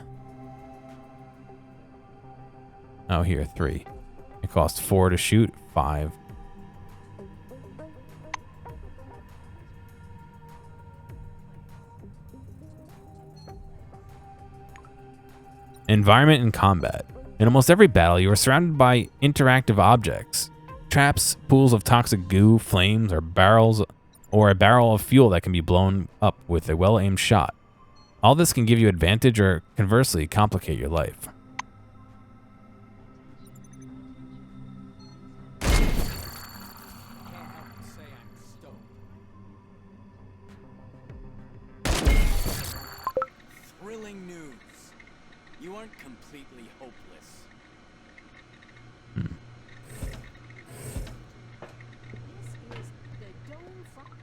Oh, here, 3. It costs 4 to shoot, 5. Environment and combat. In almost every battle, you are surrounded by interactive objects. Traps, pools of toxic goo, flames, or barrels or a barrel of fuel that can be blown up with a well-aimed shot. All this can give you advantage or conversely complicate your life. Thrilling news. You aren't completely hopeless.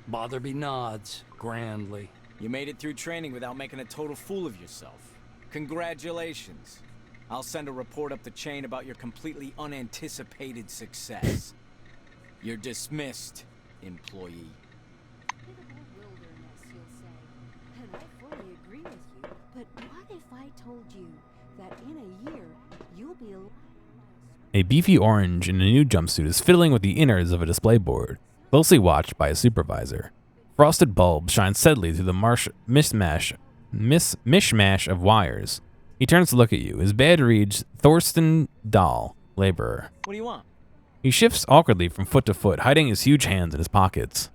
Botherby nods grandly. You made it through training without making a total fool of yourself. Congratulations. I'll send a report up the chain about your completely unanticipated success. You're dismissed, employee. And I fully agree with you, but what if I told you that in a year, you'll be A beefy orange in a new jumpsuit is fiddling with the innards of a display board, closely watched by a supervisor. Frosted bulbs shine steadily through the mishmash of wires. He turns to look at you. His badge reads Thorsten Dahl, laborer. What do you want? He shifts awkwardly from foot to foot, hiding his huge hands in his pockets.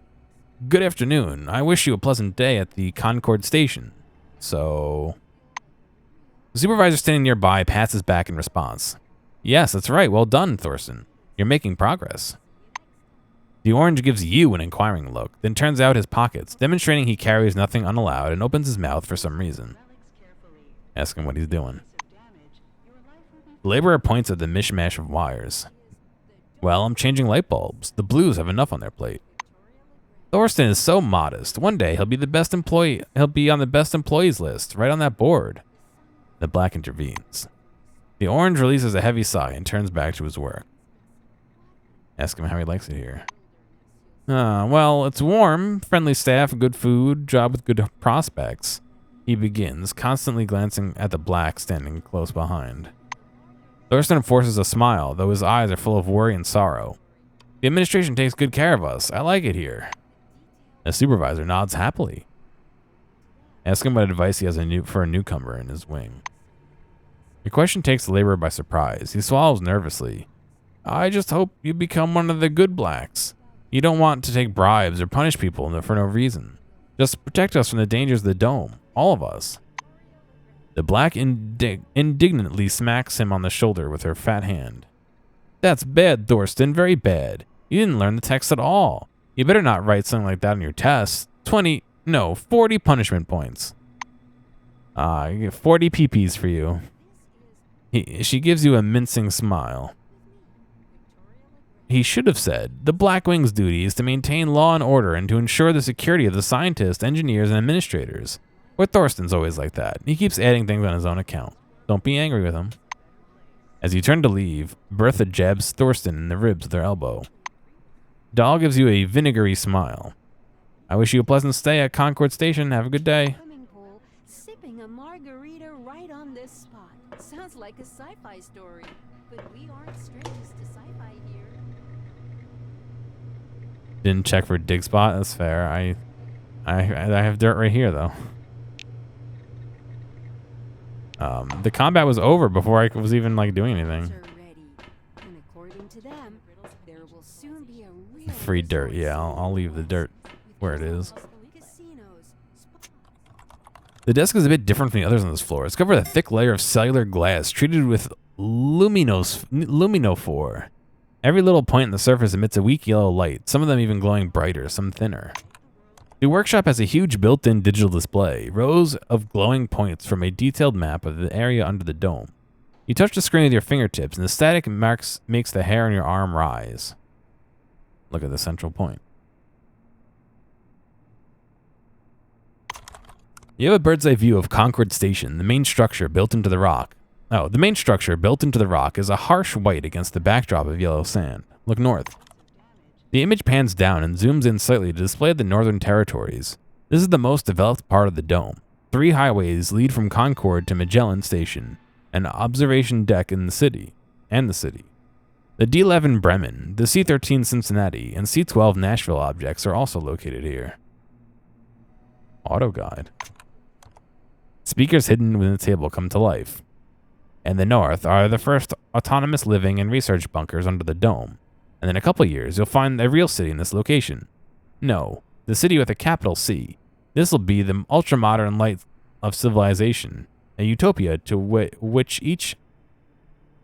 Good afternoon. I wish you a pleasant day at the Concord station. So... The supervisor standing nearby passes back in response. Yes, that's right. Well done, Thorsten. You're making progress. The orange gives you an inquiring look, then turns out his pockets, demonstrating he carries nothing unallowed, and opens his mouth for some reason. Ask him what he's doing. The laborer points at the mishmash of wires. Well, I'm changing light bulbs. The blues have enough on their plate. Thorsten is so modest. One day he'll be the best employee. He'll be on the best employees list, right on that board. The black intervenes. The orange releases a heavy sigh and turns back to his work. Ask him how he likes it here. Well, it's warm, friendly staff, good food, job with good prospects. He begins, constantly glancing at the black standing close behind. Thorsten forces a smile, though his eyes are full of worry and sorrow. The administration takes good care of us. I like it here. The supervisor nods happily. Ask him what advice he has for a newcomer in his wing. The question takes the laborer by surprise. He swallows nervously. I just hope you become one of the good blacks. You don't want to take bribes or punish people for no reason. Just protect us from the dangers of the dome. All of us. The black indignantly smacks him on the shoulder with her fat hand. That's bad, Thorsten. Very bad. You didn't learn the text at all. You better not write something like that on your test. 40 punishment points. You get 40 PPs for you. She gives you a mincing smile. He should have said, the Black Wing's duty is to maintain law and order and to ensure the security of the scientists, engineers, and administrators. But Thorsten's always like that. He keeps adding things on his own account. Don't be angry with him. As you turn to leave, Bertha jabs Thorsten in the ribs with her elbow. Dahl gives you a vinegary smile. I wish you a pleasant stay at Concord Station. Have a good day. sipping a margarita right on this spot. Sounds like a sci-fi story, but we aren't strangers to sci-fi here. Didn't check for dig spot. That's fair. I have dirt right here though. The combat was over before I was even like doing anything. And according to them, there will soon be a real Free dirt. Yeah, I'll leave the dirt where it is. The desk is a bit different from the others on this floor. It's covered with a thick layer of cellular glass treated with luminophore. Every little point in the surface emits a weak yellow light, some of them even glowing brighter, some thinner. The workshop has a huge built-in digital display, rows of glowing points from a detailed map of the area under the dome. You touch the screen with your fingertips, and the static makes the hair on your arm rise. Look at the central point. You have a bird's eye view of Concord Station, the main structure built into the rock. Oh, the main structure built into the rock is a harsh white against the backdrop of yellow sand. Look north. The image pans down and zooms in slightly to display the Northern Territories. This is the most developed part of the dome. 3 highways lead from Concord to Magellan Station, an observation deck in the city, The D11 Bremen, the C13 Cincinnati, and C12 Nashville objects are also located here. Auto guide. Speakers hidden within the table come to life. In the north are the first autonomous living and research bunkers under the dome, and in a couple years you'll find a real city in this location. No, the city with a capital C. This will be the ultra-modern light of civilization, a utopia to which each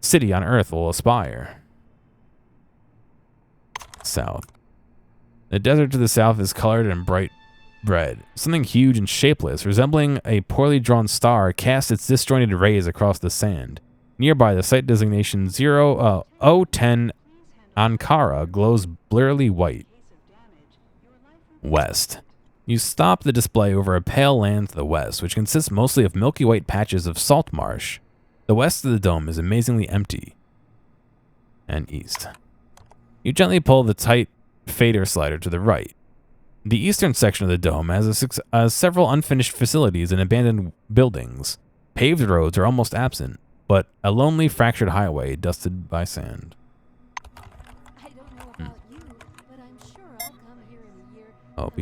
city on Earth will aspire. South. The desert to the south is colored in bright red. Something huge and shapeless, resembling a poorly drawn star, casts its disjointed rays across the sand. Nearby, the site designation 010 Ankara glows blurrily white. West. You stop the display over a pale land to the west, which consists mostly of milky white patches of salt marsh. The west of the dome is amazingly empty. And east. You gently pull the tight fader slider to the right. The eastern section of the dome has several unfinished facilities and abandoned buildings. Paved roads are almost absent, but a lonely fractured highway dusted by sand. Oh,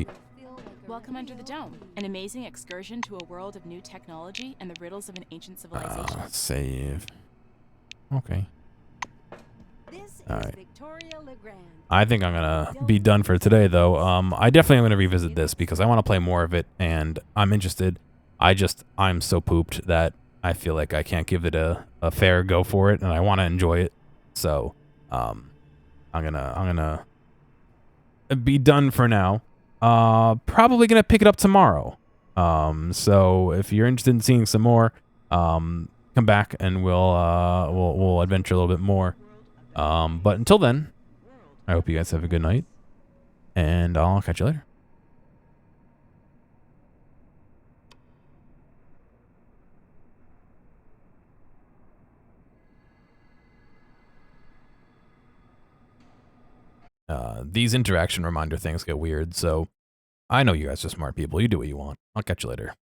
Welcome under the dome, an amazing excursion to a world of new technology and the riddles of an ancient civilization. Save. Okay. Alright. I think I'm gonna be done for today, though. I definitely am gonna revisit this because I want to play more of it, and I'm interested. I'm so pooped that I feel like I can't give it a fair go for it, and I want to enjoy it. So, I'm gonna be done for now. Probably gonna pick it up tomorrow. So if you're interested in seeing some more, come back and we'll adventure a little bit more. But until then, I hope you guys have a good night, and I'll catch you later. These interaction reminder things get weird, so I know you guys are smart people. You do what you want. I'll catch you later.